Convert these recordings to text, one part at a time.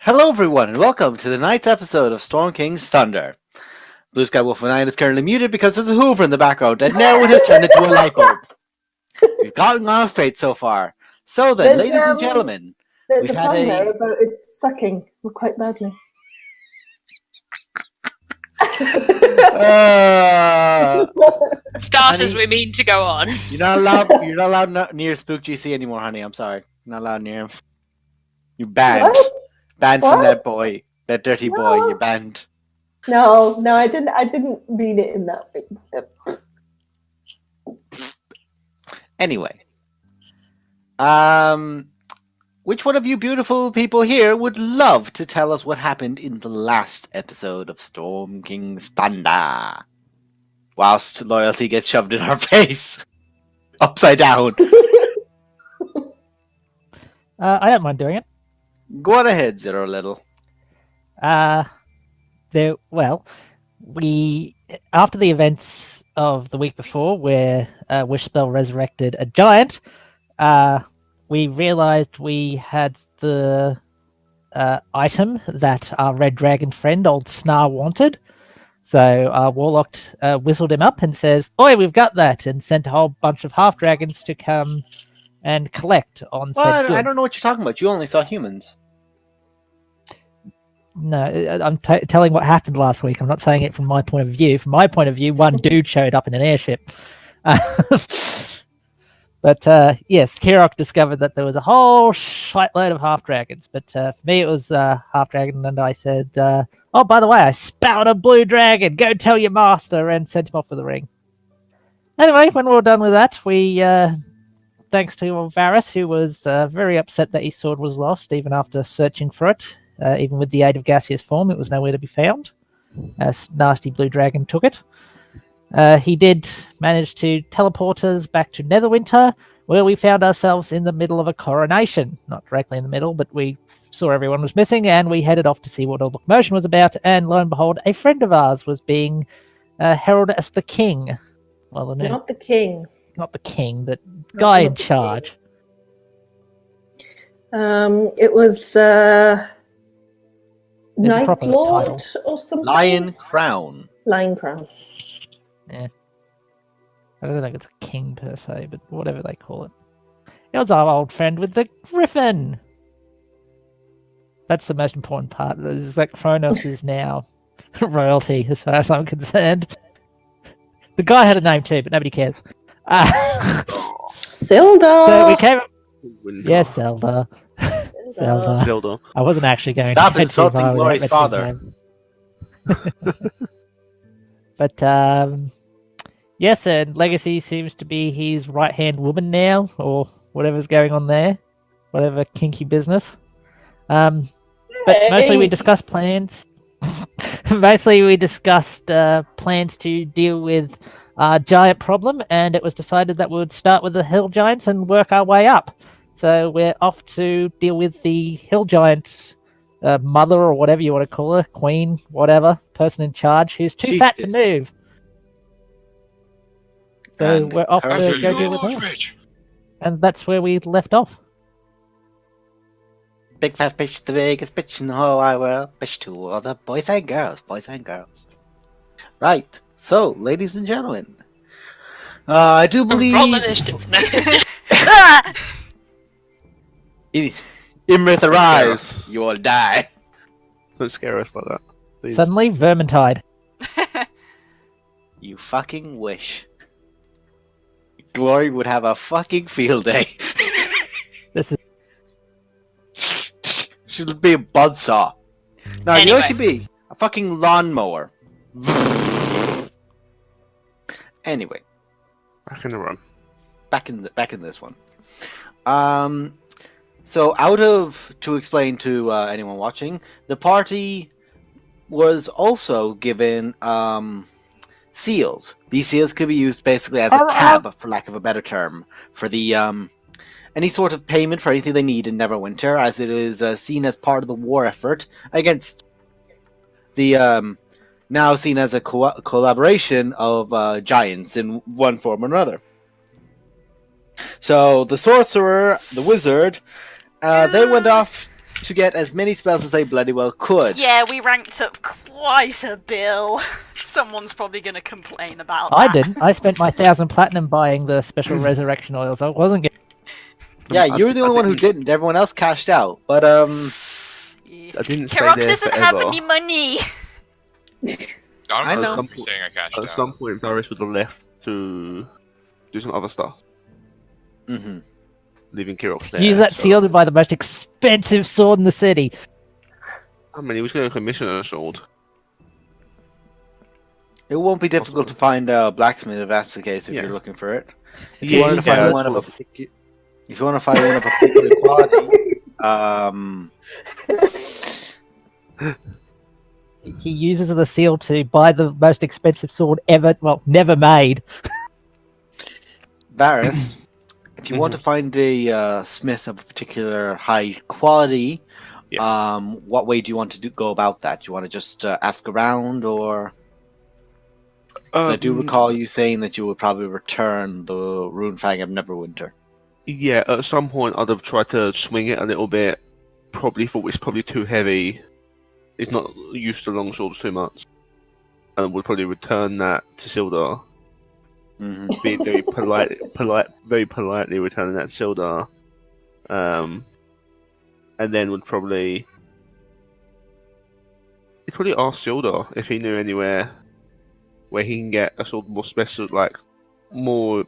Hello, everyone, and welcome to the night's episode of Storm King's Thunder. Blue Sky Wolf 9 is currently muted because there's a Hoover in the background, and now it has turned into a light bulb. We've gotten on fate so far. So then, There's, ladies and gentlemen, There's we've a had pun there a... about it sucking quite badly. Starters, Honey, we mean to go on. You're not allowed near Spook GC anymore, honey. I'm sorry. You're not allowed near him. You're banned. What? Banned What? from that boy. That dirty boy. No. You're banned. No, I didn't mean it in that way. Anyway. Which one of you beautiful people here would love to tell us what happened in the last episode of Storm King's Thunder? Whilst loyalty gets shoved in our face. Upside down. I don't mind doing it. Go on ahead, Zero Little. We after the events of the week before, where Wishspell resurrected a giant, we realized we had the item that our red dragon friend, old Snar, wanted. So our warlock whistled him up and says, "Oi, we've got that!" and sent a whole bunch of half dragons to come and collect on said Well, goods. I don't know what you're talking about. You only saw humans. No, I'm telling what happened last week. I'm not saying it from my point of view. From my point of view, one dude showed up in an airship. But yes, Kirok discovered that there was a whole shitload of half dragons. But for me, it was half dragon, and I said, "Oh, by the way, I spouted a blue dragon. Go tell your master," and sent him off with a ring. Anyway, when we were done with that, we, thanks to Varus, who was very upset that his sword was lost, even after searching for it. Even with the aid of gaseous form, it was nowhere to be found. Nasty blue dragon took it. He did manage to teleport us back to Netherwinter, where we found ourselves in the middle of a coronation. Not directly in the middle, but we saw everyone was missing, and we headed off to see what all the commotion was about, and lo and behold, a friend of ours was being heralded as the king. Well, Not the king. Not the king, but guy not in the charge. It was There's a Night proper Lord title. or something. Lion Crown. Lion Crown. I don't think it's a king per se, but whatever they call it. It was our old friend with the griffin. That's the most important part. Is that Kronos is now royalty, as far as I'm concerned. The guy had a name too, but nobody cares. Zelda. So we came. Windor. Yes, Zelda. Zelda. Zelda. I wasn't actually going Stop to go too insulting far without Glory's mentioning his father. name. But yes, and Legacy seems to be his right-hand woman now, or whatever's going on there, whatever kinky business. But mostly we discussed plans. Mostly we discussed plans to deal with our giant problem, and it was decided that we would start with the hill giants and work our way up. So we're off to deal with the hill giant mother, or whatever you want to call her, queen, whatever, person in charge, who's too fat to move. So And we're off That's to a go deal with her. And that's where we left off. Big fat bitch, the biggest bitch in the whole wide world. Bitch to all the boys and girls. Right. So, ladies and gentlemen, I do believe... Roll initiative. No. Imrith, arise. You will die. Don't scare us like that, please. Suddenly, Vermintide. You fucking wish. Glory would have a fucking field day. This is Should be a buzzsaw. No, you know what Anyway. should be? A fucking lawnmower. Anyway, Back in the run. back in this one. So to explain to anyone watching, the party was also given seals. These seals could be used basically as a tab, for lack of a better term, for the any sort of payment for anything they need in Neverwinter, as it is seen as part of the war effort against the now seen as a collaboration of giants in one form or another. So the sorcerer, the wizard, they went off to get as many spells as they bloody well could. Yeah, we ranked up quite a bill. Someone's probably going to complain about that. I didn't. I spent my 1,000 platinum buying the special resurrection oil, so I wasn't getting. Yeah, you were the only one who didn't. Everyone else cashed out. But I didn't stay Kirok there doesn't have forever. any money. I know. I'm saying I cashed out. At some point, Darius would have left to do some other stuff, hmm leaving Kirok there. Use that so- seal to buy the most expensive sword in the city. I mean, he was going to commission a sword. It won't be difficult to find a blacksmith if that's the case. If Yeah. you're looking for it, if Yeah, you wanted to find that's one of a what- if you want to find one of a particular quality, He uses the seal to buy the most expensive sword ever, never made. Varys, if you want to find a smith of a particular high quality, Yes. what way do you want to go about that? Do you want to just ask around, or? 'Cause I do recall you saying that you would probably return the Runefang of Neverwinter. Yeah, at some point I'd have tried to swing it a little bit. Probably thought it's probably too heavy. It's not used to long swords too much. And would probably return that to Sildar. hmm Being very very politely returning that to Sildar. And then would probably... He'd probably ask Sildar if he knew anywhere where he can get a sort of more special, more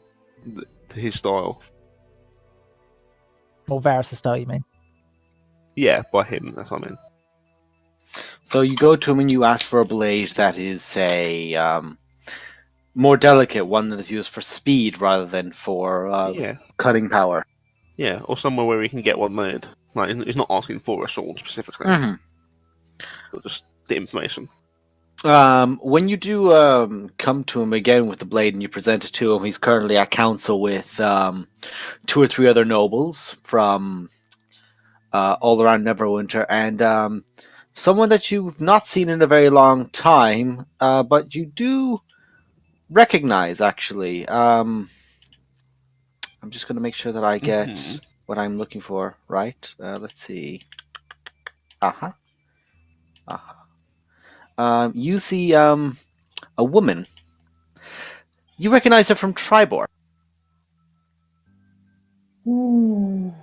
to his style. Or Varys' style, you mean? Yeah, by him, that's what I mean. So you go to him and you ask for a blade that is, say, more delicate, one that is used for speed rather than for Yeah. cutting power. Yeah, or somewhere where we can get one made. Like, he's not asking for a sword specifically, but just the information. When you do come to him again with the blade and you present it to him, he's currently at council with 2 or 3 other nobles from all around Neverwinter, and someone that you've not seen in a very long time, but you do recognize, actually. I'm just going to make sure that I get what I'm looking for right. Let's see. You see a woman. You recognize her from Tribor.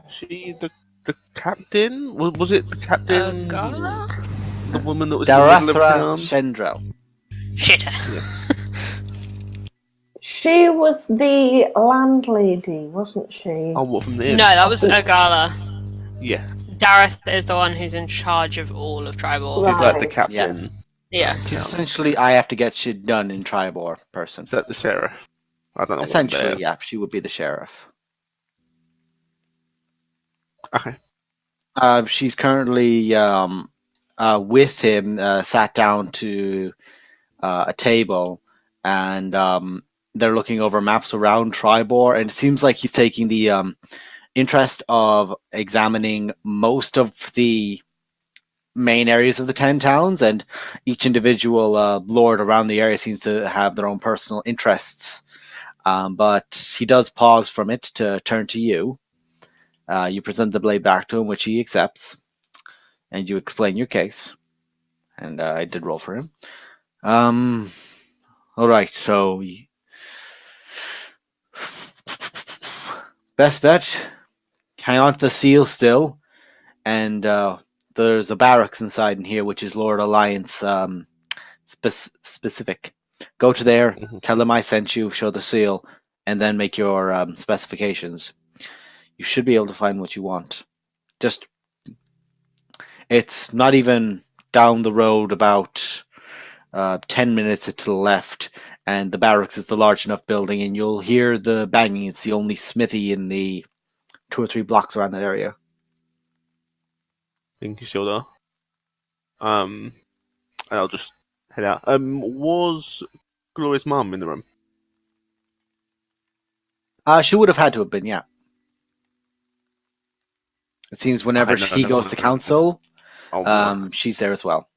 She the captain? Was it the captain? Gala? The woman that was in the middle of Darathra town? Shendrel. Shit. She was the landlady, wasn't she? Oh, what, from the inn? No, that was Agala. Yeah, Dareth is the one who's in charge of all of Tribal. Right. she's like the captain. Yeah. She's essentially, I have to get shit done in Tribor person. Is that the sheriff? I don't know. Essentially, yeah, she would be the sheriff. Okay. She's currently with him, sat down to a table, and they're looking over maps around Tribor, and it seems like he's taking the interest of examining most of the main areas of the 10 towns, and each individual lord around the area seems to have their own personal interests. But he does pause from it to turn to you. You present the blade back to him, which he accepts, and you explain your case. And I did roll for him. All right, so best bet, hang on to the seal still, and there's a barracks inside in here, which is Lord Alliance specific. Go to there, tell them I sent you, show the seal, and then make your specifications. You should be able to find what you want. Just, it's not even down the road, about 10 minutes to the left, and the barracks is the large enough building, and you'll hear the banging. It's the only smithy in the 2 or 3 blocks around that area. Thank you, Sildar. And I'll just head out. Was Gloria's mum in the room? She would have had to have been, yeah. It seems whenever Okay, no, he no, goes no, to no. council, Oh, she's there as well.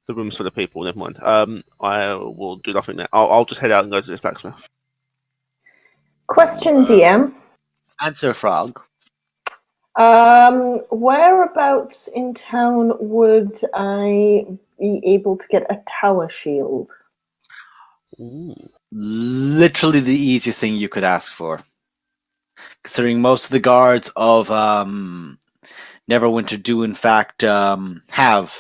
the room's full of people, never mind. I will do nothing there. I'll just head out and go to this blacksmith. Question, DM. Answer, Frog. Whereabouts in town would I be able to get a tower shield? Ooh. Literally the easiest thing you could ask for, considering most of the guards of Neverwinter do in fact have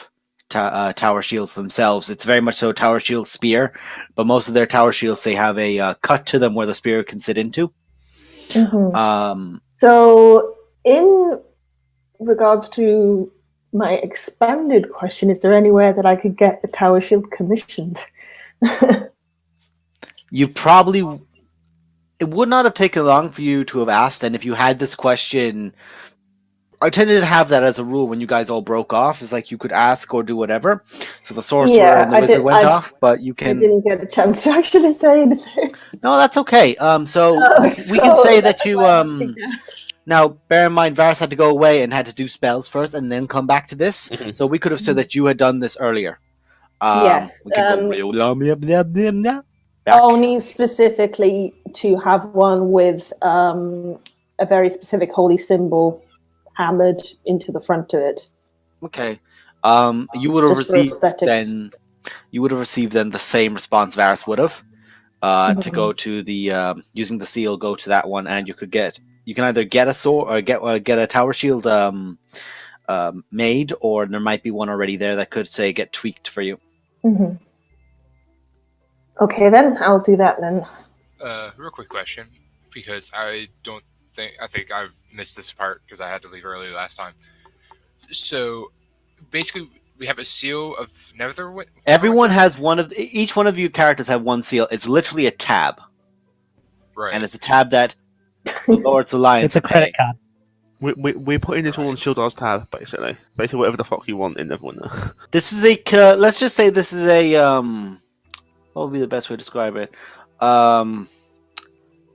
tower shields themselves. It's very much so tower shield spear, but most of their tower shields they have a cut to them where the spear can sit into. Mm-hmm. So, in regards to my expanded question, is there anywhere that I could get the tower shield commissioned? You probably it would not have taken long for you to have asked, and if you had this question, I tended to have that as a rule when you guys all broke off. It's like you could ask or do whatever. So the sorcerer and the wizard went off, but you can. I didn't get a chance to actually say anything. No, that's okay. So we can say that you Now, bear in mind, Varus had to go away and had to do spells first, and then come back to this. So we could have said that you had done this earlier. Yes. We could go only specifically to have one with a very specific holy symbol hammered into the front of it. Okay. You would have Just for received aesthetics. then. You would have received then the same response Varus would have. To go to the using the seal, go to that one, and you can either get a sword or get a tower shield made, or there might be one already there that could say get tweaked for you. Mm-hmm. Okay, then I'll do that then. Real quick question, because I think I've missed this part because I had to leave early last time. So basically, we have a seal of Neverwinter. Everyone has each one of you characters have one seal. It's literally a tab, Right? And it's a tab that the Lord's Alliance. It's a credit card. We're putting this all on Shield's tab, basically. Basically, whatever the fuck you want in Neverwinter. This is a. Let's just say this is a. What would be the best way to describe it?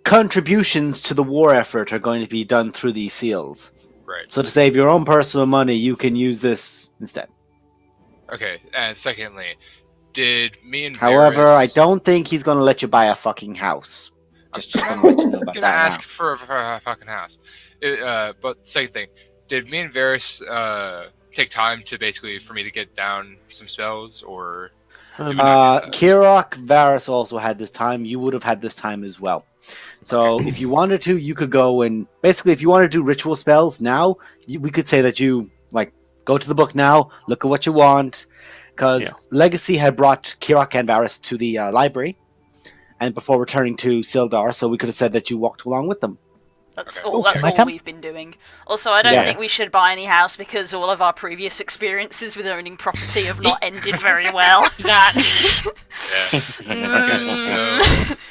Contributions to the war effort are going to be done through these seals. Right. So to save your own personal money, you can use this instead. Okay, and secondly, did me and However, Varys... I don't think he's going to let you buy a fucking house. Just want to let you know about I'm gonna that ask now. for a fucking house. But second thing, did me and Varys take time to basically for me to get down some spells, or? Kirok, Varys also had this time. You would have had this time as well. So if you wanted to, you could go and basically, if you want to do ritual spells now, we could say that you go to the book now, look at what you want, because Legacy had brought Kirok and Varys to the library, and before returning to Sildar, so we could have said that you walked along with them. That's Okay. all. That's Can I all come? we've been doing. Also, I don't Yeah. think we should buy any house because all of our previous experiences with owning property have not ended very well. That.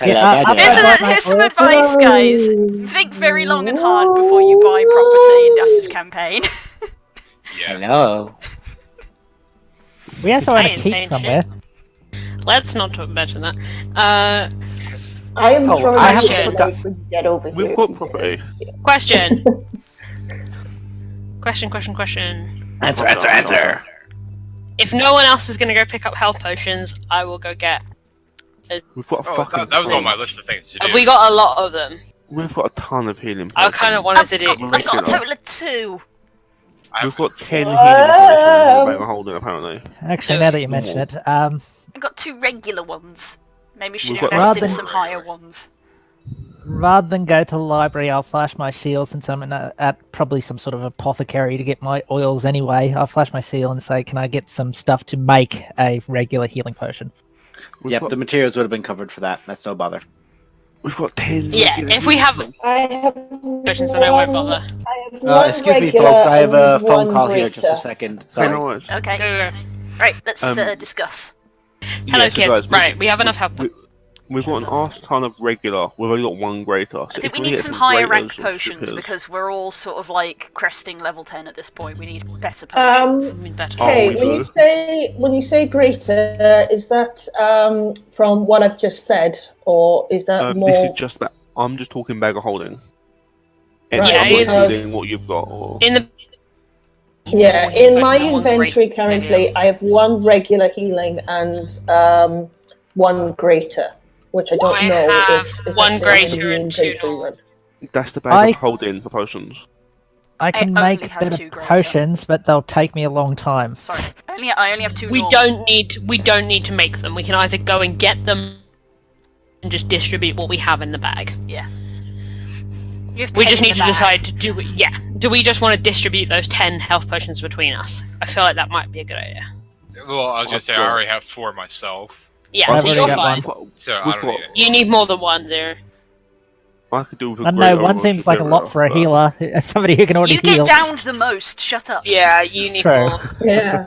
Here's some advice, guys. Think very long and hard before you buy property in Das's campaign. Yeah. Hello. We also own a ain't keep saying somewhere. Let's not talk mention that. I am Oh, throwing I my haven't shit to get over We've here. got property. Question. Question. Answer. If no one else is going to go pick up health potions, I will go get. We've got a Oh, fucking. that was on ton. my list of things to do. Have we got a lot of them? We've got a ton of healing. I kind of wanted to do. I've got a total of 2. We've got 10 healing potions in the bag of holding, apparently. Actually, now that you mention it, I've got 2 regular ones. Maybe we should We've got- invest in Rather- some higher ones. rather than go to the library, I'll flash my seal since I'm at probably some sort of apothecary to get my oils anyway. I'll flash my seal and say, can I get some stuff to make a regular healing potion? We've The materials would have been covered for that. That's no bother. We've got 10. Yeah, regular if we have healing I have potions, then I won't one- bother. I have one Excuse me, regular folks. I have a and phone one call here. Just a greater. second. potions. Sorry. No worries. Okay. Go. Right, let's Um, discuss. Hello, Yeah, so kids. guys, Right, we have enough health. We've got an arse ton of regular. We've only got one greater. I So think if we can need get some higher greaters rank or potions supers- because we're all sort of like cresting level 10 at this point. We need better Um, potions. I mean, better. Okay, we when you say greater, is that from what I've just said, or is that more? This is just that. I'm just talking bag of holding. And Right, Yeah, I'm not because- including what you've got. Or... In the. Yeah, healing in my potion, one inventory great- currently, I have one regular healing and one greater, which I don't I know have if is one actually in greater the and 2 inventory normal. run. That's the bag I- of holding for potions. I can only make have better 2 greater. potions, but they'll take me a long time. Sorry, I only have 2 We normal. don't need to make them. We can either go and get them and just distribute what we have in the bag. Yeah. You have We 10 just in need the to bag. decide to do. Yeah. Do we just want to distribute those 10 health potions between us? I feel like that might be a good idea. Well, I was gonna say I already have 4 myself, Yeah, I've so already you're got fine. one. so I don't need it. You need more than one there. I could do with a I don't great know, one armor seems like a lot for a superior, healer. Somebody who can already You heal. get downed the most. Shut up. Yeah, you need True. more. Yeah.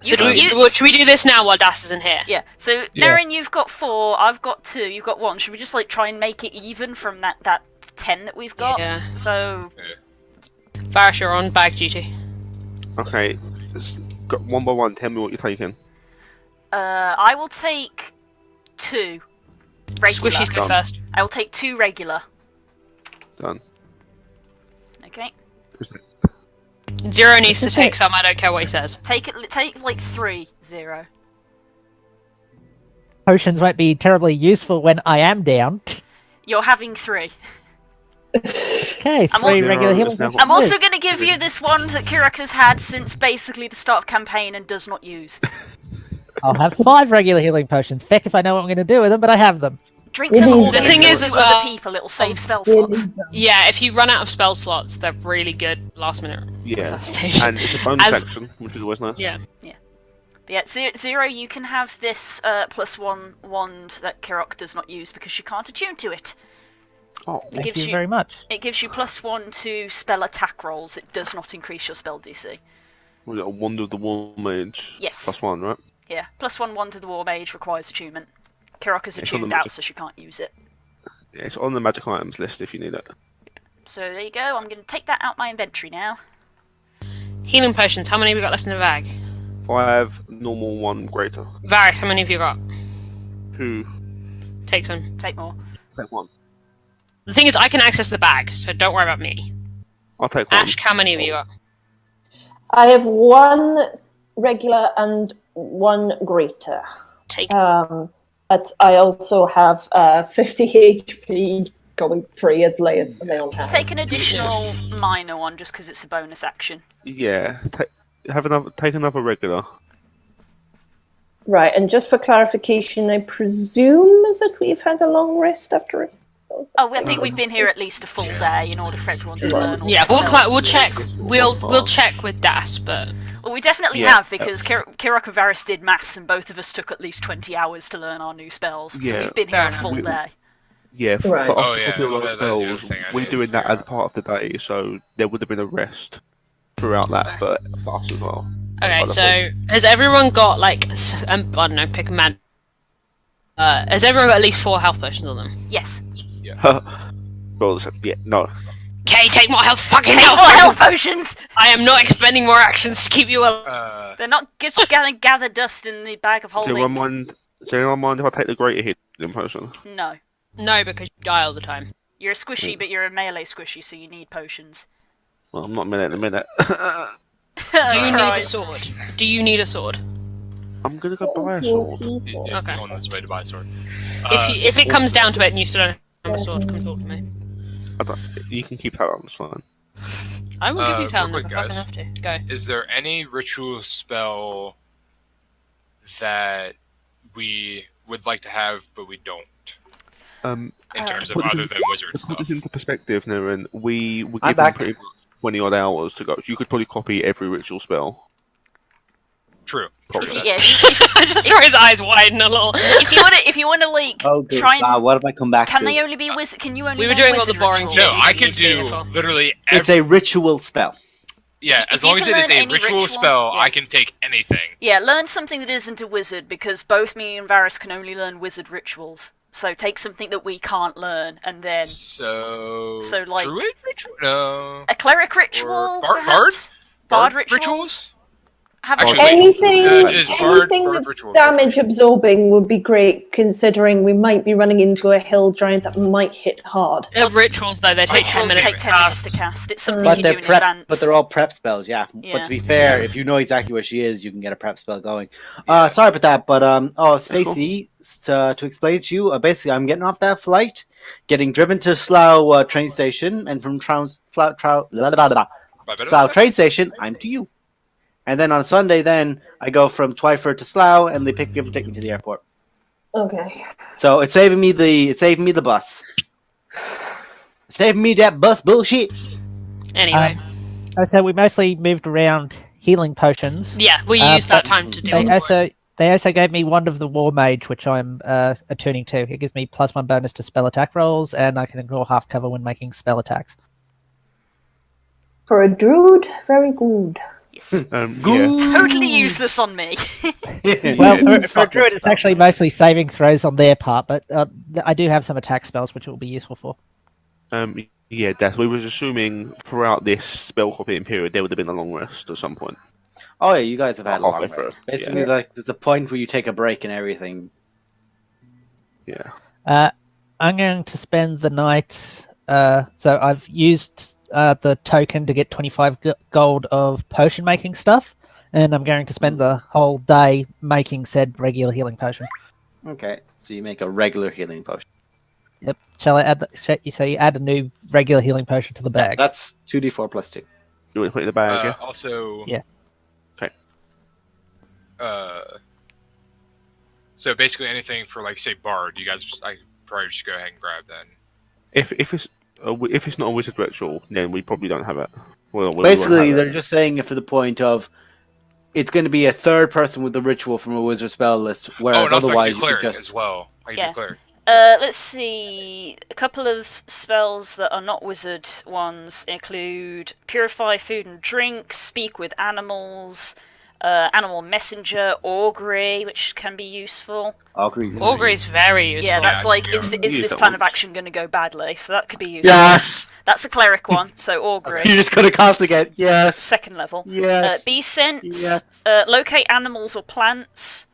So should we do this now while Das isn't here? Yeah. So Yeah. Naren, you've got 4. I've got 2. You've got 1. Should we just like try and make it even from that 10 that we've got? Yeah. So Varys, you're on bag duty. Okay, got one by one. Tell me what you're taking. I will take 2 regular. Squishies go Done. first. I will take 2 regular. Done. Okay. Zero needs to take some. I don't care what he says. Take like 3, 0. Potions won't be terribly useful when I am down. You're having 3. Okay, I'm 3 al- regular healing Zero, potions. I'm also is. going to give you this one that Kirak has had since basically the start of campaign and does not use. I'll have 5 regular healing potions. Feck if I know what I'm going to do with them, but I have them. Drink them or The give thing them is to as other well- people. It'll save spell Really slots. dumb. Yeah, if you run out of spell slots, they're really good last minute. Yeah, Station. and it's a bonus As- action, which is always nice. Yeah. But yeah, 0, you can have this +1 wand that Kirak does not use because she can't attune to it. Oh, It Thank gives you you very much. It gives you +1 to spell attack rolls. It does not increase your spell DC. we got a Wand of the War Mage. Yes. +1, right? Yeah, +1 wand to the War Mage requires attunement. Kirak is It's on the attuned out, magic. so she can't use it. Yeah, it's on the magic items list if you need it. So there you go. I'm going to take that out my inventory now. Healing potions. How many have we got left in the bag? 5 normal, 1 greater. Varys, how many have you got? 2, Take some. Take more. take 1. The thing is, I can access the bag, so don't worry about me. I'll take 1. Ash, how many have you got? I have 1 regular and 1 greater. Take. But I also have 50 HP going free as Leon has. Take an additional minor one just because it's a bonus action. Yeah, take another regular. Right, and just for clarification, I presume that we've had a long rest after it. Oh, I think we've been here at least a full day in order for everyone to learn all Yeah, their spells. we'll check. We'll check with Das, but Well, we definitely Yeah. have, because Kirak and Varys did maths, and both of us took at least 20 hours to learn our new spells, so Yeah. we've been here Fair a full enough. day. Yeah, for Right. us Oh, to yeah, copy all our that's the other spells, thing I we're need to doing that figure as out. part of the day, so there would have been a rest throughout that for us as well. okay. By the So has everyone got like I don't know, pick a man. Has everyone got at least 4 health potions on them? Yes. Well, yeah, no. Okay, take more health. Fucking Take health. more health potions! potions! I am not expending more actions to keep you alive. They're not just gonna gather dust in the bag of Does anyone holding. mind if I take the greater healing potion? No. No, because you die all the time. You're a squishy, but you're a melee squishy, so you need potions. Well, I'm not in a minute. Do you need a sword? Do you need a sword? I'm gonna go buy a sword. He's Okay. on his way to buy a sword. If it comes down to it and you still don't have a sword, come talk to me. You can keep that on, it's fine. I will give you talent real if quick, I fucking guys. have to. Go. Is there any ritual spell that we would like to have, but we don't? In terms of Put this other in- than wizard To put stuff. this into perspective, Naren, we were I'm given back. pretty much 20 odd hours to go. You could probably copy every ritual spell. True. If you, True. yeah, if I just saw his eyes widen a little. if you wanna like Oh, good. try and Wow, what have I come back can to? they only be wizard? Can you only? We were learn doing all the wizard boring rituals? No, shit. I You could need to be do info. literally It's every. a ritual spell. Yeah, If as you long as can it is learn a any ritual ritual, spell, yeah. I can take anything. Yeah, learn something that isn't a wizard, because both me and Varys can only learn wizard rituals. So take something that we can't learn, and then So like- druid ritual? No. a cleric ritual, bard? perhaps? Bard Bard rituals? Have a Actually, choice. Anything, is bard that's ritual. damage absorbing would be great, considering we might be running into a hill giant that might hit hard. Rituals though, they take 10 Rituals minutes. take 10 minutes to cast. It's something But you they're do in prep. advance. But they're all prep spells, yeah. Yeah. But to be fair, if you know exactly where she is, you can get a prep spell going. Sorry about that, but Stacy, to explain to you, basically, I'm getting off that flight, getting driven to Slough train station, and from Slough train station, I'm to you. And then on Sunday, then I go from Twyford to Slough, and they pick me up and take me to the airport. Okay. So it's saving me the bus. It's saving me that bus bullshit. Anyway. So we mostly moved around healing potions. Yeah, we used that time to do it. They also gave me Wand of the War Mage, which I'm attuning to. It gives me +1 bonus to spell attack rolls, and I can ignore half cover when making spell attacks. For a druid, very good. Yes. Good. Totally useless on me. Well, for a druid, it's actually mostly saving throws on their part, but I do have some attack spells which it will be useful for. Yeah, Death. We was assuming throughout this spell copying period there would have been a long rest at some point. Oh yeah, you guys have had a long Halfway rest. through, Basically, yeah. like there's a point where you take a break and everything. Yeah. I'm going to spend the night. So I've used the token to get 25 gold of potion making stuff, and I'm going to spend the whole day making said regular healing potion. Okay, so you make a regular healing potion. Yep. Shall I add? So you add a new regular healing potion to the bag. That's 2d4 plus 2. You want to put it in the bag? Yeah. Also. Yeah. Okay. So basically, anything for like say Bard, you guys, I probably just go ahead and grab then. If it's not a wizard ritual, then we probably don't have it. Well, Basically, they're just saying it for the point of it's going to be a third person with the ritual from a wizard spell list, whereas and also otherwise I can do cleric you could just as well. I can do cleric. Let's see. A couple of spells that are not wizard ones include Purify Food and Drink, Speak with Animals, Animal Messenger, Augury, which can be useful. Augury is very useful. Yeah, that's like, is this plan of action going to go badly? So that could be useful. Yes! That's a cleric one, so Augury. You just got to constantly get, yes! Second level. Yes! Be Sense, Yes. Locate Animals or Plants,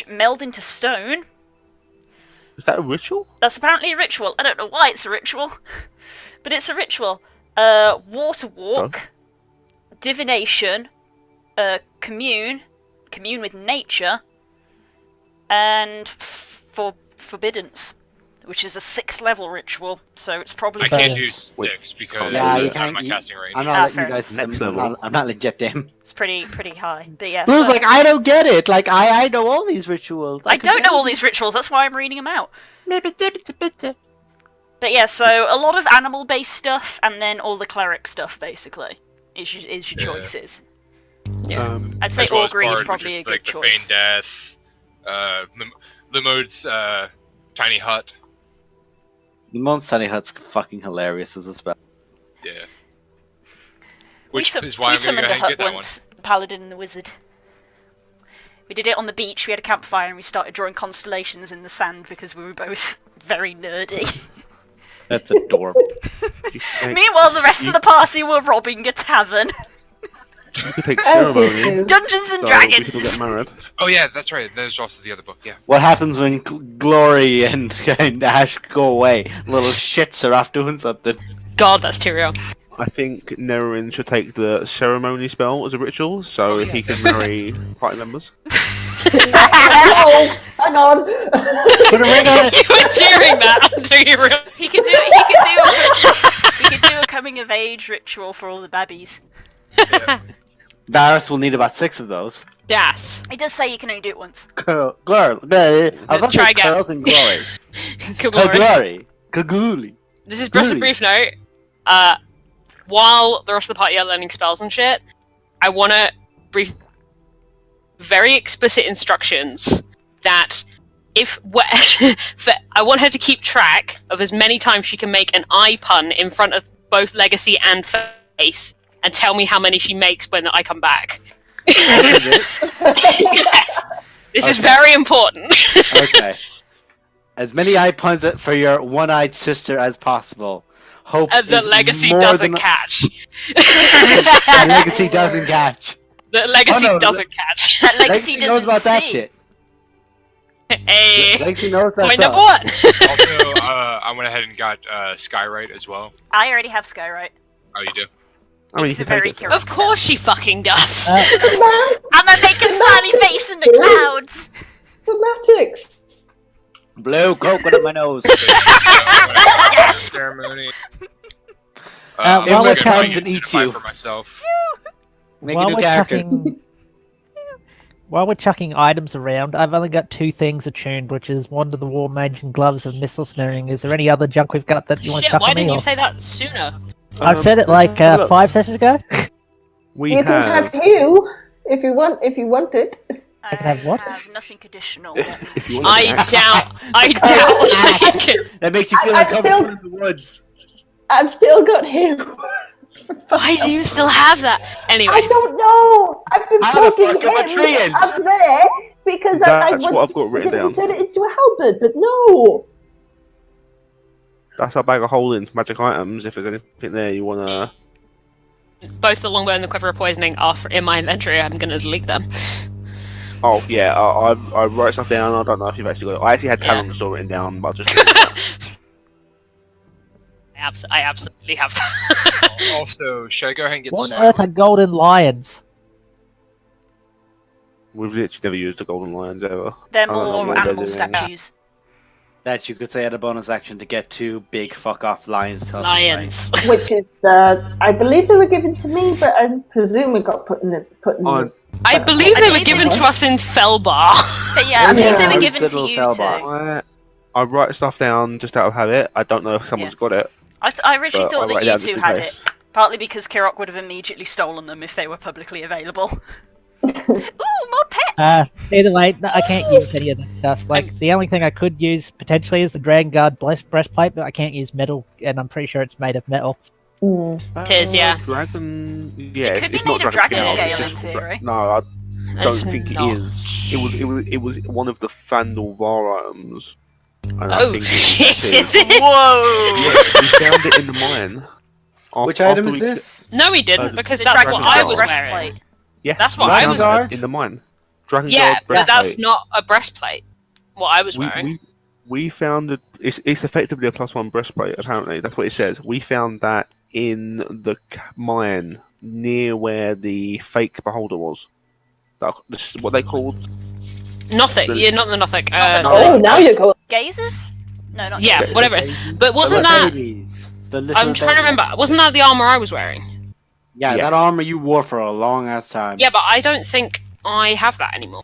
Meld into Stone. Is that a ritual? That's apparently a ritual. I don't know why it's a ritual, but it's a ritual. Water Walk, Divination, Commune with Nature, and Forbiddance, which is a 6th level ritual, so it's probably... I can't do 6 because you out can't, of my casting range. I'm not letting fair you guys... Next level. I'm not legit them. It's pretty high, but yeah. Blue's so- like, I don't get it. Like, I know all these rituals. I don't know all these rituals, that's why I'm reading them out. But yeah, so a lot of animal-based stuff, and then all the cleric stuff, basically, is your choices. Yeah. I'd say as well as Augury is Bard, probably which a is good like choice. The Feign Death, Limode's Tiny Hut. The Mount Sunny Hut's fucking hilarious as a spell. Yeah. We Which is why I'm going to summoned go a ahead and hut get that one. once, Paladin and the Wizard. We did it on the beach, we had a campfire, and we started drawing constellations in the sand because we were both very nerdy. That's adorable. Meanwhile, the rest of the party were robbing a tavern. You could take ceremony. Dungeons and so Dragons! we could all get married. Oh yeah, that's right. There's also the other book. Yeah. What happens when Glory and Ash go away? Little shits are off doing something. God, that's too real. I think Nerin should take the ceremony spell as a ritual, so he can marry party members. Hello! Hang on! Put a ring on it! You were cheering that, do you really? He could do a coming of age ritual for all the babbies. Varys will need about 6 of those. Yes. It does say you can only do it once. Glory. I was Try like again. Curls and Glory. Glory. Glory. Kaguli. This is just a brief note. While the rest of the party are learning spells and shit, I want to brief very explicit instructions that I want her to keep track of as many times she can make an eye pun in front of both Legacy and Faith, and tell me how many she makes when I come back. Yes. This is very important. Okay. As many eye puns for your one-eyed sister as possible. Hope The is Legacy more doesn't than- catch. The Legacy doesn't catch. The Legacy Oh, no, doesn't catch. That Legacy knows doesn't about that see. shit. Hey, Legacy knows that point stuff. number one. Also, I went ahead and got Skywrite as well. I already have Skywrite. Oh, you do? I mean, It's you a can very take it. Kirok Of course she fucking does. And then make a smiley face in the clouds. Dramatics. Blow coconut in my nose. Yes. Ceremony. While I'm we're just chatting- gonna and eats fight you. for myself. Make while a new we're character. chucking, while we're chucking items around, I've only got 2 things attuned, which is Wand of the War Mage and Gloves of Missile Snaring. Is there any other junk we've got that you want to Shit, chuck why on me? didn't you or- say that sooner? I've said it like have a look. 5 sessions ago. We You can have have. Hugh if you want it. I can have what? have nothing additional. If you want I doubt we can. That makes you feel I- like I'm coming still- from the woods. I've still got Hugh. Why do you still have that? Anyway, I don't know. I've been How the poking fuck am I him trained? up there because I That's wanted what I've got written to down. turn it into a halberd, but no. That's our bag of holding magic items. If there's anything there you wanna. both the longbow and the quiver of poisoning are in my inventory. I'm going to delete them. Oh yeah, I write stuff down. I don't know if you've actually got it. I actually had Yeah. Talon's store written down, but I just. I absolutely have that. Also, should I go ahead and get What on silent? earth are golden lions? We've literally never used the golden lions ever. They're I don't know more what they're animal doing. statues. That you could say at a bonus action to get 2 big fuck off lions. to help you Lions. Which is, I believe they were given to me, but I presume it got put in the. On- I believe they were believe given they to us in Felbar. But yeah, I believe they Yeah. were given to Little you fell too. bar. I write stuff down just out of habit. I don't know if someone's got it. I originally But thought I that write it you down just two in had case. it. Partly because Kirok would have immediately stolen them if they were publicly available. Ooh, more pets! Either way, no, I can't use any of that stuff. Like, the only thing I could use potentially is the Dragon Guard breastplate, but I can't use metal, and I'm pretty sure it's made of metal. Mm. It is, yeah. Dragon. Yeah, It could be it's not made of dragon scale, scale it's in just theory. No, I It's don't think not. it is. It was one of the Fandal Var items. And I Oh think shit, it's is it? Whoa! Yeah, we found it in the mine. Which After item is we- this? No, we didn't, because The that's dragon what I guard was breastplate. wearing. Yeah, That's what we I found was it wearing. in the mine. Dragon Yeah, Guard but that's breastplate. not a breastplate. What I was wearing. We found it. It's effectively a +1 breastplate. Apparently, that's what it says. We found that in the mine near where the fake beholder was. This is what they called. Nothic. The- Yeah, not the Nothic. Oh, now you're going. Gazers? No, not Yeah, gazers. whatever. But wasn't The that? babies. The little I'm trying to babies. remember. Wasn't that the armor I was wearing? Yeah, Yes. that armor you wore for a long ass time. Yeah, but I don't think I have that anymore.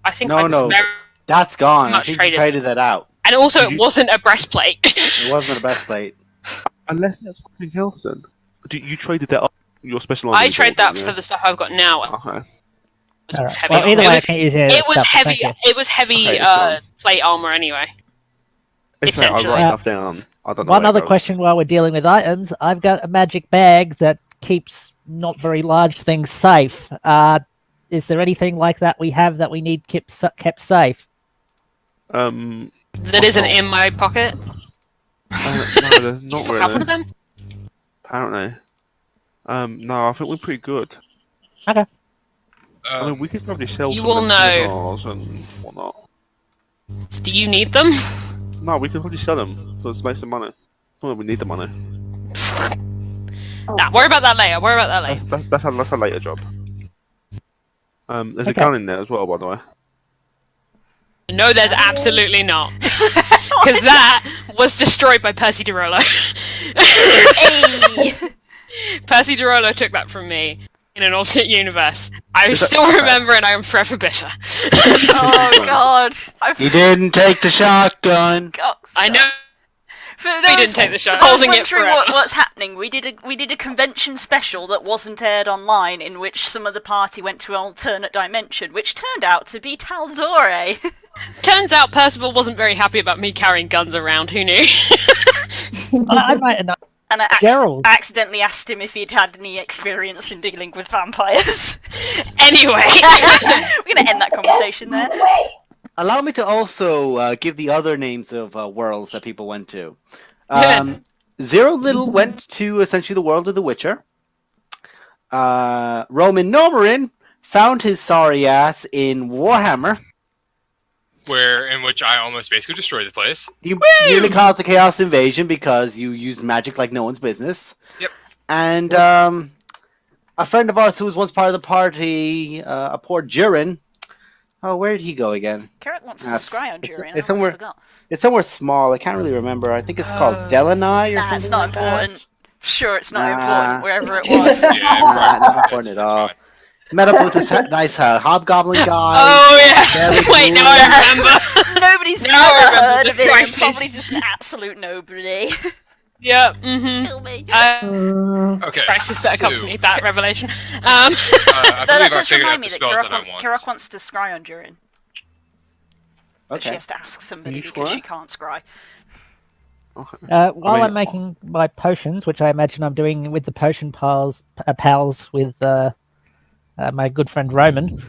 I think No, I no. very... That's gone. I Much think traded. you traded that out. And also, Did it you- wasn't a breastplate. It wasn't the best plate. Unless that's something else then. You traded that up. Your special armor. I you trade bought, that didn't for you? the stuff I've got now. Okay. was Alright. heavy. Well, either it way, I was, can't use any of it that was stuff, so heavy. thank you. It was heavy Okay, so- plate armor anyway. It's like, I Essentially. write stuff down. I don't know One where it other goes. question while we're dealing with items. I've got a magic bag that keeps not very large things safe. Is there anything like that we have that we need kept safe? That isn't in my pocket. No, there's You not still really. have one of them? Apparently. No, I think we're pretty good. Okay. I mean, we could probably sell You some will of them know. cigars and whatnot. Do you need them? No, we could probably sell them. So let's make some money. Well, we need the money. Nah, worry about that later. Worry about that later. That's a later job. There's a Okay. gun in there as well, by the way. No, there's absolutely not. Because that was destroyed by Percy DeRollo. Hey! Percy DeRollo took that from me in an alternate universe. I Is that- still remember and I am forever bitter. Oh god. You didn't take the shotgun. I know. For We those, didn't take the shot. for those Holding it wondering forever. what's happening, we did a convention special that wasn't aired online, in which some of the party went to an alternate dimension, which turned out to be Taldore. Turns out Percival wasn't very happy about me carrying guns around. Who knew? I might not. And I Gerald. accidentally asked him if he'd had any experience in dealing with vampires. Anyway. We're gonna end that conversation there. Allow me to also give the other names of worlds that people went to. Zero Little went to essentially the world of The Witcher. Roman Normarin found his sorry ass in Warhammer. in which I almost basically destroyed the place. You nearly caused a chaos invasion because you used magic like no one's business. Yep. And a friend of ours who was once part of the party, a poor Durin. Oh, where did he go again? Carrot wants to scry on Durin. I It's almost somewhere. forgot. It's somewhere small. I can't really remember. I think it's called Delanai or Nah, something it's not like important. that. Sure, it's not Nah. important wherever it was. Yeah, Not important at all. Met up with this nice hobgoblin guy. Oh yeah. Very Wait, cool. now I remember. Nobody's Now I ever remember heard the of him. crisis. Probably just an absolute nobody. Yeah. Mm-hmm. Kill me. Okay. Crisis that so, accompanied that revelation. I That believe I does figured remind out me the that spells that I want. Kirok wants to scry on Durin. But she Okay. has to ask somebody You because sure? she can't scry. Okay. While mean- I'm making my potions, which I imagine I'm doing with the potion pals with my good friend Roman.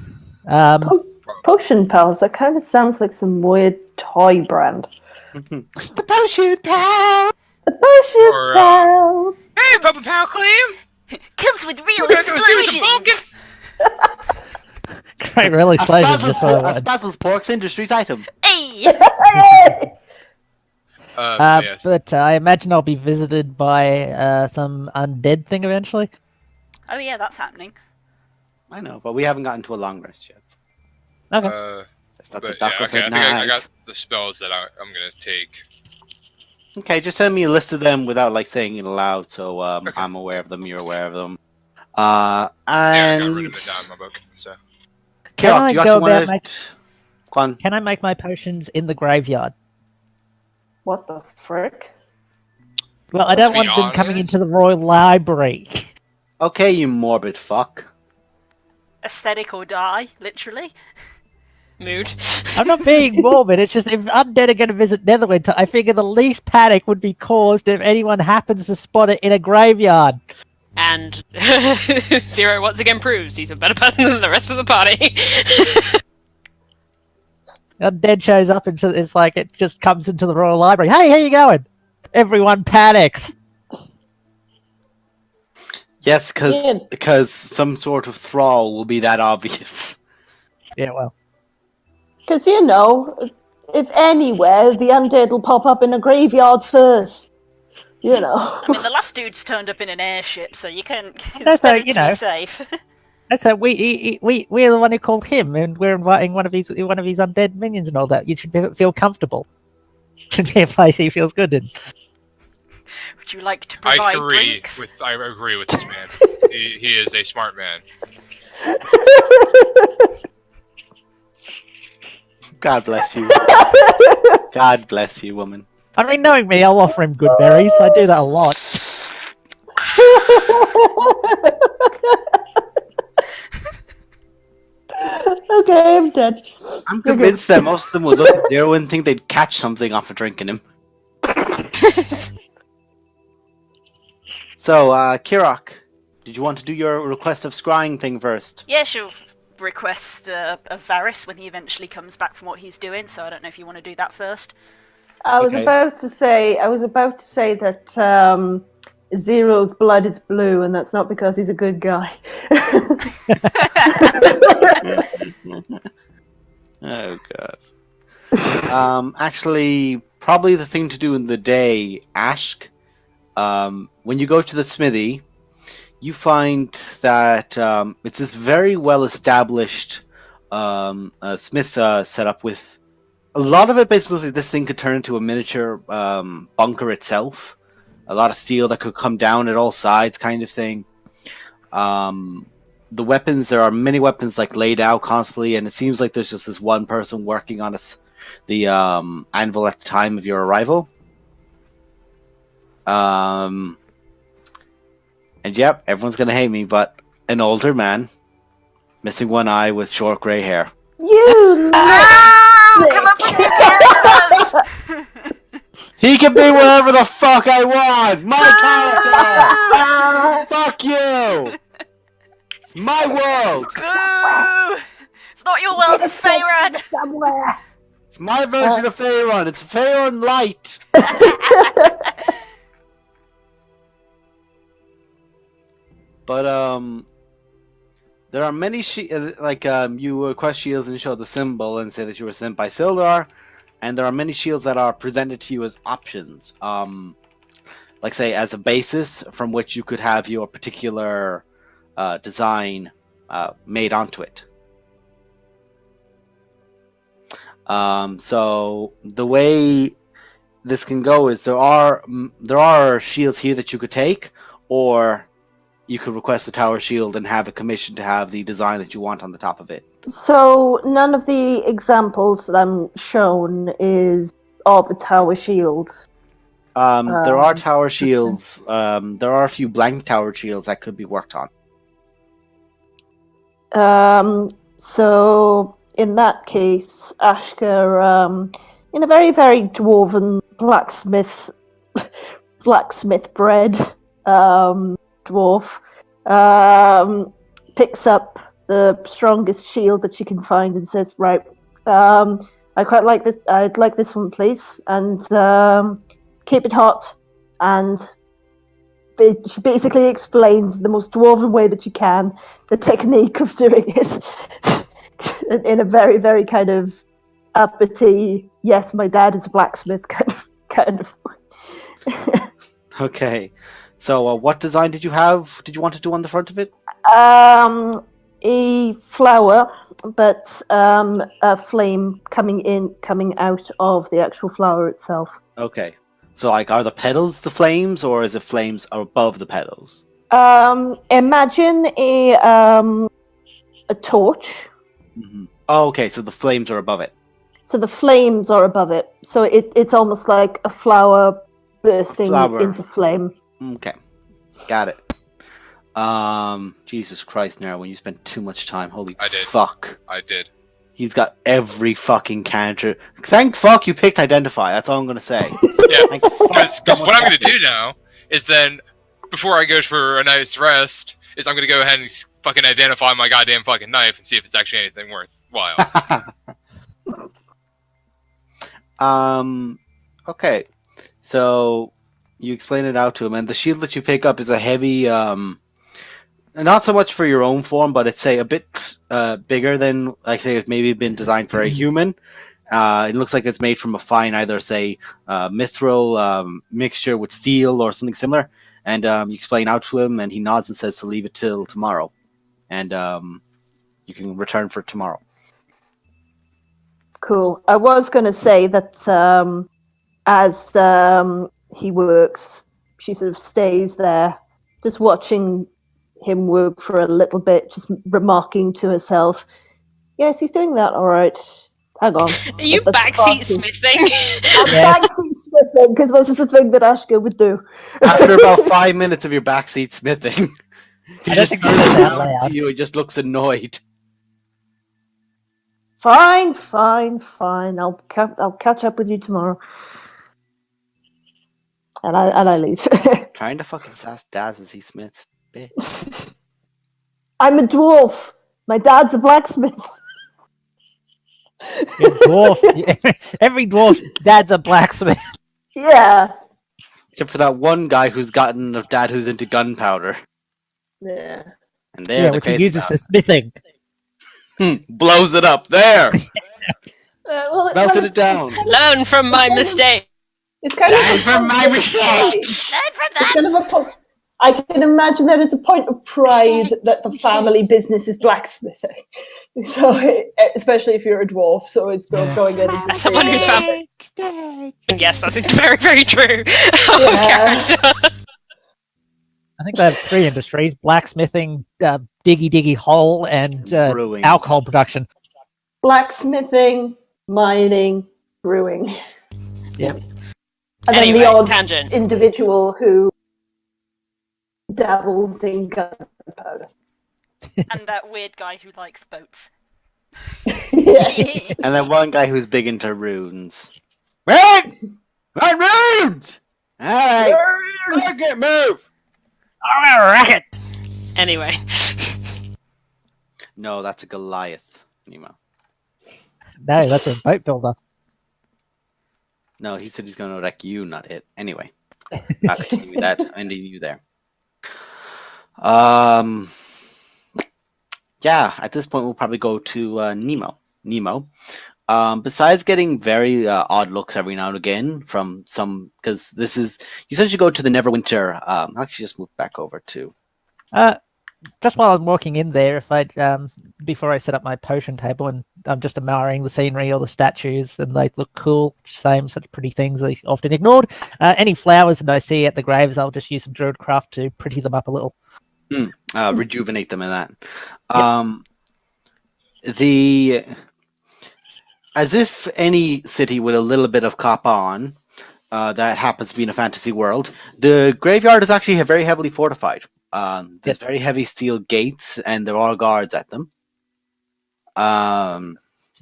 Potion pals. That kind of sounds like some weird toy brand. The potion pal. The potion Or, pals. Hey, Papa Pal Clam! Comes with real We're gonna go see some explosions! Great, real explosion, just what I wanted. Basil's Pork's Industries item. Hey! Yes. But I imagine I'll be visited by some undead thing eventually. Oh yeah, that's happening. I know, but we haven't gotten to a long rest yet. Okay. Let's not But get yeah, that okay, I think I got the spells that I'm gonna take. Okay, just send me a list of them without like saying it aloud, so Okay. I'm aware of them. You're aware of them. Yeah, I got And written it down in my book. So Can Kirok, I you go actually about want to? Go on. Can I make my potions in the graveyard? What the frick? Well, I don't To be want them coming honest- into the Royal Library. Okay, you morbid fuck. Aesthetic or die, literally. Mood. I'm not being morbid, it's just if undead are going to visit Netherwinter, I figure the least panic would be caused if anyone happens to spot it in a graveyard. And Zero once again proves he's a better person than the rest of the party. Undead shows up and it's like it just comes into the Royal Library. Hey, how you going? Everyone panics. Yes, Yeah. because some sort of thrall will be that obvious. Yeah, well. Because, you know, if anywhere, the undead will pop up in a graveyard first. You know. I mean, the last dude's turned up in an airship, so you can. It's That's better like, you to know. be safe. So we're the one who called him, and we're inviting one of his undead minions and all that. You should feel comfortable. Should be a place he feels good in. Would you like to I provide agree drinks? with this man. he is a smart man. God bless you. God bless you, woman. I mean, knowing me, I'll offer him good berries. I do that a lot. Okay, I'm dead. I'm convinced that most of them would look at Zero and think they'd catch something off of drinking him. So, Kirok, did you want to do your request of scrying thing first? Yeah, she'll request of Varys when he eventually comes back from what he's doing. So I don't know if you want to do that first. I was Okay. about to say that Zero's blood is blue, and that's not because he's a good guy. Oh god. Actually, probably the thing to do in the day, Ashk. When you go to the smithy, you find that it's this very well-established smith setup with a lot of it. Basically, this thing could turn into a miniature bunker itself. A lot of steel that could come down at all sides, kind of thing. The weapons, there are many weapons like laid out constantly, and it seems like there's just this one person working on the anvil at the time of your arrival. And yep, everyone's gonna hate me, but an older man, missing one eye with short grey hair. You Come up with new characters! He can be wherever the fuck I want! My character! Fuck you! It's my world! Boo! It's not your world, it's Feyran! somewhere. It's my version of Faerun. It's Faerun Light! But, there are many you request shields and show the symbol and say that you were sent by Sildar, and there are many shields that are presented to you as options. Like say as a basis from which you could have your particular design made onto it. So the way this can go is there are shields here that you could take, or you could request a tower shield and have a commission to have the design that you want on the top of it. So none of the examples that I'm shown is of the tower shields. There are tower shields. There are a few blank tower shields that could be worked on. So in that case, Ashka, in a very, very dwarven blacksmith bred dwarf, picks up the strongest shield that she can find and says, "Right, I quite like this. I'd like this one, please, and keep it hot." And she basically explains the most dwarven way that you can the technique of doing it in a very, very kind of uppity, yes, my dad is a blacksmith kind of. Okay, so what design did you have? Did you want to do on the front of it? A flower, but a flame coming out of the actual flower itself. Okay, so like, are the petals the flames, or is it flames above the petals? Imagine a torch. Mm-hmm. Oh, okay, so the flames are above it. So the flames are above it. So it's almost like a flower bursting into flame. Okay, got it. Jesus Christ, Nara, when you spent too much time, holy fuck. I did. He's got every fucking character. Thank fuck you picked Identify, that's all I'm gonna say. Yeah, because what I'm gonna do now is then, before I go for a night's rest, is I'm gonna go ahead and fucking identify my goddamn fucking knife and see if it's actually anything worthwhile. Okay. So you explain it out to him, and the shield that you pick up is a heavy, not so much for your own form, but it's, say, a bit bigger than, like, say, it's maybe been designed for a human. It looks like it's made from a fine, either, say, mithril mixture with steel or something similar. And you explain out to him, and he nods and says to leave it till tomorrow. And you can return for tomorrow. Cool. I was going to say that as he works, she sort of stays there, just watching him work for a little bit, just remarking to herself, "Yes, he's doing that all right. Hang on." Are you backseat smithing? I'm backseat smithing, because this is the thing that Ashka would do. After about 5 minutes of your backseat smithing, he just think that loud. to you and just looks annoyed. Fine. I'll catch up with you tomorrow. And I leave. Trying to fucking sass Daz as he smiths. Bitch. I'm a dwarf. My dad's a blacksmith. Dwarf. Every dwarf dad's a blacksmith. Yeah. Except for that one guy who's gotten a dad who's into gunpowder. Yeah. And there, which he uses for smithing. Blows it up. There! Melted it it's down. Learn from my mistake. It's kind of from my mistake! Learn from It's that! kind of I can imagine that it's a point of pride that the family business is blacksmithing. So, especially if you're a dwarf, so it's going in. As someone who's found... Yes, that's very, very true. Yeah. I think they have 3 industries: blacksmithing, diggy hole, and brewing. alcohol production. Blacksmithing, mining, brewing. Yep. And Anyway, then the odd tangent. individual who dabbles in gunpowder. And that weird guy who likes boats. Yeah. And then one guy who's big into runes. Right! Runes! Alright! Rocket move! Rocket! Anyway. No, that's a Goliath, Nemo. No, that's a boat builder. No, he said he's going to wreck you, not it. Anyway, I'll continue that. Ending you there. Yeah, at this point we'll probably go to Nemo. Besides getting very odd looks every now and again from some, because this is, you said you go to the Neverwinter. Actually, just move back over to. just while I'm walking in there, if I before I set up my potion table and I'm just admiring the scenery or the statues, and they look cool, same such pretty things they often ignored. Any flowers that I see at the graves, I'll just use some druid craft to pretty them up a little. Rejuvenate them in that. The as if any city with a little bit of cop on that happens to be in a fantasy world, the graveyard is actually very heavily fortified. There's very heavy steel gates, and there are guards at them. I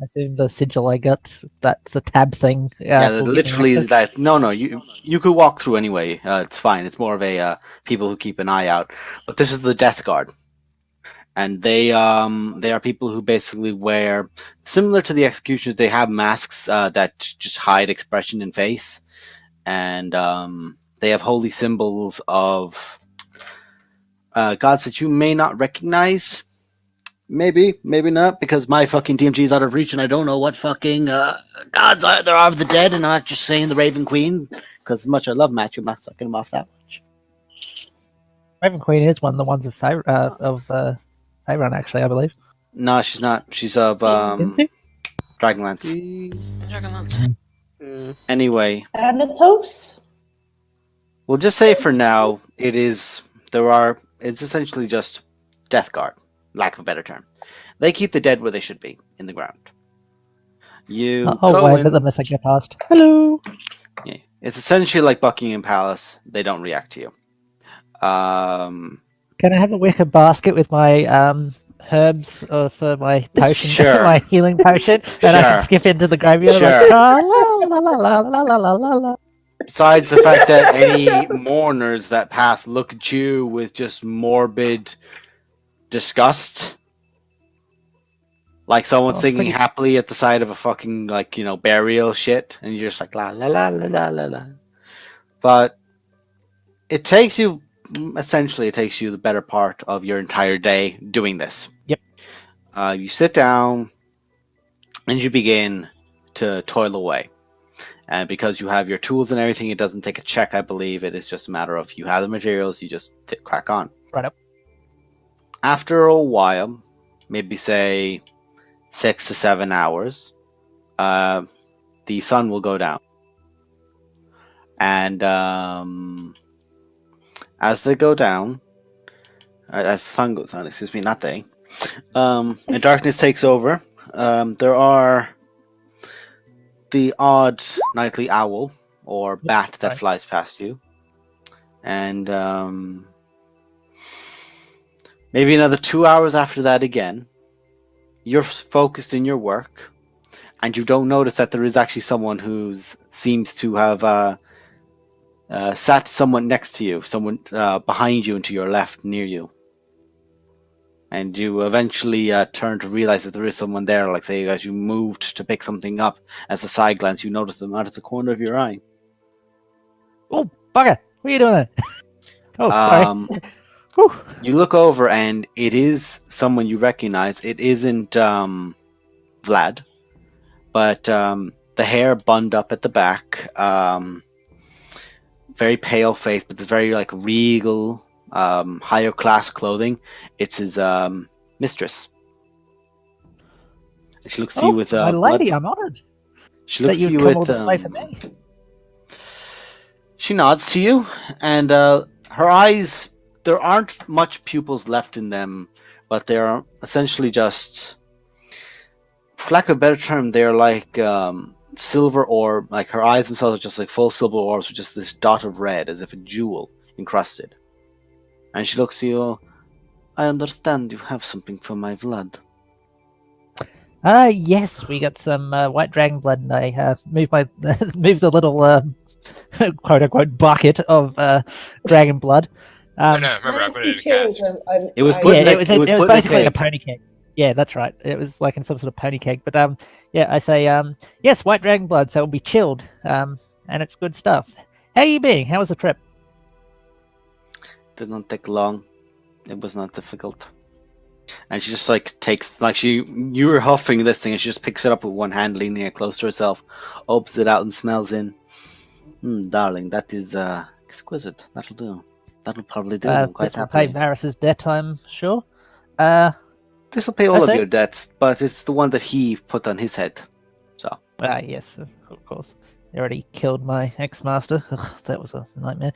assume the sigil I got, that's the tab thing. Literally that. No, you could walk through anyway. It's fine. It's more of a people who keep an eye out. But this is the Death Guard, and they are people who basically wear, similar to the executioners, they have masks that just hide expression in face, and they have holy symbols of gods that you may not recognize. Maybe not, because my fucking DMG is out of reach and I don't know what fucking gods there are of the dead, and I'm not just saying the Raven Queen, because as much as I love Matthew, I'm not sucking him off that much. Raven Queen is one of the ones of Faerun, actually, I believe. No, she's not. She's of Dragonlance. Dragonlance. Anyway, Anatos? we'll just say for now, it's essentially just Death Guard, lack of a better term. They keep the dead where they should be, in the ground. I'll wave at them as I get past. Hello! Yeah. It's essentially like Buckingham Palace. They don't react to you. Can I have a wicker basket with my herbs for my potion, Sure. my healing potion, and I can skip into the graveyard like, la la la la la la la la la. Besides the fact that any mourners that pass look at you with just morbid disgust, like someone singing happily at the side of a fucking burial shit, and you're just like la la la la la la la. But it takes you the better part of your entire day doing this. Yep. You sit down and you begin to toil away. And because you have your tools and everything, it doesn't take a check, I believe. It is just a matter of you have the materials, you just crack on. Right up. After a while, maybe say 6 to 7 hours, the sun will go down. And as they go down, as the sun goes down, excuse me, not they, and darkness takes over, there are the odd nightly owl or bat that flies past you, and maybe another 2 hours after that again, you're focused in your work, and you don't notice that there is actually someone who seems to have sat someone next to you, someone behind you and to your left, near you. And you eventually turn to realize that there is someone there, like say as you moved to pick something up, as a side glance you notice them out of the corner of your eye. Oh, bugger! What are you doing? Oh, sorry. You look over and it is someone you recognize. It isn't Vlad, but the hair bunned up at the back, very pale face, but this very regal, higher class clothing. It's his mistress. And she looks to you with my lady, I'm honoured. She looks to you with she nods to you, and her eyes, there aren't much pupils left in them, but they're essentially just, for lack of a better term, they're like silver orb. Like her eyes themselves are just like full silver orbs with just this dot of red, as if a jewel encrusted. And she looks at you. I understand you have something for my Vlad. Yes, we got some white dragon blood, and I moved the little quote unquote bucket of dragon blood. No, remember I put it in a cat. It was basically a pony keg. Yeah, that's right. It was like in some sort of pony keg. But I say yes, white dragon blood, so it'll be chilled. And it's good stuff. How are you being? How was the trip? Did not take long. It was not difficult. And she just takes you were huffing this thing, and she just picks it up with one hand, leaning it close to herself, opens it out and smells in. Darling, that is exquisite. That'll do. That'll probably do them quite This will pay happily. Varys's debt, I'm sure. This will pay all of so- your debts, but it's the one that he put on his head. So Yes, of course. They already killed my ex-master. Ugh, that was a nightmare.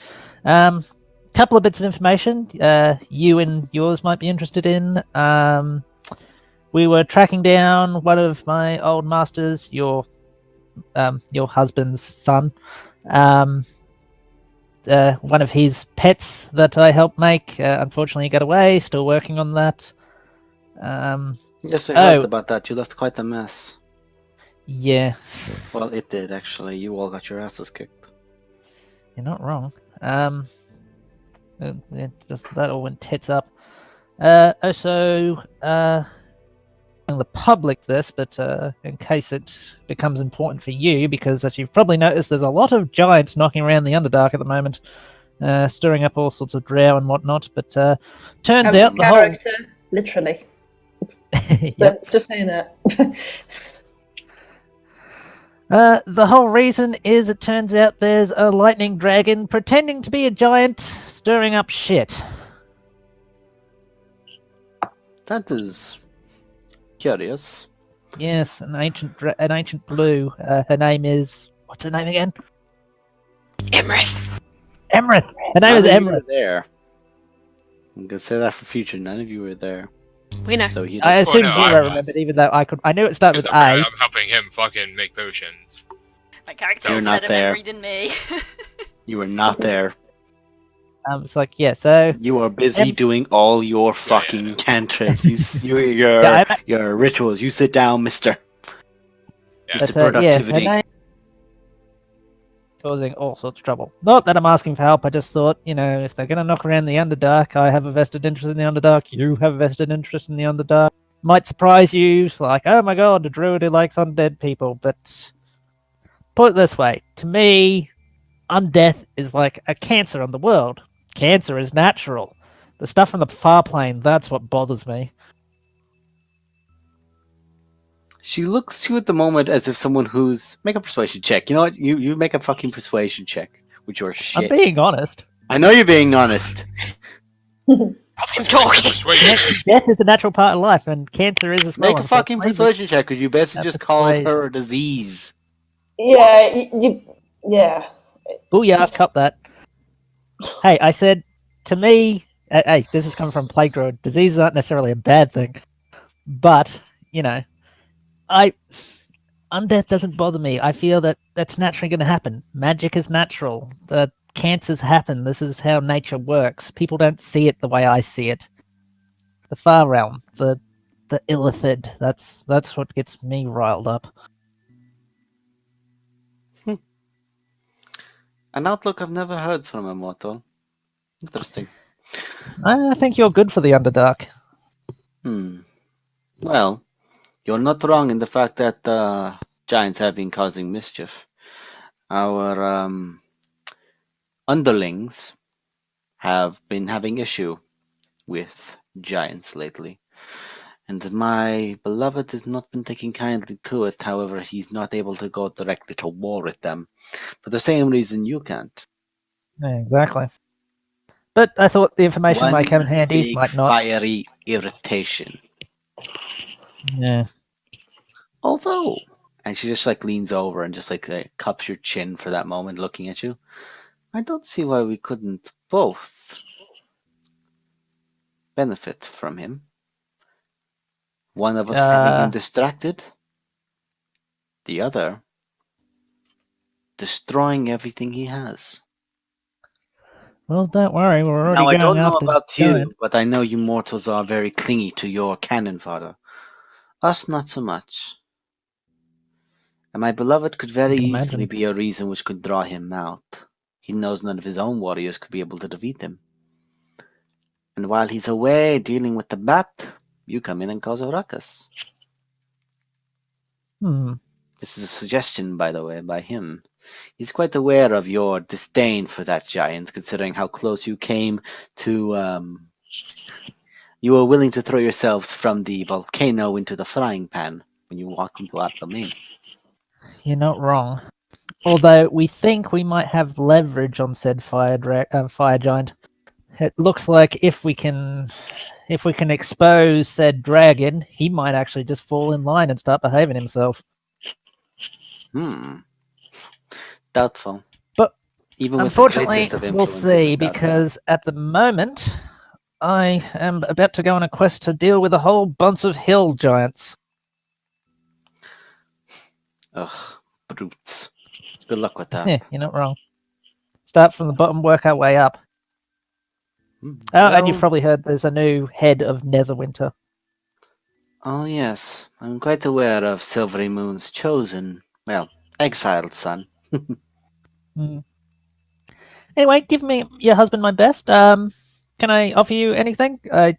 Couple of bits of information you and yours might be interested in. We were tracking down one of my old masters, your husband's son. One of his pets that I helped make. Unfortunately, got away. Still working on that. yes, I Oh. heard about that. You left quite a mess. Yeah, Well, it did actually. You all got your asses kicked. you're not wrong. Just that all went tits up. Also, telling the public this, but in case it becomes important for you, because as you've probably noticed, there's a lot of giants knocking around the Underdark at the moment, stirring up all sorts of drow and whatnot. But turns out the whole character, literally. Yep. Just saying that. The whole reason is it turns out there's a lightning dragon pretending to be a giant, stirring up shit. That is curious. Yes, an ancient blue. Her name is, what's her name again? Emrith. Emrith. Her name is None of you were Emrith. there. I'm gonna say that for future. None of you were there. We know. So he. I assume no, I Zero was. remembered, even though I knew it started with I'm A. helping him fucking make potions. My character You're has not better there. memory than me. You were not there. It's like, yeah, so You were busy doing all your fucking cantrips. Your rituals. You sit down, Mister. Yeah. Mr. but, yeah, her Productivity. name causing all sorts of trouble. Not that I'm asking for help, I just thought, if they're gonna knock around the Underdark, I have a vested interest in the Underdark, you have a vested interest in the Underdark. Might surprise you, like, oh my god, a druid who likes undead people, but put it this way, to me, undeath is like a cancer on the world. Cancer is natural. The stuff from the far plane, that's what bothers me. She looks to you at the moment as if someone who's make a persuasion check. You know what? You make a fucking persuasion check with your shit. I'm being honest. I know you're being honest. Stop him talking. Persuasion. Death is a natural part of life, and cancer is as well. Make a fucking unfortunately. persuasion check because you basically That's just called persuasion. her a disease. Yeah, yeah. Booyah, cut that. Hey, I said, to me, hey, this is coming from Plague Druid. Diseases aren't necessarily a bad thing. But, undeath doesn't bother me. I feel that that's naturally going to happen. Magic is natural. The cancers happen. This is how nature works. People don't see it the way I see it. The far realm, the illithid, that's what gets me riled up. An outlook I've never heard from a mortal. Interesting. I think you're good for the Underdark. Well, you're not wrong in the fact that giants have been causing mischief. Our underlings have been having issue with giants lately. And my beloved has not been taking kindly to it. However, he's not able to go directly to war with them. For the same reason you can't. Yeah, exactly. But I thought the information might come in handy, big might not. fiery irritation. Yeah. Although, and she just leans over and just cups your chin for that moment, looking at you. I don't see why we couldn't both benefit from him. One of us having him distracted, the other destroying everything he has. Well, don't worry, we're already Now, I going don't know after about giants. you, but I know you mortals are very clingy to your cannon fodder. Us, not so much. And my beloved could very I can easily imagine. be a reason which could draw him out. He knows none of his own warriors could be able to defeat him. And while he's away dealing with the bat, you come in and cause a ruckus. This is a suggestion, by the way, by him. He's quite aware of your disdain for that giant, considering how close you came to, you were willing to throw yourselves from the volcano into the frying pan when you walked into that domain. You're not wrong. Although we think we might have leverage on said fire giant. It looks like if we can expose said dragon, he might actually just fall in line and start behaving himself. Doubtful. But even with the unfortunately, greatest of we'll influences, see, it's doubtful. because at the moment, I am about to go on a quest to deal with a whole bunch of hill giants. Ugh, brutes. Good luck with that. Yeah, you're not wrong. Start from the bottom, work our way up. Hmm, Oh, and you've well, probably heard there's a new head of Netherwinter. Oh yes, I'm quite aware of Silvery Moon's chosen, exiled son. Anyway, give me your husband my best. Can I offer you anything? I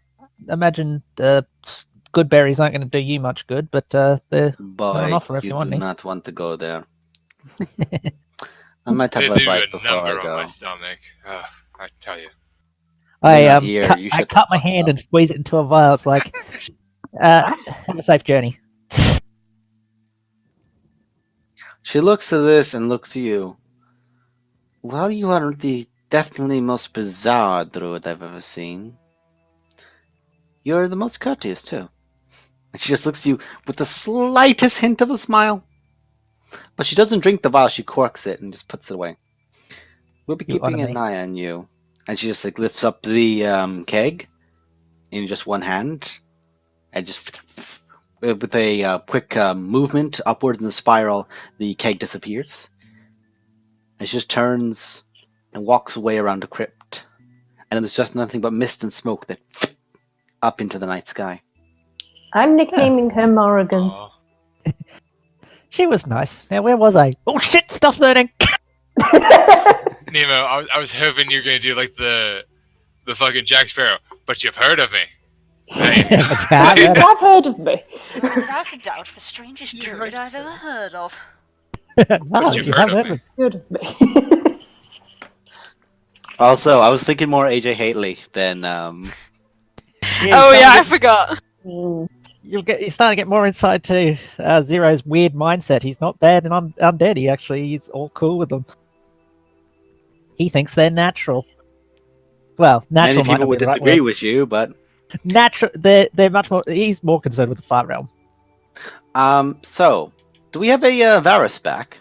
imagine good berries aren't going to do you much good, but they're on Boy, offer if you you do want any. not want to go there. I might have They a leave bite a before number I on go. my stomach. I tell you. You're not here, you I shut cut the my fuck hand up. and squeeze it into a vial. It's like, What? have a safe journey. She looks at this and looks at you. Well, you are the definitely most bizarre druid I've ever seen. You're the most courteous, too. And she just looks at you with the slightest hint of a smile. But she doesn't drink the vial, she corks it and just puts it away. We'll be You keeping honor an me. eye on you. And she just lifts up the keg in just one hand. And just with a quick movement upward in the spiral, the keg disappears. And she just turns and walks away around the crypt. And there's just nothing but mist and smoke that up into the night sky. I'm nicknaming her Morrigan. Aw. She was nice. Now, where was I? Oh shit, stuff's burning! Nemo, I was hoping you were gonna do like the fucking Jack Sparrow, but you've heard of me. Right? You have heard of me. Without a doubt, the strangest druid I've ever heard of. No, you've you heard have of me. Heard of me. Also, I was thinking more AJ Haley than I forgot. You're starting to get more insight to Zero's weird mindset. He's not bad and undead. He's all cool with them. He thinks they're natural. Well, many natural might people not would be the right disagree word. with you, but Natural. They're much more. He's more concerned with the far realm. so do we have a Varus back?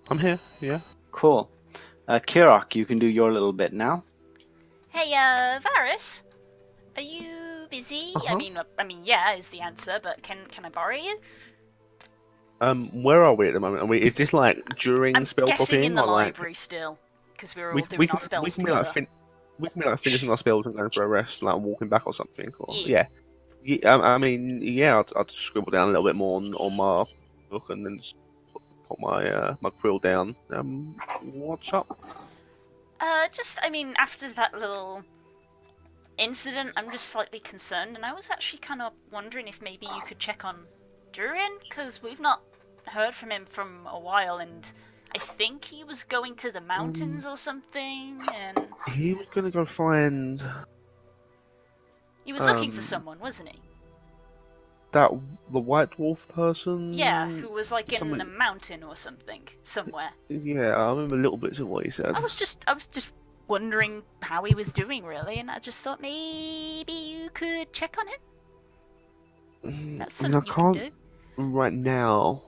I'm here. Yeah. Cool. Kirok, you can do your little bit now. Hey, Varus, are you busy? Uh-huh. I mean, yeah, is the answer, but can I borrow you? Where are we at the moment? Is this like during I'm spell guessing popping in the or like library still, because we were all we doing can our spells be like together. we can be like finishing our spells and going for a rest, like walking back or something. Or, Yeah. yeah. I mean, yeah. I'll just scribble down a little bit more on my book and then just put my my quill down. What's up? I mean, after that little incident, I'm just slightly concerned, and I was actually kind of wondering if maybe you could check on Durin, because we've not heard from him from a while, and I think he was going to the mountains or something, and He was gonna go find he was looking for someone, wasn't he? the white dwarf person. Yeah, who was like in something- a mountain or something, somewhere. Yeah, I remember little bits of what he said. I was just wondering how he was doing, really, and I just thought maybe you could check on him. That's I mean, I something you can can't do. right now.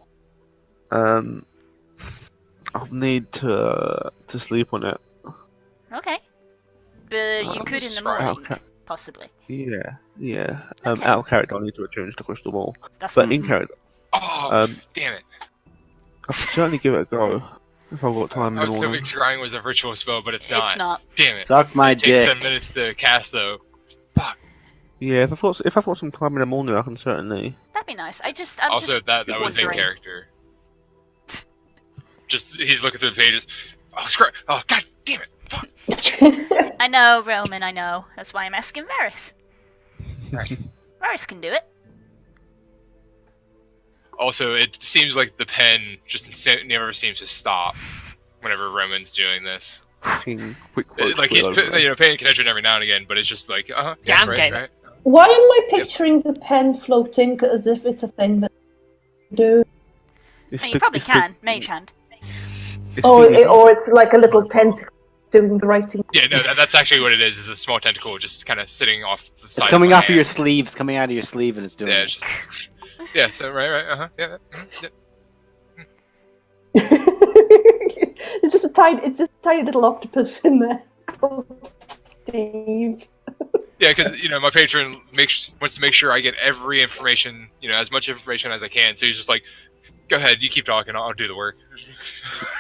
I'll need to sleep on it. Okay. But you could in the right. morning, Okay. possibly. Yeah. Okay. Out of character, I need to change the crystal ball. That's But fine. in character, Oh, damn it. I can certainly give it a go if I've got time I in was the morning. hoping scrying was a ritual spell, but it's not. It's not. Damn it. Suck my It takes dick. 10 minutes to cast, though. Fuck. Yeah, if I've got some time in the morning, I can certainly. That'd be nice. I'm Also, just that was in wondering. character. Just, he's looking through the pages. Oh, screw it. Oh, god damn it. Fuck. I know, Roman, I know. That's why I'm asking Varys. Right. Varys can do it. Also, it seems like the pen just never seems to stop whenever Roman's doing this. Quick quotes Like, he's all over it. paying attention every now and again, but it's just like, yeah, Damn, right, David. right. Why am I picturing the pen floating as if it's a thing that you do? It's I mean, the- you probably it's the- can. Mage hand. it's the thing is- Or it's like a little tentacle doing the writing. Yeah, no, that's actually what it is a small tentacle just kind of sitting off the side It's coming of my off of your hand. sleeve. It's coming out of your sleeve, and it's doing. Yeah, it. it's just... Yeah, so, right, yeah. It's just a tiny little octopus in there called Steve. Yeah, because, my patron wants to make sure I get every information, as much information as I can, so he's just like, go ahead, you keep talking, I'll do the work.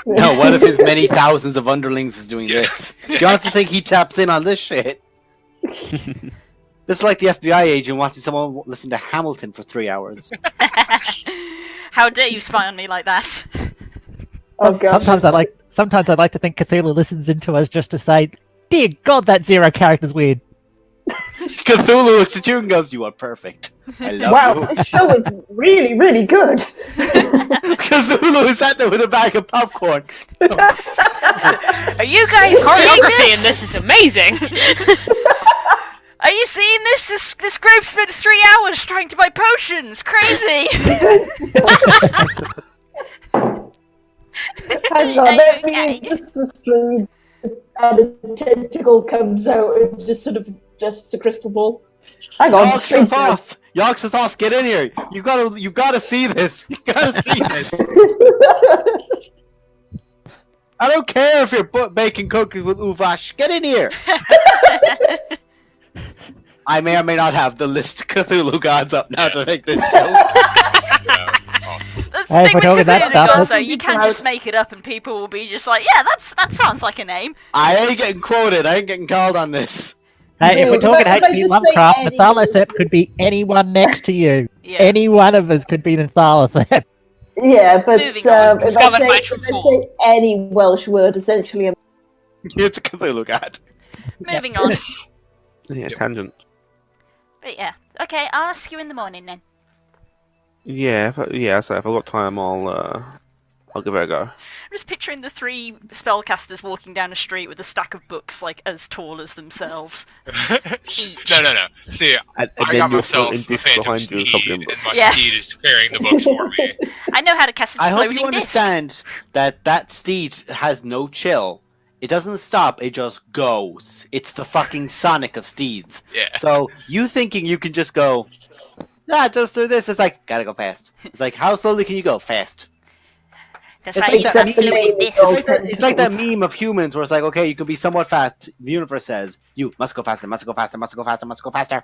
No, what if his many thousands of underlings is doing this? Do you honestly think he taps in on this shit? It's like the FBI agent watching someone listen to Hamilton for 3 hours. How dare you spy on me like that? Oh god. Sometimes I'd like to think Cthulhu listens into us just to say, "Dear God, that zero character's weird." Cthulhu looks at you and goes, "You are perfect. I love Wow, you." this show is really, really good. Cthulhu is sat there with a bag of popcorn. Are you guys seeing Choreography in this? this is amazing. Are you seeing this? This group spent 3 hours trying to buy potions. Crazy. Hang Are on, you let okay? me just a string and a tentacle comes out and just sort of adjusts a crystal ball. Hang on, string. Yogg-Sothoth, get in here. You gotta see this. You gotta see this. I don't care if you're baking cookies with Uvash. Get in here. I may or may not have the list of Cthulhu gods up now to make this joke. Yeah, awesome. That's the Hey, thing if we're with talking that Cthulhu stuff, also, let's- you can just make it up and people will be just like, yeah, that sounds like a name. I ain't getting quoted. I ain't getting called on this. Hey, if we're Dude, talking if I H.P. just Lovecraft, say any- Nyarlathotep could be anyone next to you. Yeah. Any one of us could be Nyarlathotep. Yeah, but Moving on. if I Discovered say, my if true I form. say any Welsh word, essentially, I'm It's a Cthulhu god. Moving on. Yeah, Yep. tangent. But yeah. Okay, I'll ask you in the morning then. Yeah, so if I've got time, I'll give it a go. I'm just picturing the 3 spellcasters walking down a street with a stack of books like as tall as themselves. No. See, And I then got you're myself floating a disc phantom behind you, steed, a couple of and my Yeah. steed is carrying the books for me. I know how to cast a I hope floating you disc. understand that steed has no chill. It doesn't stop, it just goes. It's the fucking Sonic of steeds. Yeah. So, you thinking you can just go, just do this, it's like, gotta go fast. It's like, how slowly can you go? Fast. That's It's why I like use that that floating name is disc. It's like that meme of humans where it's like, okay, you can be somewhat fast. The universe says, you must go faster, must go faster, must go faster, must go faster.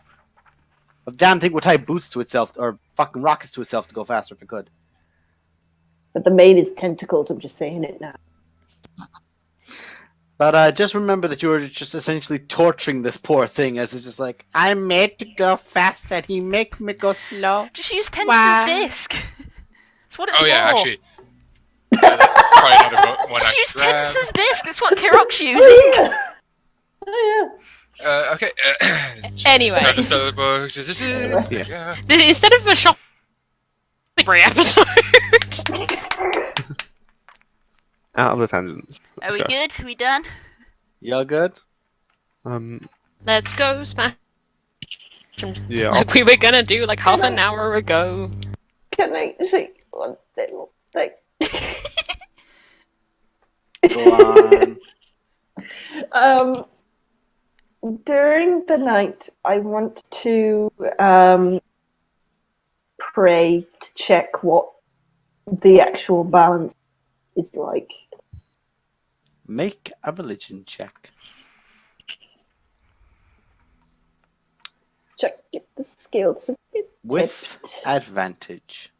The damn thing would tie boots to itself, or fucking rockets to itself to go faster if it could. But the main is tentacles, I'm just saying it now. But just remember that you were just essentially torturing this poor thing as it's just like, I'm made to go fast and he make me go slow. Just use Tensor's Wow. disc. That's what it's Oh for. yeah, actually. Yeah, that's probably another one I Just use should grab. Tensor's disc. That's what Kirok's using. Oh, Okay. Anyway. Grab the other books. Yeah. Yeah. Instead of a shop every episode. Out of the tangents. Are we Let's go. good? Are we done? Y'all good? Let's go smash. Yeah, Like we were gonna do like half an hour ago. can I say one little thing? Go on. During the night, I want to pray to check what the actual balance is like. Make a religion check. Check if the skills. With advantage.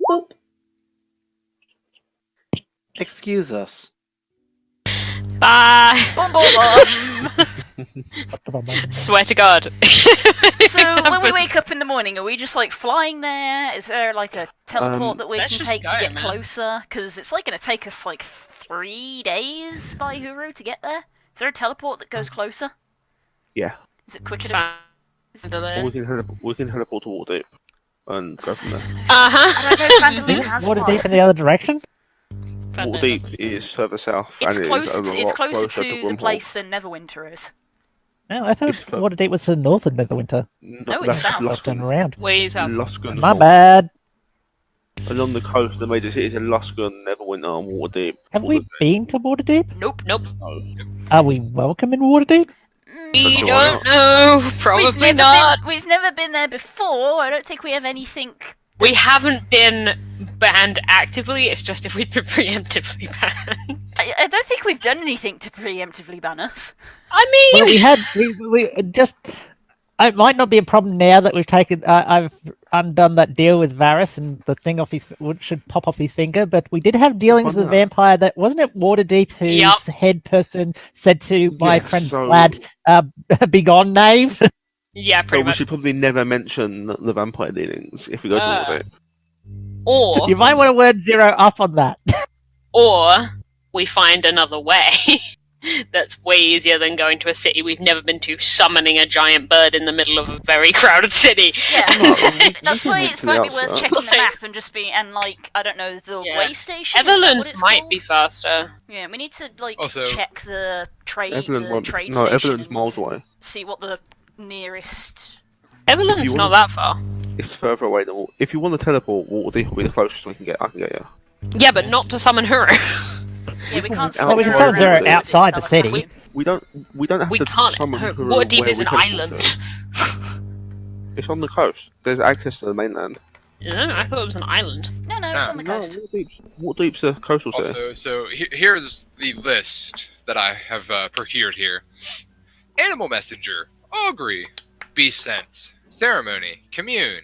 Boop. Excuse us. Bye. Boom, boom, boom. Swear to God. So when we wake up in the morning, are we just like flying there? Is there like a teleport that we Let's can just take go, to get man. closer? Because it's like going to take us like 3 days by Huru to get there. Is there a teleport that goes closer? yeah. Is it quicker to... Or we can teleport to Waterdeep and go from there. Uh-huh. I don't know if Vanderloo has Water one. deep in the other direction? Waterdeep is further south. It's and close. it is a It's lot closer closer to the Grimhall. place than Neverwinter is. No, I thought It's fur- Water deep was to the north of Neverwinter. No, it's south. Let's turn around. Ways up. Lost Guns My North. bad. Along the coast, the major cities are Luskan, Neverwinter, and Waterdeep. Have we been to Waterdeep? Nope. Nope. Are we welcome in Waterdeep? We Sure, don't know. Probably not. We've never been there before. I don't think we have anything. We haven't been banned actively. It's just if we've been preemptively banned. I don't think we've done anything to preemptively ban us. I mean, Well, we just. It might not be a problem now that we've taken. I've undone that deal with Varys, and the thing off his should pop off his finger. But we did have dealings with a vampire. That wasn't it. Waterdeep, whose head person said to my friend Vlad, "Begone, knave." Yeah, pretty We much. should probably never mention the vampire dealings if we go to Waterdeep. Or You might want to word 0 up on that. or we find another way that's way easier than going to a city we've never been to, summoning a giant bird in the middle of a very crowded city. Yeah, that's why went it to might the be worth outskirts. checking the map and just be I don't know, the Yeah. way station. Is that Everland what it's might called? be faster. Yeah, we need to Also- check the trade Everland trade no, station. Everland's and miles away. See what the nearest. Everland's You not wanna- that far. It's further away than. If you want to teleport, Waterdeep will be the closest I can get you. Yeah, but not to summon her. Yeah, we can't. Well, we can summon Zero around outside the That's city. fine. We don't have We to can't. summon her Waterdeep where is we an teleport island. to. It's on the coast. There's access to the mainland. No, I thought it was an island. No, it's Ah. on the coast. Waterdeep's a coastal city. Also, so here's the list that I have procured here: Animal Messenger, Augury, Beast Sense, Ceremony, Commune,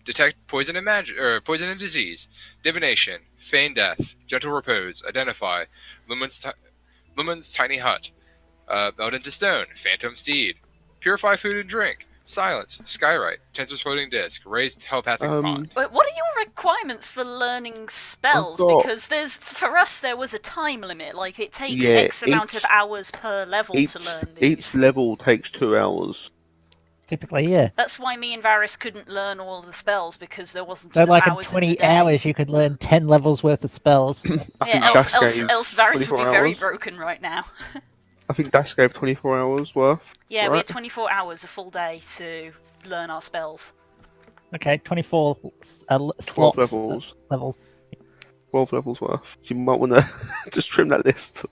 Detect Poison and Magic, Poison and Disease, Divination, Feign Death, Gentle Repose, Identify, Lumen's Tiny Hut, Meld into Stone, Phantom Steed, Purify Food and Drink, Silence, Skywrite, Tensor's Floating Disc, Raised Telepathic Bond. What are your requirements for learning spells? I've got- Because for us there was a time limit. Like it takes Yeah, X amount of hours per level to learn these. Each level takes 2 hours. Typically, yeah. That's why me and Varys couldn't learn all of the spells because there wasn't So, enough like in hours 20 in the day. hours, you could learn 10 levels worth of spells. I Yeah, think else Dash gave Varys would be 24 very hours. broken right now. I think Dash gave 24 hours worth. Yeah, we right? had 24 hours, a full day, to learn our spells. Okay, 24 12 slots. levels. Levels. 12 levels worth. So you might want to just trim that list.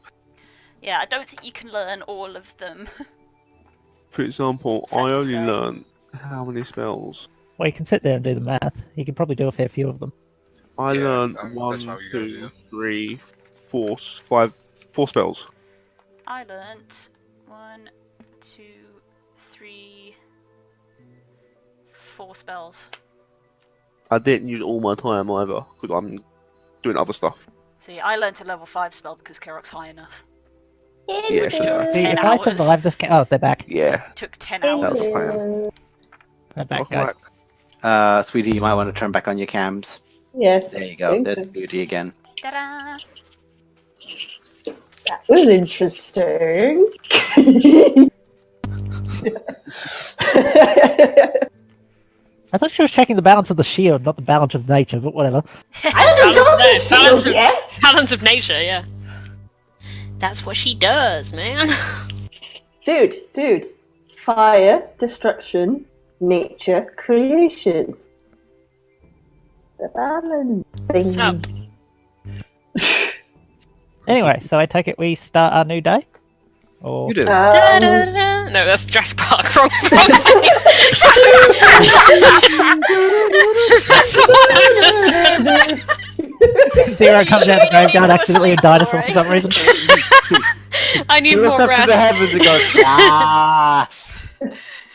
Yeah, I don't think you can learn all of them. For example, Sad I to only say. learned how many spells? Well, you can sit there and do the math. You can probably do a fair few of them. I Yeah, learned that's why we gotta do 1, them. 2, 3, 4, 5, 4 spells. I learnt 1, 2, 3, 4 spells. I didn't use all my time either because I'm doing other stuff. See, I learnt a level 5 spell because Kerok's high enough. Yeah, sure. See, 10 if I hours. survive this game... Oh, they're back. Yeah, It took 10 that hours. was fine. They're back, Welcome guys. back. Sweetie, you might want to turn back on your cams. Yes. There you go. think There's so. beauty again. Ta-da! That was interesting. I thought she was checking the balance of the shield, not the balance of nature, but whatever. I haven't got the Balance shield of- yet. Balance of nature, yeah. That's what she does, man. Dude. Fire, destruction, nature, creation. The balance things. Anyway, so I take it we start our new day? Or... You do. Da-da-da. No, that's Jurassic Park. Wrong. Zero comes out of the graveyard accidentally and dinosaur for some reason. I need He more looks up to rest. the heavens and goes, ah!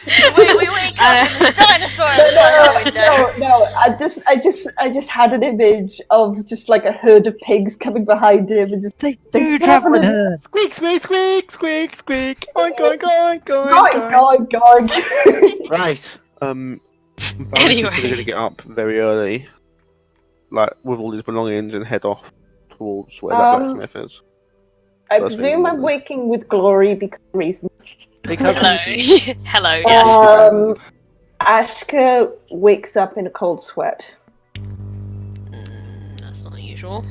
Wait, Captain, there's a dinosaur outside the window. No, I just had an image of just like a herd of pigs coming behind him and just They do travel in her. Squeak, squeak, squeak, squeak, squeak. Oink, oink, oink, oink, going, oink. going. Right. Anyway. Anyway. We're going to get up very early, like with all his belongings, and head off towards where that blacksmith is. I That's presume really I'm waking with glory because of reasons. Because Hello. Hello, yes. Ashka wakes up in a cold sweat. That's not usual.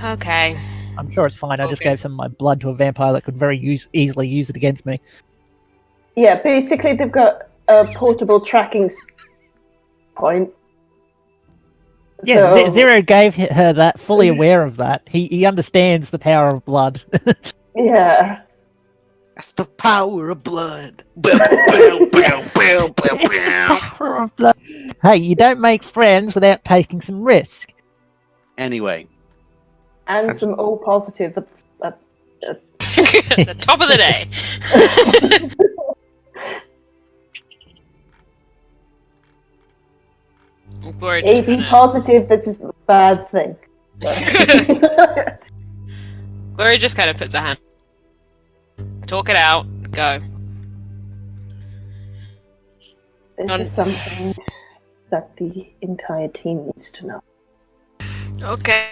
Okay. I'm sure it's fine. I just Okay. gave some of my blood to a vampire that could very easily use it against me. Yeah, basically they've got a portable tracking point. Yeah, So- Zero gave her that, fully aware of that. He understands the power of blood. Yeah. That's the power of blood. Power of blood. Hey, you don't make friends without taking some risk. Anyway, And That's- some O positive. The top of the day. Gloria just AB kinda, positive, this is a bad thing. Gloria just kind of puts her hand. Talk it out. Go. This is something that the entire team needs to know. Okay.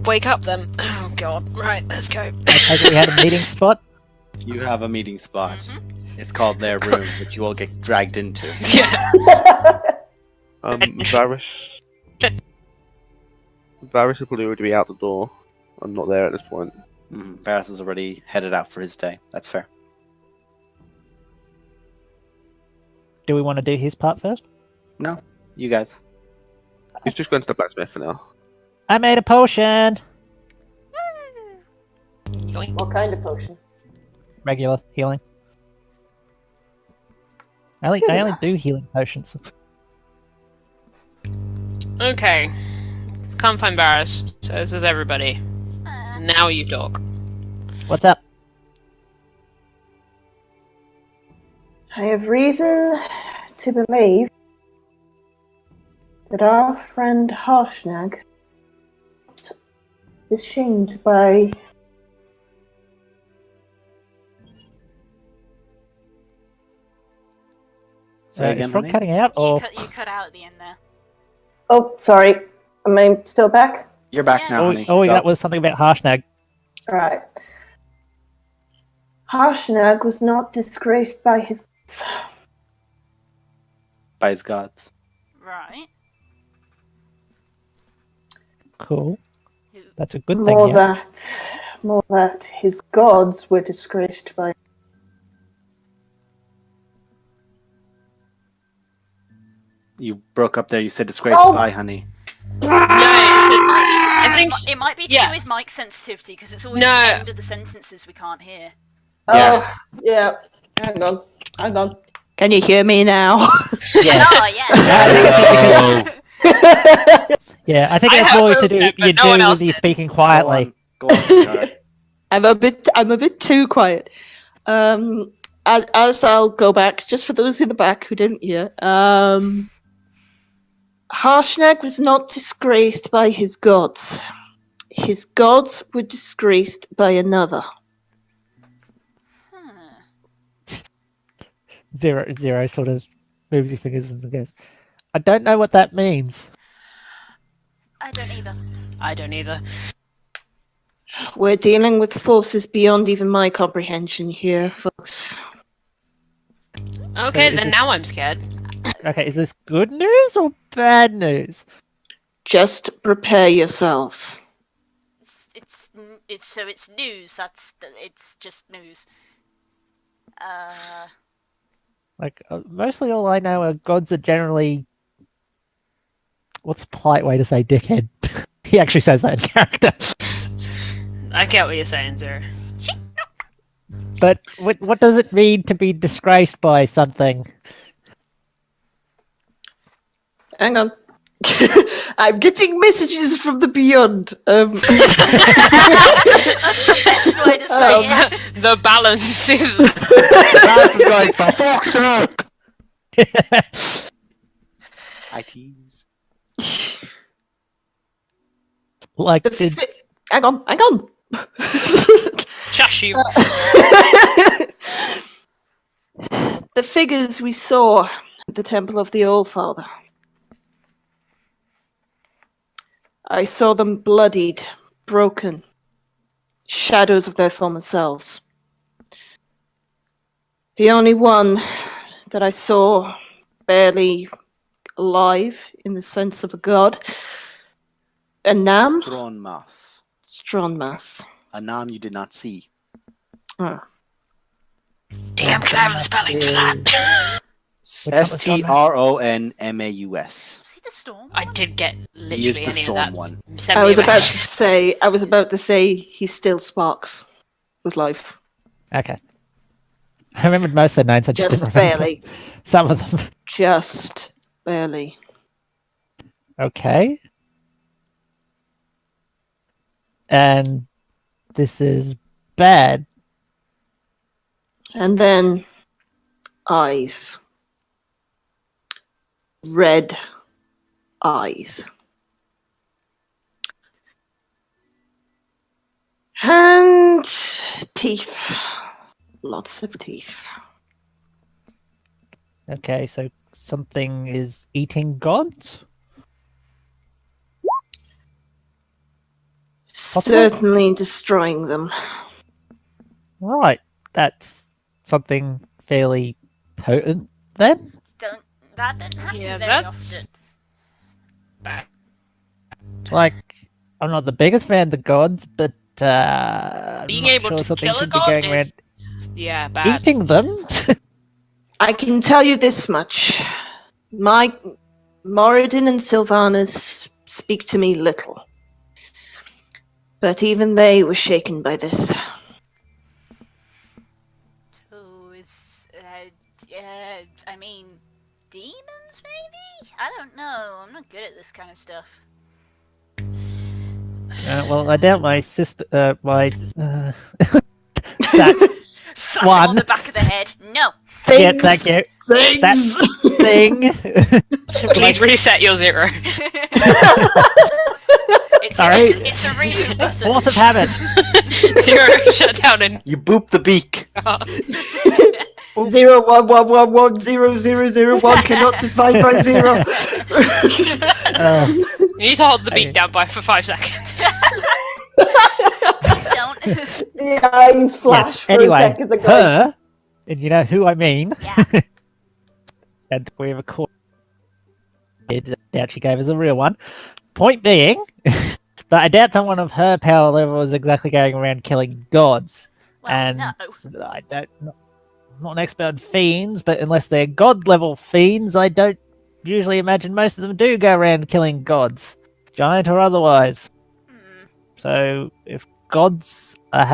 Wake up then. Oh god. Right, let's go. I take it we had a meeting spot. you have a meeting spot. It's called their room, which you all get dragged into. Yeah. Varys. Varys will probably already be out the door. I'm not there at this point. Varys is already headed out for his day. That's fair. Do we want to do his part first? No, you guys. He's just going to the blacksmith for now. I made a potion. What kind of potion? Regular healing. I only do healing potions. Okay. Come find Barris. So this is everybody. Now you talk. What's up? I have reason to believe that our friend Harshnag is shamed by Say again, Is Frog honey? cutting out? Or You cut out at the end there. Oh, sorry. Am I still back? You're back Yeah. now, honey. all we Go. got was something about Harshnag. Right. Harshnag was not disgraced by his By his gods. Right. Cool. That's a good thing, yes. more that his gods were disgraced by. You broke up there. You said disgraced Oh. by, honey. It might be to do I think with, it might be to yeah. do with mic sensitivity because it's always No. the end of the sentences we can't hear. Yeah. Oh, yeah. Hang on. Can you hear me now? Yeah. Oh yes. Yeah, I think I it's heard more to it, do but you no do one with else you did. speaking quietly. Go on, Scar. I'm a bit too quiet. As I'll go back, just for those in the back who didn't hear. Harshnag was not disgraced by his gods. His gods were disgraced by another. Zero sort of moves your fingers and goes, I don't know what that means. I don't either. I don't either. We're dealing with forces beyond even my comprehension here, folks. Okay, is then this- now I'm scared. Okay, is this good news or bad news? Just prepare yourselves. It's news. It's just news. Mostly all I know are gods are generally. What's a polite way to say dickhead? He actually says that in character. I get what you're saying, Zero. But what does it mean to be disgraced by something? Hang on. I'm getting messages from the beyond. That's the best way to say it. The balance is. That's going for fuck's sake! I tease. Like, Hang on. Shush you. The figures we saw at the Temple of the All-Father. I saw them bloodied, broken, shadows of their former selves. The only one that I saw barely alive in the sense of a god, Anam Thronmas. Stronmas. Anam you did not see. Ah. Damn, can I have the spelling for that? STRONMAUS. Was he the storm? I one? did get He is literally the any of storm that. one. Send I me was a about message. to say he still sparks with life. Okay. I remembered most of the names. I just Just didn't remember barely. some of them. Just barely. Okay. And this is bad. And then eyes. Red eyes. And teeth. Lots of teeth. Okay, so something is eating gods? Possible? Certainly destroying them. Right. That's something fairly potent then? That didn't happen Yeah, very that's often. bad. Like, I'm not the biggest fan of the gods, but I'm Being not able sure to something kill a should be god going is around bad. eating them. I can tell you this much. My Moradin and Sylvanas speak to me little. But even they were shaken by this. Oh, I mean, demons maybe? I don't know. I'm not good at this kind of stuff. Well, I doubt my sister, that Slap him on One. the back of the head. No. yeah, thank you. That thing. Please reset your 0. It's a reset button. Force of habit. 0 shut down and You boop the beak. 011110001 cannot divide by 0. you need to hold the beak down for 5 seconds. Please don't. The eyes flash for anyway, a second. The guy. her, and you know who I mean. Yeah. And we have a court. I doubt she gave us a real one. Point being, but I doubt someone of her power level is exactly going around killing gods. Well, and no. I don't. I'm not an expert on fiends, but unless they're god level fiends, I don't usually imagine most of them do go around killing gods, giant or otherwise. Hmm. So if gods are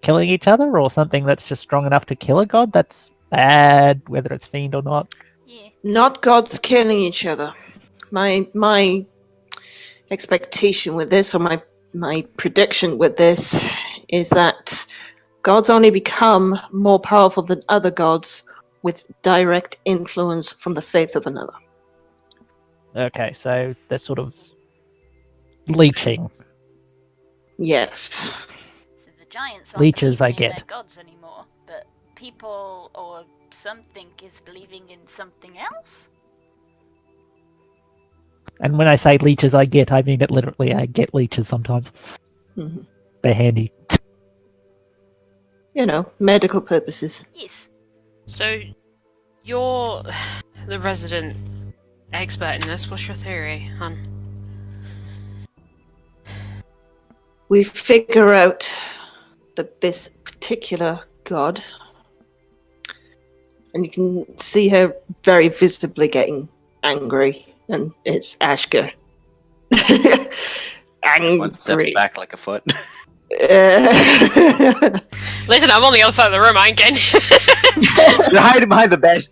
killing each other, or something that's just strong enough to kill a god, that's bad, whether it's fiend or not. Yeah. Not gods killing each other. My expectation with this, or my prediction with this, is that gods only become more powerful than other gods with direct influence from the faith of another. Okay, so they're sort of leeching. Yes. So the giants aren't Leeches, I believing in get. their gods anymore, but people or something is believing in something else? And when I say leeches, I mean it literally. I get leeches sometimes. hmm They're handy. You know, medical purposes. Yes. So, you're the resident expert in this. What's your theory, hun? We figure out that this particular god, and you can see her very visibly getting angry, and it's Ashka. One steps Angry. back like a foot. Listen, I'm on the other side of the room. I ain't getting. You're hiding behind the bed.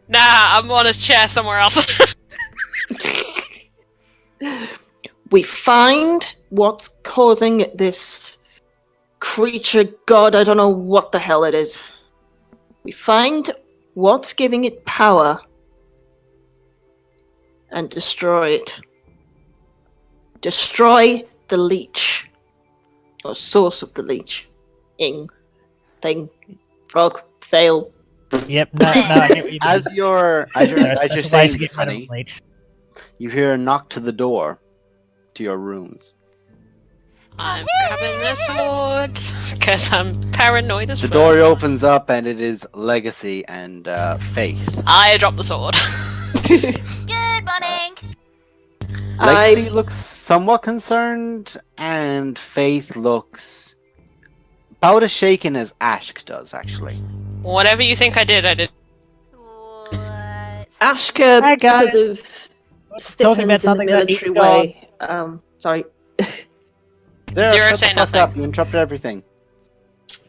Nah, I'm on a chair somewhere else. We find what's causing this creature god, I don't know what the hell it is. We find what's giving it power and destroy it. Destroy the leech. Or source of the leech. Thing. Frog. Fail. Yep. No. I get what you mean. As you're There are saying special ways to this, get rid of honey, leech. you hear a knock to the door to your rooms. I'm grabbing the sword because I'm paranoid as The fuck. door opens up and it is Legacy and Faith. I drop the sword. Good morning. Legacy looks somewhat concerned, and Faith looks about as shaken as Ashk does, actually. Whatever you think I did, I did. Ashka Hi, guys. sort of Talking about stiffens in a something that needs military to go on. way. Sorry. There, Zero, shut say the fuck nothing. up. You interrupted everything.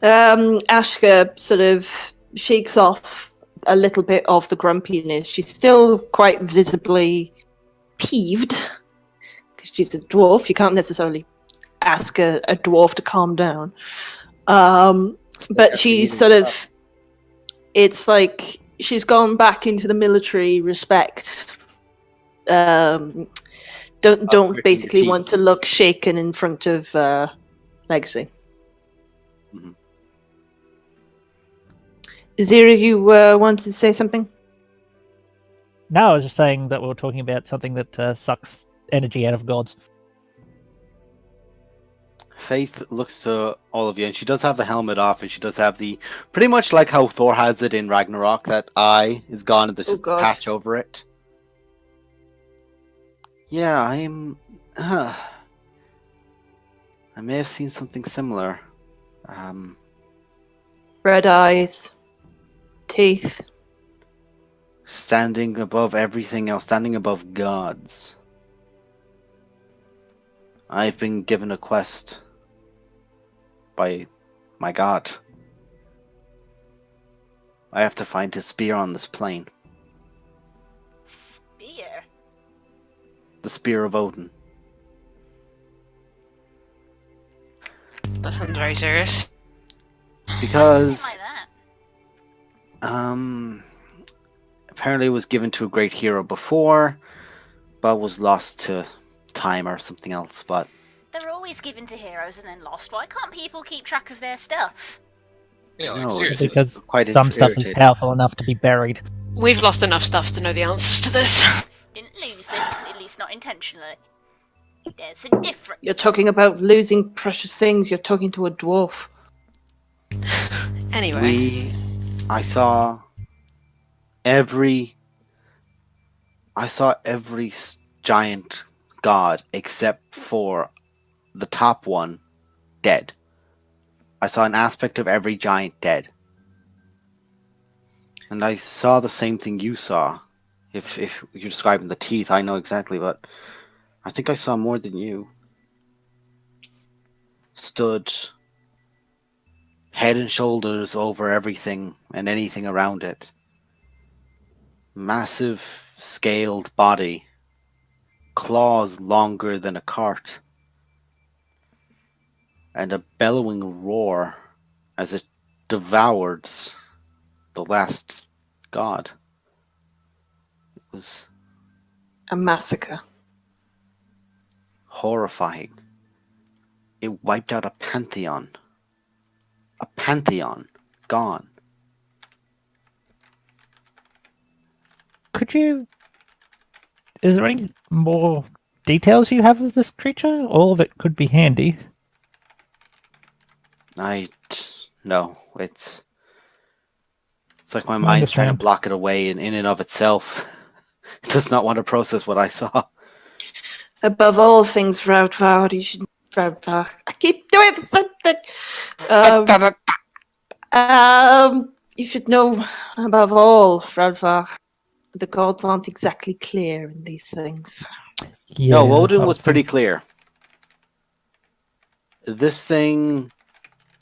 Ashka sort of shakes off a little bit of the grumpiness. She's still quite visibly peeved because she's a dwarf. You can't necessarily ask a dwarf to calm down. But she's sort of. It's like she's gone back into the military respect. Don't gritting basically your want to look shaken in front of Legacy. Mhm. Zira, you wanted to say something? No, I was just saying that we were talking about something that sucks energy out of gods. Faith looks to all of you, and she does have the helmet off, and she does have the pretty much like how Thor has it in Ragnarok. That eye is gone, and there's Oh, just a God. patch over it. Yeah, I'm. I may have seen something similar. Red eyes, teeth. Standing above everything else, standing above gods. I've been given a quest by my god. I have to find his spear on this plane. Spear? The spear of Odin. That sounds very serious. Because Something like that. apparently it was given to a great hero before, but was lost to time or something else. But They're always given to heroes and then lost. Why can't people keep track of their stuff? Yeah, like, no, seriously. it's Because quite some stuff is irritating. powerful enough to be buried. We've lost enough stuff to know the answers to this. Didn't lose this, at least not intentionally. There's a difference. You're talking about losing precious things. You're talking to a dwarf. Anyway. I saw every giant god except for the top one dead. I saw an aspect of every giant dead. And I saw the same thing you saw. If you're describing the teeth, I know exactly, but I think I saw more than you. Stood head and shoulders over everything and anything around it. Massive scaled body. Claws longer than a cart. And a bellowing roar as it devoured the last god. It was A massacre. horrifying. It wiped out a pantheon. A pantheon gone. Could you... Is there any more details you have of this creature? All of it could be handy. No, it's like my mind's trying to block it away in and of itself. It does not want to process what I saw. Above all things, Vroudvar, you should. Vroudvar. I keep doing something. You should know, above all, Vroudvar, the gods aren't exactly clear in these things. Yeah, No, Odin I was pretty thinking- clear. This thing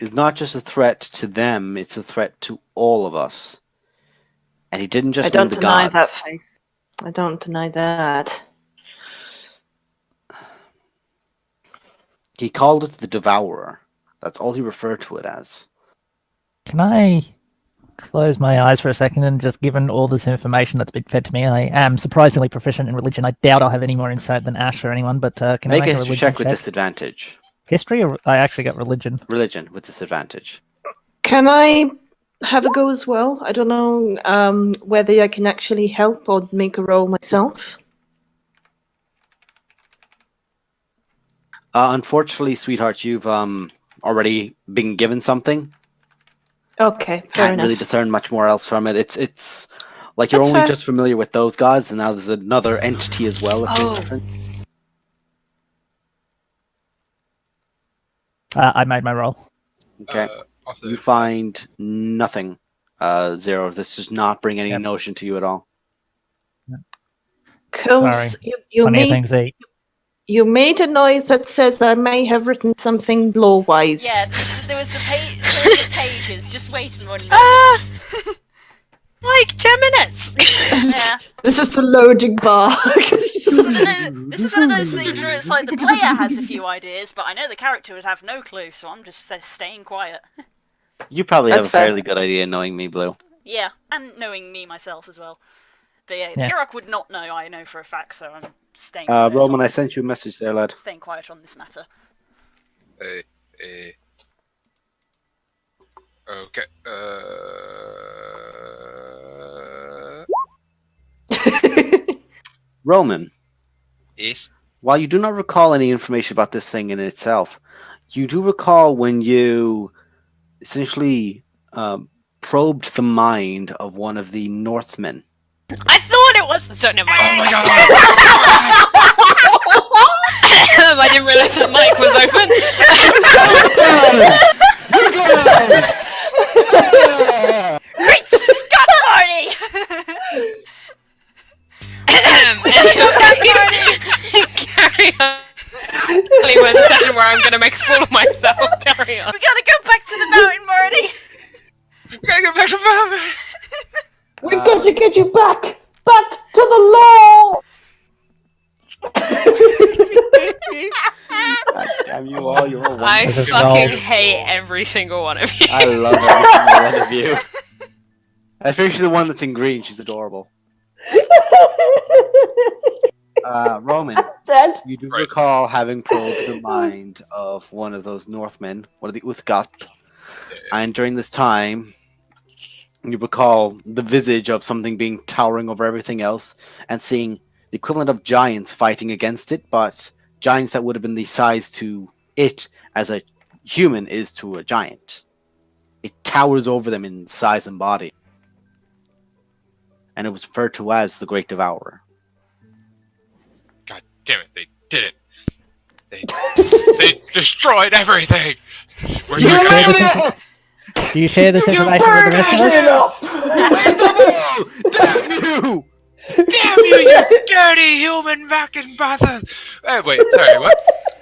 is not just a threat to them, it's a threat to all of us. And he didn't just I don't mean the deny gods. that, Faith. I don't deny that. He called it the Devourer. That's all he referred to it as. Can I close my eyes for a second and just given all this information that's been fed to me, I am surprisingly proficient in religion. I doubt I'll have any more insight than Ash or anyone, but can I Make make a a history religion check with disadvantage. History, or I actually got religion? Religion with disadvantage. Can I have a go as well? I don't know whether I can actually help or make a roll myself. Unfortunately, sweetheart, you've already been given something. Okay, fair Can't enough. really discern much more else from it. It's like you're That's only fair. just familiar with those gods, and now there's another entity as well. If Oh. it's different. I made my roll. Okay. Also, You find nothing. Zero. This does not bring any Yep. notion to you at all. Coles, Sorry. you Plenty of made things to eat. you made a noise that says I may have written something law-wise. Yeah, there was the turning of pages. Just wait 1 moment. Like 10 minutes. Yeah. This is a loading bar. This is one of those things where it's like the player has a few ideas, but I know the character would have no clue, so I'm just staying quiet. You probably That's have a fair. fairly good idea knowing me, Blue. Yeah, and knowing me myself as well. But yeah, Yeah. Kirok would not know, I know for a fact, so I'm staying quiet. Roman, I sent you a message there, lad. Staying quiet on this matter. Okay. Roman, Yes. while you do not recall any information about this thing in itself, you do recall when you essentially probed the mind of one of the Northmen. I thought it was. So never mind. Oh my god! I didn't realise the mic was open. Great Scott, Marty! Carry on. We're in the session where I'm going to make a fool of myself. Carry on. We gotta go back to the mountain, Marty! We gotta go back to Mama! We've got to get you back to the law. God damn you all, you're all I wonderful. fucking hate every single one of you. I love every single one of you. Especially the one that's in green, she's adorable. Roman, Dead. you do Right. recall having probed the mind of one of those Northmen, one of the Uthgat, and during this time, you recall the visage of something being towering over everything else, and seeing the equivalent of giants fighting against it, but giants that would have been the size to it as a human is to a giant. It towers over them in size and body. And it was referred to as the Great Devourer. God damn it, they did it. They destroyed everything! Where's Do you, your share guy? this do you share this information with the rest of us? Damn you! Damn you, you dirty human back and bother! Wait, sorry, what?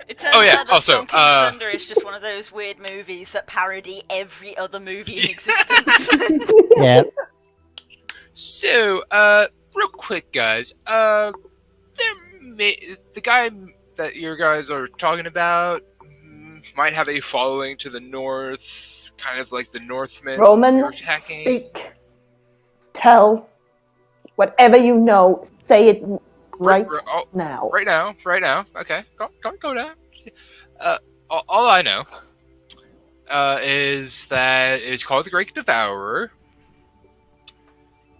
It turns Oh, yeah, out that also, Storm King's Thunder is just one of those weird movies that parody every other movie in existence. Yeah. So, real quick, guys, the guy that you guys are talking about might have a following to the north, kind of like the Northmen Roman, you're attacking. speak. Tell. Whatever you know, say it right now. Right now. Okay, go down. All I know is that it's called the Great Devourer,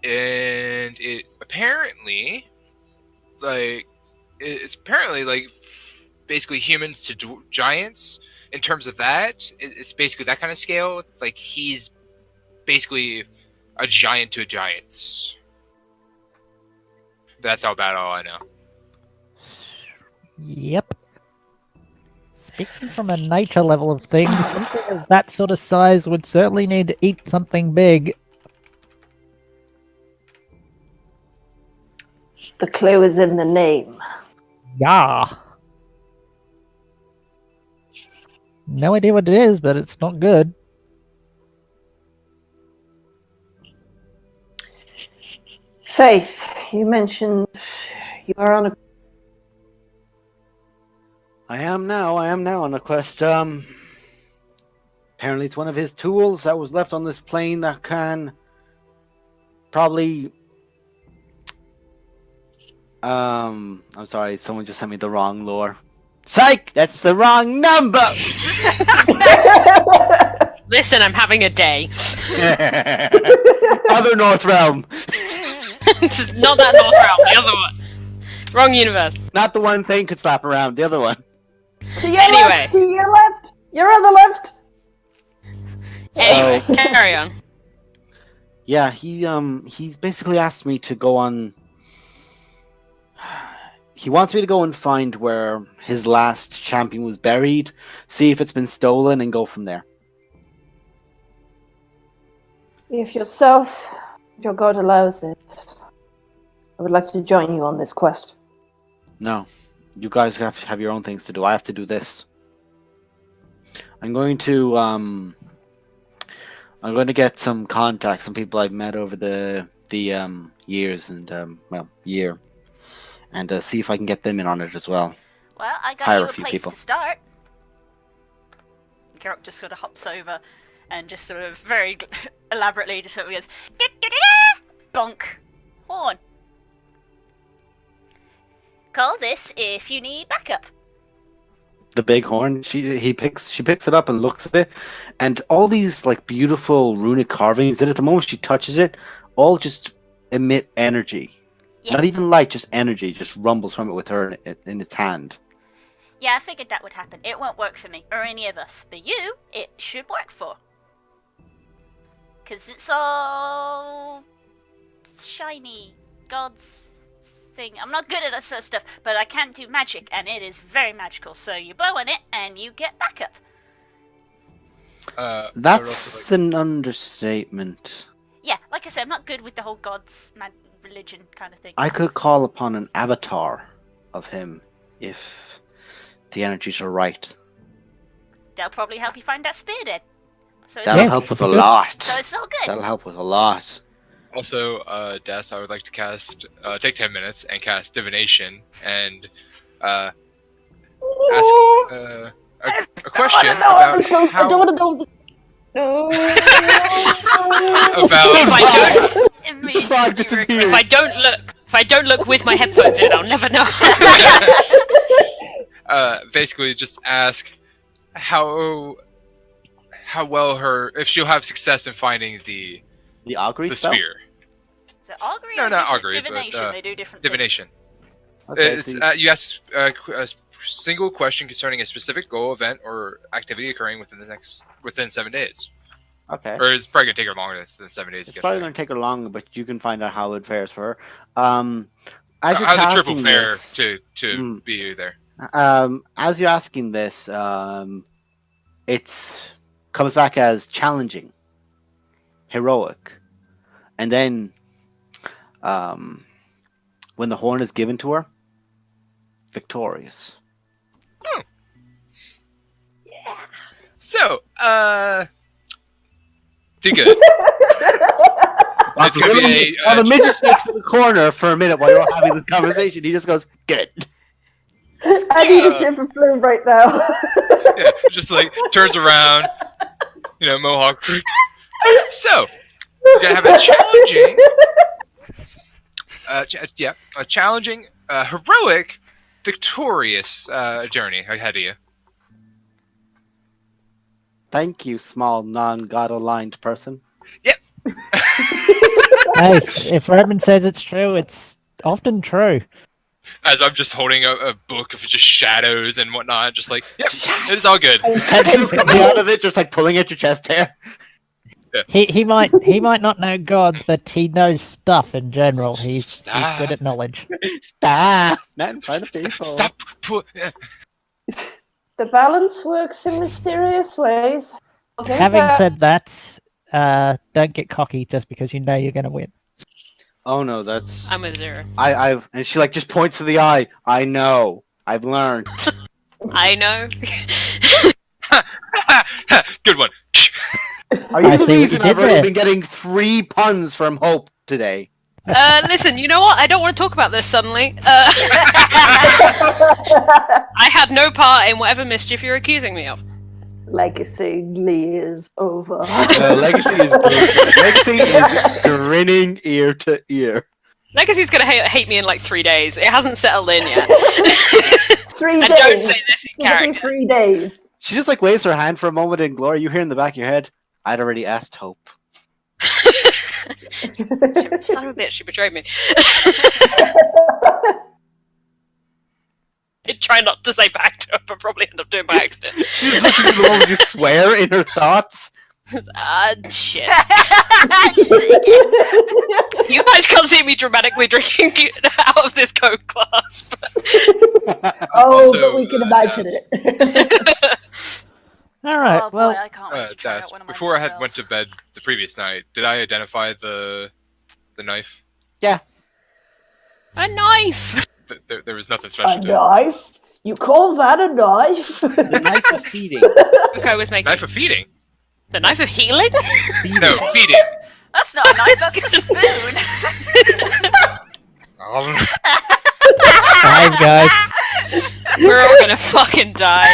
and it apparently, it's apparently like basically humans to giants. In terms of that, it's basically that kind of scale. Like he's basically a giant to giants. That's all I know. Yep. Speaking from a nature level of things, something of that sort of size would certainly need to eat something big. The clue is in the name. Yeah. No idea what it is, but it's not good. Faith, you mentioned you are on a... I am now on a quest. Apparently it's one of his tools that was left on this plane that can probably... I'm sorry, someone just sent me the wrong lore. Psych! That's the wrong number! Listen, I'm having a day. Other North Realm! This is not that North Realm, the other one. Wrong universe. Not the one thing could slap around, the other one. To your Anyway. left, to your left, your other left. Anyway, carry on. Yeah, he's basically asked me to go on... He wants me to go and find where his last champion was buried, see if it's been stolen, and go from there. If your god allows it. I would like to join you on this quest. No, you guys have your own things to do. I have to do this. I'm going to get some contacts, some people I've met over the years and year, and see if I can get them in on it as well. Well, I got Hire you a a few place people. to start. Kirok just sort of hops over and just sort of very elaborately just sort of goes, "Da-da-da-da!" Bonk. Horn. Call this if you need backup. The big horn. She picks it up and looks at it, and all these like beautiful runic carvings in it. The moment she touches it, all just emit energy. Yeah. Not even light, just energy. Just rumbles from it with her in its hand. Yeah, I figured that would happen. It won't work for me, or any of us. But you, it should work for. Because it's all shiny gods thing. I'm not good at that sort of stuff, but I can do magic, and it is very magical. So you blow on it, and you get backup. That's an understatement. Yeah, like I said, I'm not good with the whole gods, religion kind of thing. I could call upon an avatar of him if the energies are right. They'll probably help you find that spear then. So it's That'll all help good. with a lot. So it's all good. That'll help with a lot. Also, Des, I would like to cast, take 10 minutes and cast Divination and ask a question about how... I don't want to know. No. about... If I don't look with my headphones in, I'll never know. Basically, just ask how well if she'll have success in finding the augury spell? spear. So augury No, or not augury, divination? but, They do different Divination. Okay, It's, so you ask a single question concerning a specific goal, event, or activity occurring within 7 days. okay. Or it's probably gonna take her longer than 7 days to It's get probably there. going to take her longer, but you can find out how it fares for her. How's As you're a triple casting fair this, to be there? as you're asking this, it comes back as challenging, heroic, and then when the horn is given to her, victorious. So, do good. It's gonna be While the midget shakes in the corner for a minute while you're having this conversation, he just goes, "Good." I need a Jumper Flume right now. yeah, just like turns around, mohawk. So, we're gonna have a challenging, heroic, victorious journey ahead of you. Thank you, small, non-god aligned person. Yep. Hey, if Roman says it's true, it's often true. As I'm just holding a book of just shadows and whatnot, just like, yep, it's all good. And he was coming out of it, just like pulling at your chest hair. Yeah. He might not know gods, but he knows stuff in general. He's good at knowledge. Stop! Not in front of people. Stop. The balance works in mysterious ways. Okay, Having said that, don't get cocky just because you know you're going to win. Oh no, that's I'm with Zero. and she like just points to the eye. I know. I've learned. I know. Good one. Are you I the see what reason you I've did already there. been getting 3 puns from Hope today? Listen, you know what? I don't want to talk about this suddenly. I had no part in whatever mischief you're accusing me of. Legacy is over. No, Legacy is good. Legacy is grinning ear to ear. Legacy's gonna hate me in like 3 days. It hasn't settled in yet. 3 And days. don't say this in It's been character. 3 days. She just like waves her hand for a moment, and Gloria, you hear in the back of your head, "I'd already asked Hope." Son of a bitch, she betrayed me. I try not to say back to her, but probably end up doing by accident. She's listening to the moment you swear in her thoughts. Shit. You guys can't see me dramatically drinking out of this Coke glass. But... Oh, Also, but we can imagine it. All right. Oh boy, well, I can't wait to try Daz, out one of my before I new had went to spells. bed the previous night, did I identify the knife? Yeah. A knife! There was nothing A special to it. knife? You call that a knife? The knife of feeding. Okay, I was making Knife of feeding? the knife of healing. No, feeding. That's not a knife, that's a spoon. Five guys. We're all gonna fucking die.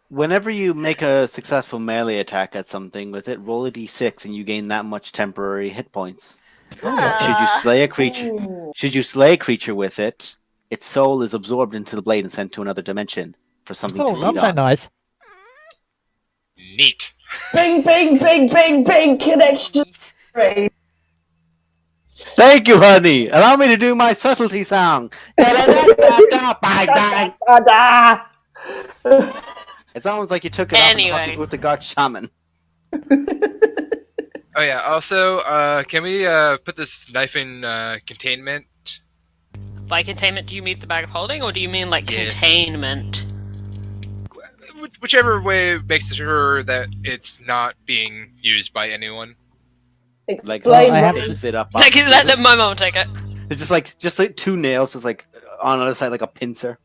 Whenever you make a successful melee attack at something with it, roll a d6 and you gain that much temporary hit points. Should you slay a creature, with it, its soul is absorbed into the blade and sent to another dimension for something Oh, to not feed so on. nice. Neat. Bing, bing, bing, bing, bing, connection. Thank you, honey. Allow me to do my subtlety song. Da-da-da-da-da, bang, bang. It's almost like you took it Anyway. off with the god shaman. Oh yeah. Also, can we put this knife in containment? By containment, do you mean the bag of holding, or do you mean like Yes. containment? Whichever way makes sure that it's not being used by anyone. Like, Explain. I have what- to- pins it up. Like, let my mom take it. It's just like two nails, just like on the other side, like a pincer.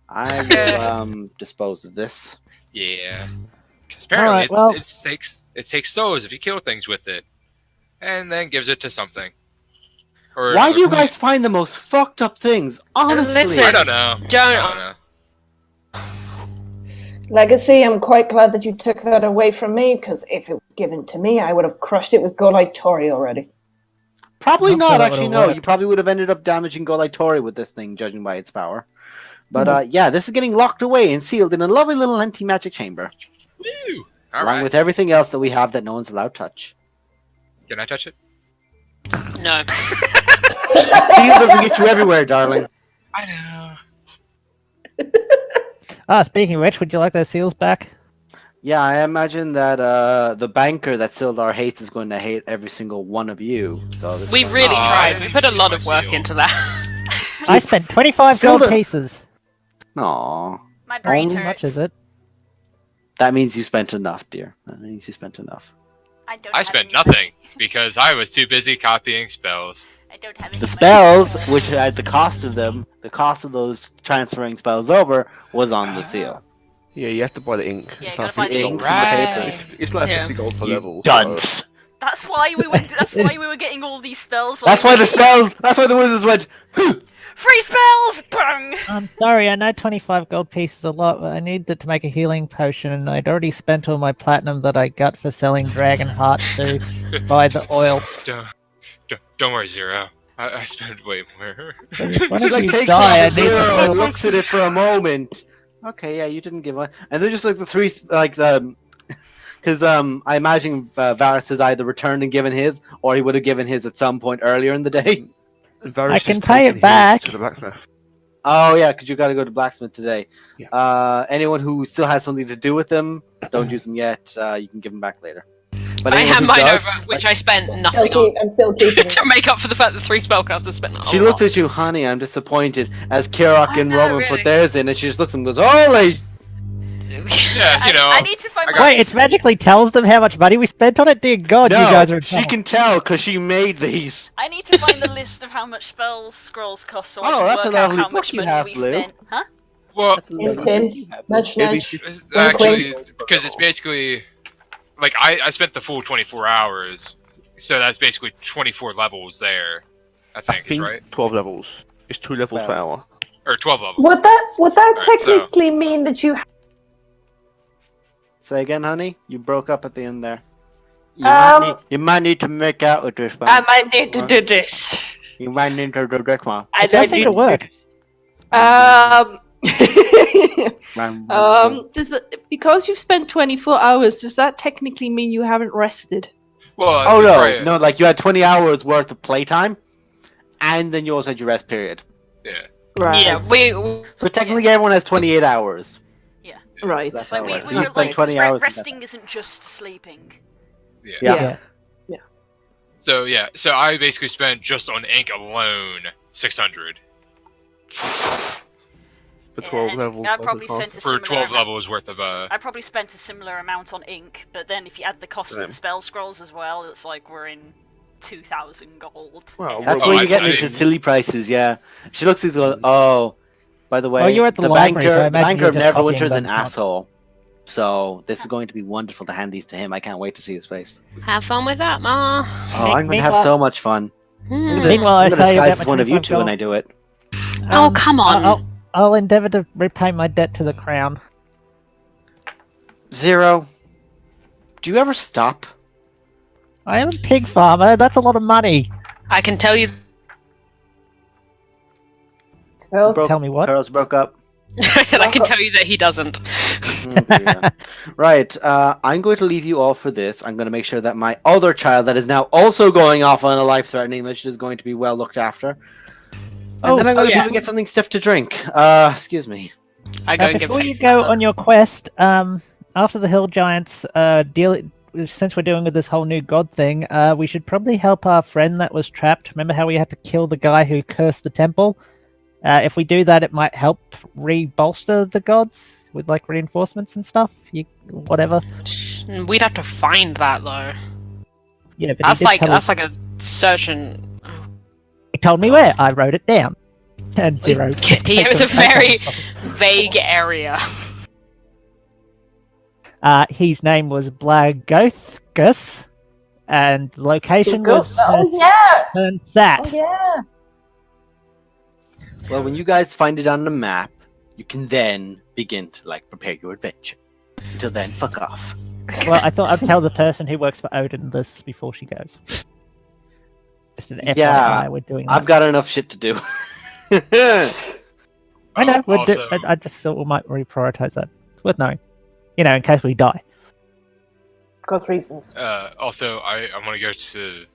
I will dispose of this. Yeah. 'Cause apparently, Alright, well- it takes souls if you kill things with it, and then gives it to something. Or Why do you guys find the most fucked up things? Honestly, Listen. I don't know. Don't- I don't know. Legacy, I'm quite glad that you took that away from me, because if it was given to me, I would have crushed it with Golite Tori already. probably I'm sure not. that Actually, would've no. worked. You probably would have ended up damaging Golai Tori with this thing, judging by its power. But yeah, this is getting locked away and sealed in a lovely little anti-magic chamber, Woo! along Alright. with everything else that we have that no one's allowed to touch. Can I touch it? No. Seal doesn't get you everywhere, darling. I know. Speaking of which, would you like those seals back? Yeah, I imagine that the banker that Sildar hates is going to hate every single one of you. So this We is really Aw, tried. I We put a use lot my of work seal. into that. I spent 25 gold Still the- pieces. Aww. My brain Only How much hurts. is it? That means you spent enough, dear. That means you spent enough. I don't I have spent any nothing money. because I was too busy copying spells. I don't have any The money. spells, which had the cost of them, the cost of those transferring spells over, was on the seal. Yeah, you have to buy the ink. Yeah, It's you like gotta buy the 50 ink gold. for the Right. paper. It's like Yeah. 50 gold per You level. dunce. That's why we were. That's why we were getting all these spells. That's why the spells. That's why the wizards went. Free spells. Bang. I'm sorry, I know 25 gold pieces is a lot, but I needed to make a healing potion, and I'd already spent all my platinum that I got for selling dragon hearts to buy the oil. Don't worry, Zero. I spent way more. Why She don't like you takes die? I it need the and oil. looks at it for a moment. Okay, yeah, you didn't give one. And they're just like the three, like the, because I imagine Varus has either returned and given his, or he would have given his at some point earlier in the day. And Varus I can has pay it taken his back. to the blacksmith. Oh yeah, because you got to go to blacksmith today. Yeah. Anyone who still has something to do with them, don't use them yet. You can give them back later. But I anyone have who mine does, over, which I spent nothing on. I'm still keeping it. To make up for the fact that 3 spellcasters spent a She lot. looked at you, honey. I'm disappointed. As Kirok I and know, Roman really. put theirs in, and she just looks at them and goes, "Holy!" Yeah, you know. I need to find. I my Wait, it magically tells them how much money we spent on it? Dear God, No, you guys are in she trouble. can tell because she made these. I need to find the list of how much spells scrolls cost, so Oh, I that's can a work out lovely how book much you money have, we Blue. spent. Huh? Well, That's a Hint, lovely hint. book you have. Nudge, Maybe nudge. she- it's Wink, actually because it's basically like I spent the full 24 hours, so that's basically 24 levels there. I I think, is think right, 12 levels. It's 2 levels per hour. or 12 levels. Would that Alright, so- technically mean that you Say again, honey. You broke up at the end there. You might need to make out with this one. I might need to do this. You might need to do this one. I It does don't seem need to work. Because you've spent 24 hours, does that technically mean you haven't rested? Well, Oh no, right, no! Like you had 20 hours worth of playtime, and then you also had your rest period. Yeah. Right. Yeah, we So technically, everyone has 28 hours. Right. That's It's like how it we works. were You like, spend 20 hours in resting isn't just sleeping. Yeah. Yeah. Yeah. So I basically spent just on ink alone 600 For 12 and levels. I probably spent a for similar 12 amount. levels worth of I probably spent a similar amount on ink, but then if you add the cost of Same. the spell scrolls as well, it's like we're in 2,000 gold. Well, That's Oh, where I- you're getting I into didn't- silly prices, yeah. She looks at you and goes, oh, by the way, Well, you're at the library, so I imagine banker you're of just copying Neverwinter's an them, not- asshole. So this is going to be wonderful to hand these to him. I can't wait to see his face. Have fun with that, Ma. Oh, I'm going to have so much fun. Meanwhile, I'm I going to say you disguise get as my one of you 25 two when gold. I do it. Oh, come on. I'll endeavour to repay my debt to the crown. Zero, do you ever stop? I am a pig farmer. That's a lot of money. I can tell you. Tell me what? Pearls broke up. I said I can tell you that he doesn't. Oh, dear. Right, I'm going to leave you all for this. I'm going to make sure that my other child that is now also going off on a life-threatening mission is going to be well looked after. And then I'm going to yeah. get something stiff to drink. Excuse me. I go and give Before you Faith a go hug. on your quest, after the Hill Giants since we're doing with this whole new god thing, we should probably help our friend that was trapped. Remember how we had to kill the guy who cursed the temple? If we do that, it might help re-bolster the gods with like reinforcements and stuff. Whatever. We'd have to find that though. Yeah, but That's he did like tell us- a search and. He told me where. I wrote it down. And zero. Yeah, it was a very vague area. His name was Blagothgus, and the location was Sat. yeah. Well, when you guys find it on the map, you can then begin to prepare your adventure. Until then, fuck off. Well, I thought I'd tell the person who works for Odin this before she goes. Just an FYI, Yeah, we're doing that. I've got enough shit to do. I know, Also- I just thought we might reprioritize that. It's worth knowing. In case we die. Got reasons. Also, I want to go to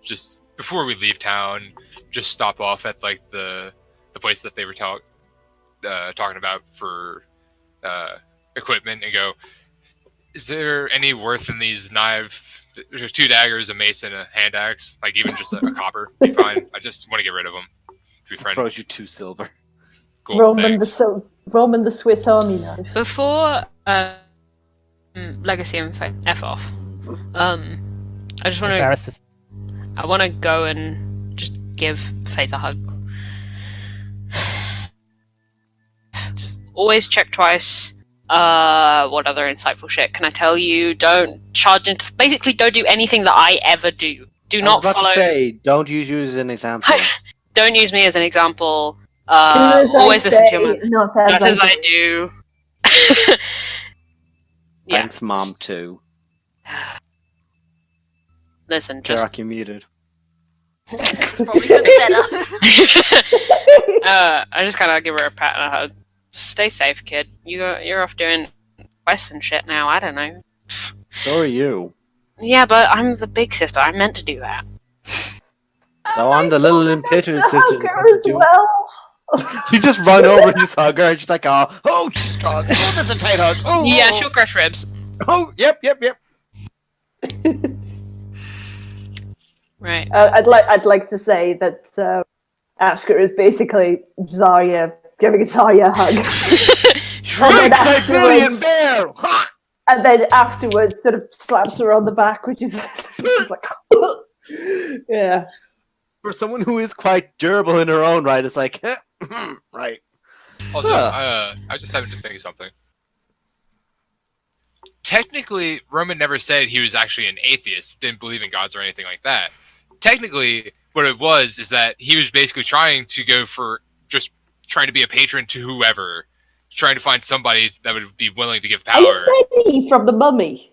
just before we leave town, just stop off at the place that they were talking about for equipment and go. Is there any worth in these knives? There's 2 daggers, a mace, and a hand axe. Like even just a copper, be fine. I just want to get rid of them. To be friendly. Throws you 2 silver. Cool, Roman thanks. Roman the Swiss Army knife. Before Legacy and F off. I just want to. Embarrassed us. I want to go and just give Faith a hug. Always check twice. What other insightful shit can I tell you? Don't charge into. Basically, don't do anything that I ever do. Do not I was about follow. to say, don't use you as an example. Don't use me as an example. Do as I Always listen to your say, mother. not Not as I I do. Yeah. Thanks, Mom, too. Listen, just. Jarak, you're muted. It's probably for the better. I just gotta give her a pat and a hug. Just stay safe, kid. You're off doing quests and shit now. I don't know. So are you. Yeah, but I'm the big sister. I meant to do that. So I'm the little impetuous sister. Hugger as well. You just run over and just hug her and she's like, oh, she's strong. Oh, that's a tight hug. Oh, Yeah, oh, she'll crush ribs. Oh, yep. Right. I'd like to say that Ashker is basically Zarya giving Zarya a hug. Shrek, Siberian bear! Ha! And then afterwards sort of slaps her on the back, which is just like yeah. For someone who is quite durable in her own right, it's like, right. Also, Huh. I just happened to think of something. Technically, Roman never said he was actually an atheist, didn't believe in gods or anything like that. Technically, what it was is that he was basically trying to go for just trying to be a patron to whoever, trying to find somebody that would be willing to give Are you power. Benny from the Mummy?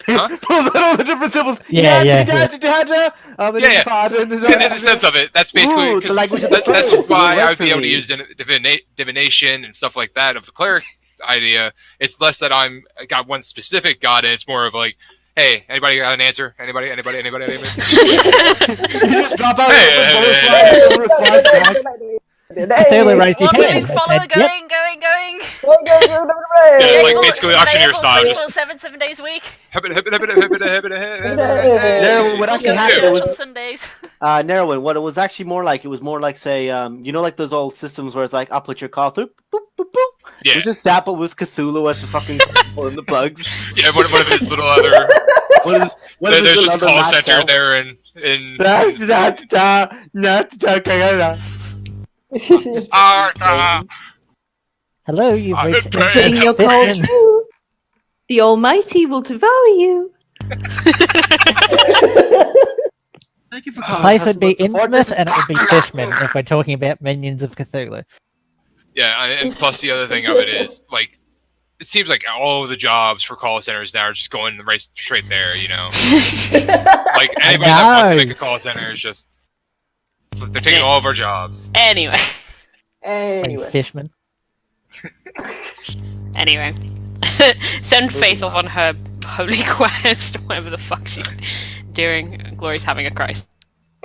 Huh? All the different symbols. Yeah. Yeah, in the sense of it, that's basically Ooh, the because language of the that's cleric. why It would I work would be for able to me. use divination and stuff like that of the cleric idea. It's less that I got one specific god, and it's more of like, hey, anybody got an answer? Anybody? You just drop out Hey, a response back. Taylor raised his One hand. willing follower and said, "Yep." going. Yeah, like basically auctioneer style. Just 7 days a week. Nerwin, what actually Go to happened church on was, Sundays. Nerwin, what it was actually more like, it was more like, say, like those old systems where it's like, I'll put your call through, boop, boop, boop. It Yeah, was just that, but it was Cthulhu as the fucking pulling the plugs. yeah. One of his little other. What is There's the just a other call match center cells? there, and in Hello, you've I'm reached in pain. Putting your Intimate call Fishman. through. The Almighty will devour you. Thank you for The calling place would be customer support. This Innsmouth is- and it would be Fishman if we're talking about minions of Cthulhu. Yeah, and plus the other thing of it is, like, it seems like all of the jobs for call centers now are just going right straight there, you know? Like, anybody that wants to know. make a call center is just... it's like they're taking all of our jobs. Anyway. Anyway. Fishman. Anyway. Send Faith off on her holy quest, whatever the fuck she's doing. Glory's having a crisis.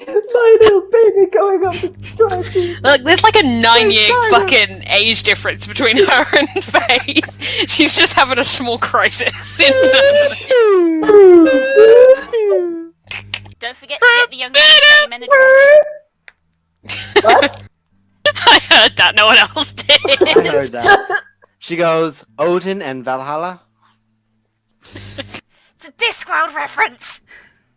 My little baby going up the drive-thru. Look, there's like a 9-year fucking age difference between her and Faith. She's just having a small crisis. Don't forget to get the young man's name and address. What? I heard that, no one else did. I heard that. She goes, Odin and Valhalla. It's a Discworld reference!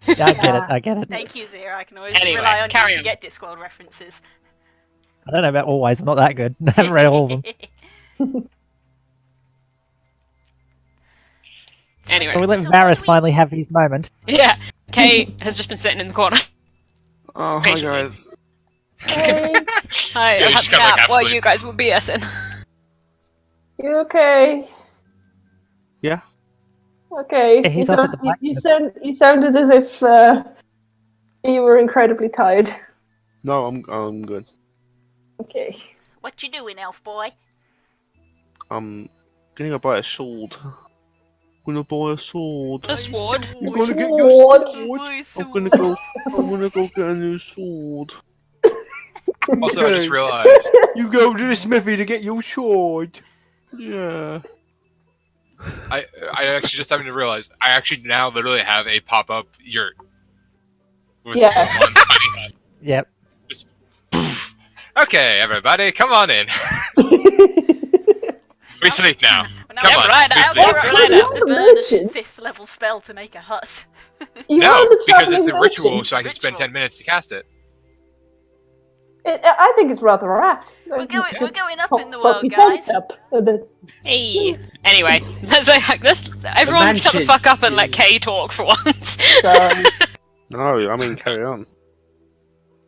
Yeah, I get it. Thank you, Zero. I can always Anyway, rely on carry you to on. get Discworld references. I don't know about always, I'm not that good. I haven't read all of them. Anyway. So we let So what Varys do we- finally have his moment. Yeah, Kay has just been sitting in the corner. Oh, hi Patiently. guys. Hey, Hi, Yeah, I you had just a got, like, nap while absolute- you guys were BSing. you okay? Yeah. Okay. Yeah, he's you, off at don't- the you sounded as if you were incredibly tired. No, I'm good. Okay. What you doing, elf boy? I'm gonna go buy a sword. Gonna buy a sword. A sword? You're gonna get What? I'm gonna go get a new sword. Also, I just realized... You go to the smithy to get your sword. Yeah. I actually just having to realize I actually now literally have a pop-up yurt. With Yes. one tiny... Yep. Okay, everybody, come on in. We sleep now. Well, now Come we're on, right we out. sleep. Zero Well, doesn't you're have to the burn a merchant. 5th level spell to make a hut. You No, are the because it's a traveling ritual, merchant. so I can spend 10 minutes to cast it. I think it's rather apt. We're going up in the Pop world, your tent guys. up. The- Hey. Anyway, let's everyone shut the mansion. fuck up and let Kay talk for once. Sorry. No, I mean carry on.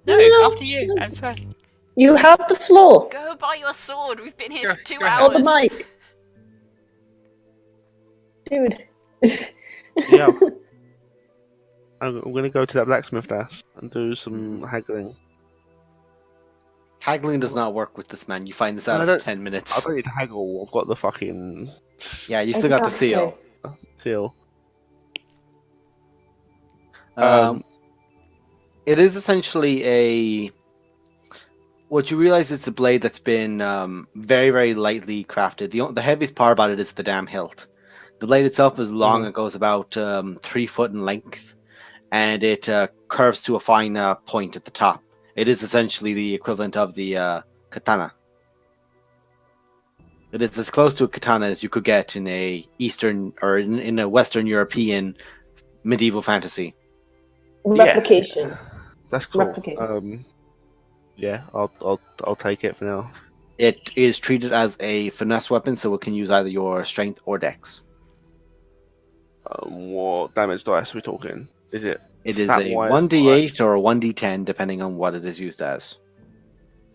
No, after you. I'm sorry. You have the floor. Go buy your sword. We've been here Go- for 2 go ahead. Or the hours. mic. Dude. Yeah. I'm gonna go to that blacksmith desk and do some haggling. Haggling does not work with this man. You find this No, out I after don't- 10 I minutes. don't need to haggle. I've got the fucking Yeah, you still got the Exactly. seal. seal. It is essentially a. What you realize is a blade that's been very, very lightly crafted. The heaviest part about it is the damn hilt. The blade itself is long. It goes about 3 foot in length, and it curves to a fine point at the top. It is essentially the equivalent of the katana. It is as close to a katana as you could get in a Eastern or in a Western European medieval fantasy. Replication. That's cool. Replicate. Yeah, I'll take it for now. It is treated as a finesse weapon, so it can use either your strength or dex. What damage dice are we talking? Is it? It is a stat-wise, 1d8 or a 1d10, depending on what it is used as.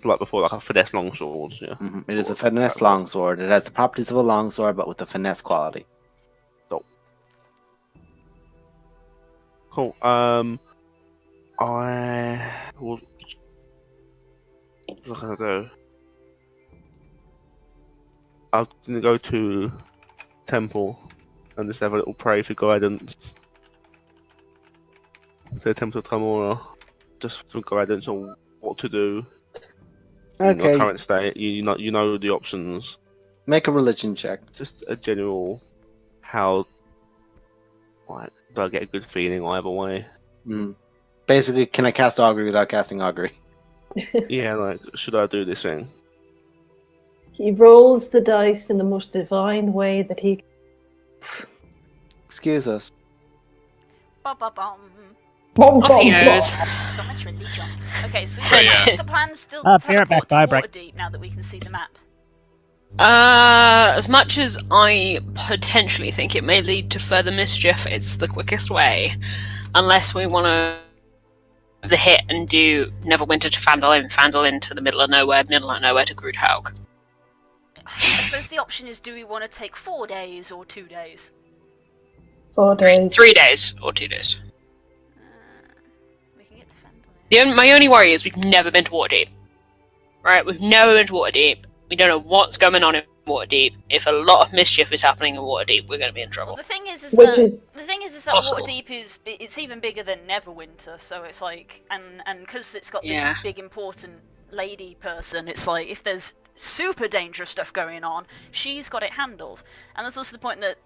like before, like a finesse longswords? Yeah. It is a finesse longsword. It has the properties of a longsword, but with the finesse quality. Cool. I was. What can I do? I'm gonna go to temple and just have a little pray for guidance. To the Temple of Tamora, just for guidance on what to do in your Okay, current state. You know the options. make a religion check. Just a general how. Like, do I get a good feeling either way? Basically, can I cast augury without casting augury? Yeah, like, should I do this thing? He rolls the dice in the most divine way that he. Excuse us. Ba-ba-bum. Off he goes. So much religion. Okay, so But yeah. is the plan still Be to right back, teleport to bye, Waterdeep now that we can see the map? As much as I potentially think it may lead to further mischief, it's the quickest way. Unless we want to the hit and do Neverwinter to Fandolin to the middle of nowhere to Groothaug. I suppose the option is, do we want to take 4 days or 2 days? 4 days. 3 days or 2 days. We can get to Fandolin. My only worry is we've never been to Waterdeep. Right, we've never been to Waterdeep. We don't know what's going on in Waterdeep. If a lot of mischief is happening in Waterdeep, we're going to be in trouble. Well, the thing is Which that is possible. Waterdeep it's even bigger than Neverwinter, so it's like, and because it's got this Yeah. big important lady person, it's like if there's super dangerous stuff going on, she's got it handled. And there's also the point that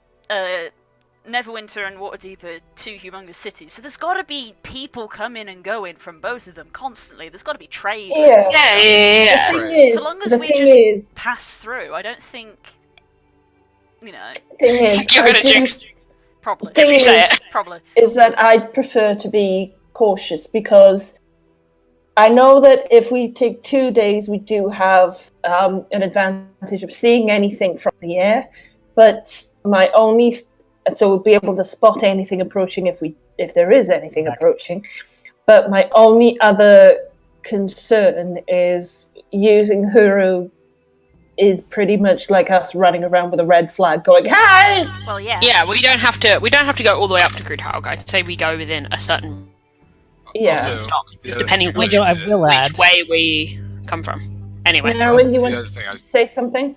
Neverwinter and Waterdeep are 2 humongous cities, so there's got to be people coming and going from both of them constantly. There's got to be trade. Yeah. Yeah. The thing Right. is, So long as the we thing just is, pass through, I don't think, you know, thing is, You're I gonna do- jinx. probably. Thing If you say is- it. Probably. is that I'd prefer to be cautious because I know that if we take 2 days, we do have an advantage of seeing anything from the air. But so we'll be able to spot anything approaching if there is anything approaching. But my only other concern is using Huru is pretty much like us running around with a red flag, going "Hi!" Well, yeah. Yeah, we don't have to go all the way up to Groothaug. I'd say we go within a certain Yeah. Also, the other depending thing which, about I will add. which way we come from. Anyway. Now, when you the want other to thing say something,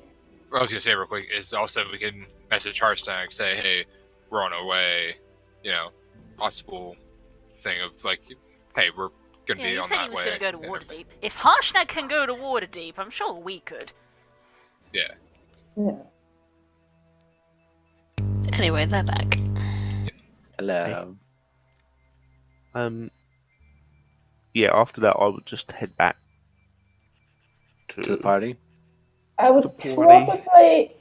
what I was gonna say real quick is also we can message Harshnag, say, hey, we're on our way, you know, possible thing of like, hey, we're gonna Yeah, be he on said that he was way. going to go to and everything. Waterdeep. If Harshnag can go to Waterdeep, I'm sure we could. Yeah. yeah. Anyway, they're back. Hello. Yeah, after that, I would just head back To the party. I would The party.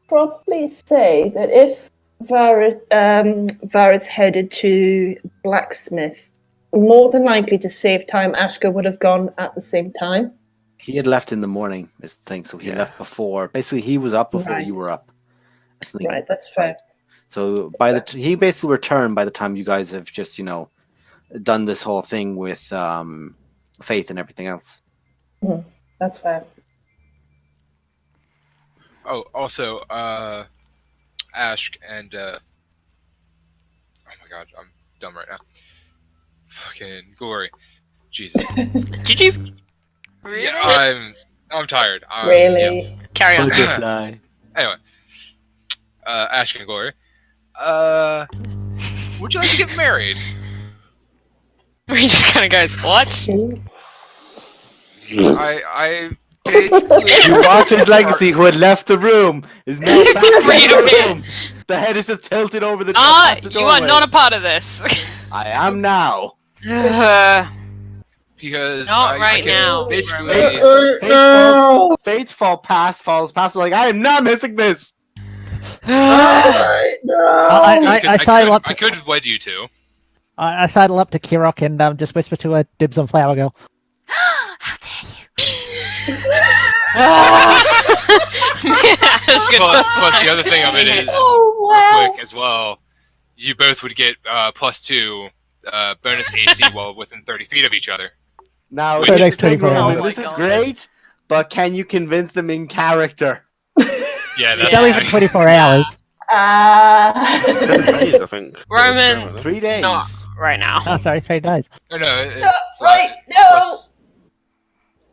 probably say that if Varys headed to Blacksmith, more than likely to save time, Ashka would have gone at the same time. He had left in the morning, is the thing, so he Yeah. left before. Basically, he was up before Right. you were up. I think. Right, that's fair. So he basically returned by the time you guys have just, done this whole thing with Faith and everything else. That's fair. Oh, also, Ash and oh my god, I'm dumb right now. Fucking Glory, Jesus. Did you Really? Yeah, I'm tired. Really? Yeah. carry on? Butterfly. Anyway, Ash and Glory, would you like to get married? He just kind of goes, what? I basically. You watch his legacy who had left the room is now back in the room. The head is just tilted over the Ah, past the you are doorway. not a part of this. I am now. Because Not I right can now. basically. Faithful past falls past. Like, I am not missing this. I Because sidle up I to could wed you two. I sidle up to Kirok and just whisper to her, "Dibs on Flower Girl." How dare you? Plus, the other thing of it is, real quick as well, you both would get +2 bonus AC while within 30 feet of each other. Now, For this the next is the thing, 24 Roman, hours. this Oh my is God. great, but can you convince them in character? Yeah, that's It's only for 24 hours. 7 days, I think. Roman, 3 days. not right now. Oh, sorry, 3 days. No, no, right, no.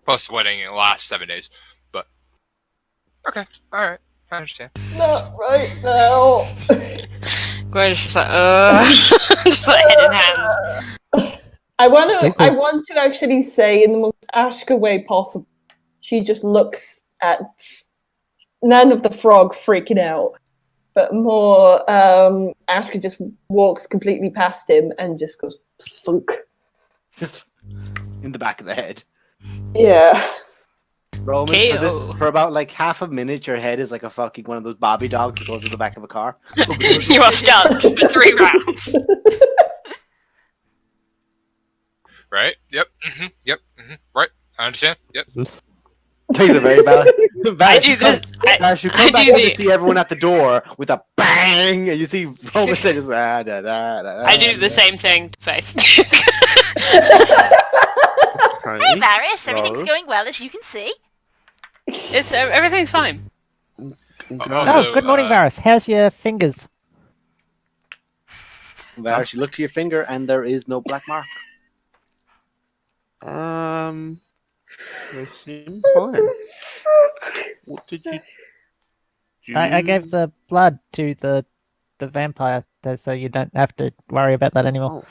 Plus wedding, it lasts 7 days. But okay, all right, I understand. Not right now. Gloria's just like, just like head in hands. I want Stay to. cool. I want to actually say in the most Ashka way possible. She just looks at none of the frog freaking out, but more. Ashka just walks completely past him and just goes thunk. Just in the back of the head. Yeah. Roman, KO. for about like half a minute, your head is like a fucking one of those Bobby dogs that goes in the back of a car. You are stunned for 3 rounds. Right? Yep. Yep. Right. I understand. Yep. Takes a very valid. I do the. Bash, you come I back do in to the. see everyone at the door with a bang, and you see Roman say just I do the same thing to Faith. Hey, Varys, everything's Hello? going well, as you can see. It's everything's fine. Also, Oh, good morning, Varys. How's your fingers? Varys, you look to your finger, and there is no black mark. They seem fine. What did you do? I gave the blood to the vampire, so you don't have to worry about that anymore. Oh,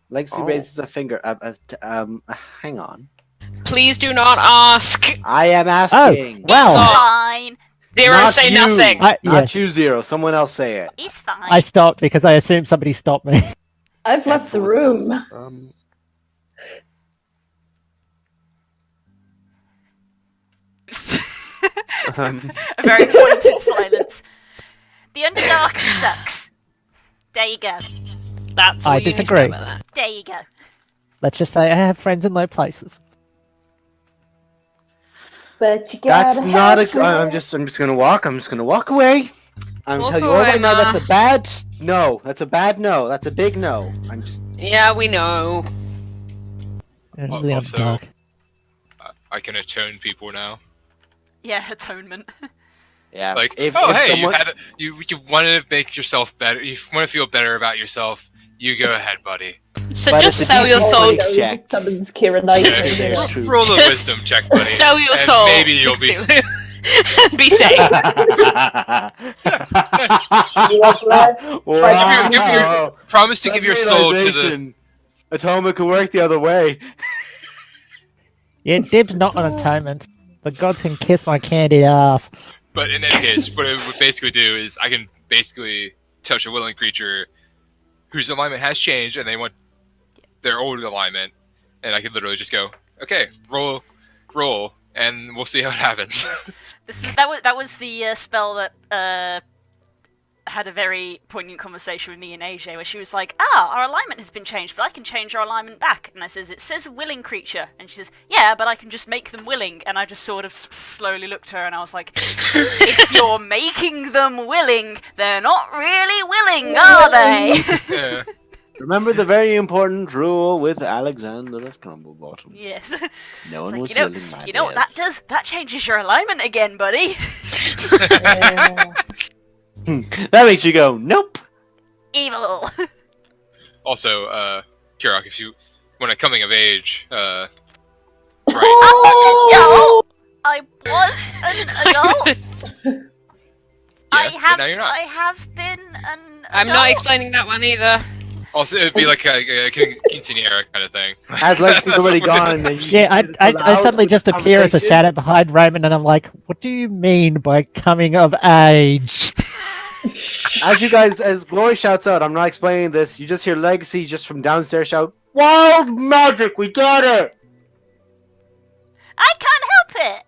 Legacy Oh. raises a finger. Hang on. Please do not ask. I am Oh, asking. well, Oh. Fine. Zero, Not say you. nothing. yeah, Not you, Zero. Someone else say it. It's fine. I stopped because I assumed somebody stopped me. I've left the room. A very pointed silence. The Underdark sucks. There you go. That's all I you need to disagree. know about that. There you go. Let's just say I have friends in low places. But you That's gotta not have a. I'm just gonna walk. I'm just gonna walk away. I'm Walk telling you all away, right now. Ma. That's a bad no. That's a bad no. That's a big no. I'm just. Yeah, we know. It was Oh, the also- Underdark. I can atone people now. Yeah, atonement. Yeah. Like, if hey, someone, you want to make yourself better. You want to feel better about yourself. You go ahead, buddy. So But just it's a sell your decent soul. place. check. Summons Kira Just- Knight. There's truth. Roll a Just wisdom check, buddy. Sell your and soul. Maybe to you'll be. Cthulhu. Be safe. You want less? Wow. Give your- Promise to give your soul to the. Realization. Atonement could work the other way. Yeah, Dib's not on atonement. The gods can kiss my candy ass. But in any case, what it would basically do is I can basically touch a willing creature whose alignment has changed and they want their old alignment, and I can literally just go, okay, roll, and we'll see how it happens. That was the spell that had a very poignant conversation with me and AJ, where she was like, our alignment has been changed, but I can change our alignment back. And I says, it says willing creature. And she says, yeah, but I can just make them willing. And I just sort of slowly looked at her and I was like, if you're making them willing, they're not really willing, are they? Yeah. Remember the very important rule with Alexander as Crumblebottom. Yes. No It's one like, was you know, willing, my you know what that dears. does? That changes your alignment again, buddy. That makes you go, nope. Evil. Also, Kirok, if you want a coming of age, right? Oh! I was an adult. Yeah, but now you're not. I have been an adult. I'm not explaining that one either. Also, it'd be like a quinceanera kind of thing. As Legacy's That's already what we're gone. gonna- and you- Yeah, I allowed suddenly with just the appear as a conversation. shadow behind Raymond, and I'm like, what do you mean by coming of age? As you guys, as Glory shouts out, I'm not explaining this. You just hear Legacy just from downstairs shout, "Wild magic, we got it!" I can't help it.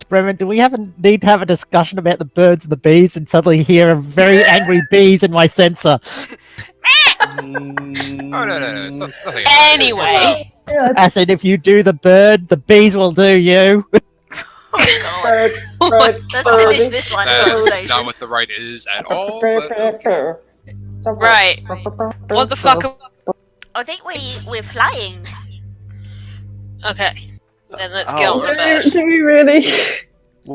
Raymond, do we need to have a discussion about the birds and the bees, and suddenly hear very angry bees in my sensor? Oh no! It's nothing. Anyway. I said, if you do the bird, the bees will do you. Oh god. Let's finish this line of That's conversation. not what the right is at all. But, Right. What the fuck? I think we're flying. Okay. Then let's Oh. get on with it. Do we really?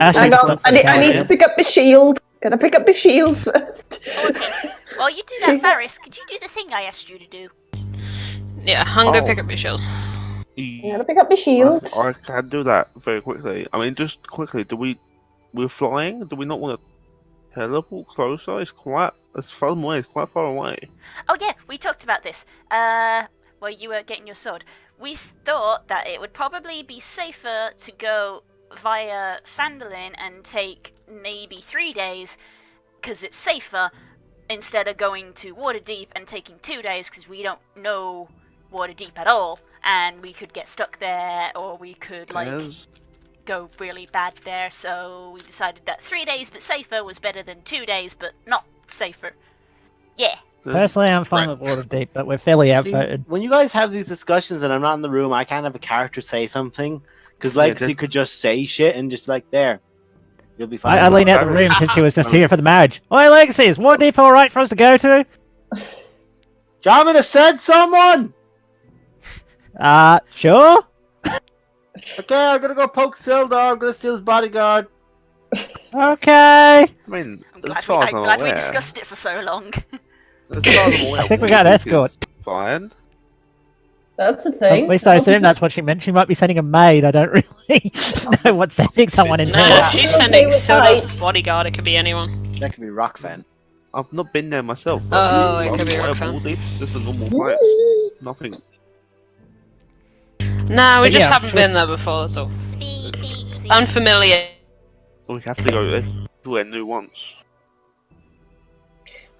Ashley Hang on, stuff I like need that. to pick up my shield. Gotta pick up my shield first. Okay. Well, you do that, Varys. Could you do the thing I asked you to do? Yeah, Hunger, Oh. pick up your shield. Gotta pick up my shield. I can do that very quickly. I mean, just quickly, we're flying? Do we not want to teleport closer? It's far away, it's quite far away. Oh yeah, we talked about this. While you were getting your sword. We thought that it would probably be safer to go via Phandalin and take maybe 3 days, because it's safer, instead of going to Waterdeep and taking 2 days, because we don't know Waterdeep at all, and we could get stuck there, or we could, Yes. go really bad there, so we decided that 3 days but safer was better than 2 days but not safer. Yeah. Personally, I'm fine with Waterdeep, but we're fairly See, outvoted. when you guys have these discussions and I'm not in the room, I can't have a character say something because Yeah, Legacy could just say shit and just be like, there, you'll be fine. I lean out the room since she was just here for the marriage. Oi, Legacy, is Waterdeep alright for us to go to? Jamin has said someone. Sure? Okay, I'm gonna go poke Sildar. I'm gonna steal his bodyguard. Okay. I mean, I'm as far as I'm glad we aware, discussed it for so long. as far as I'm aware, I think we got an Waterdeep escort. is Fine. That's a thing. At least I assume that's what she meant. She might be sending a maid. I don't really know what sending someone into. No, she's sending with Silda's height. bodyguard. It could be anyone. That could be Rockfan. I've not been there myself. Oh, it I'm could be aware of Rockfan. Waterdeep, just a normal place. Nothing. No, we But just yeah, haven't sure. been there before, that's all. Speak easy. Unfamiliar. We have to go everywhere new once.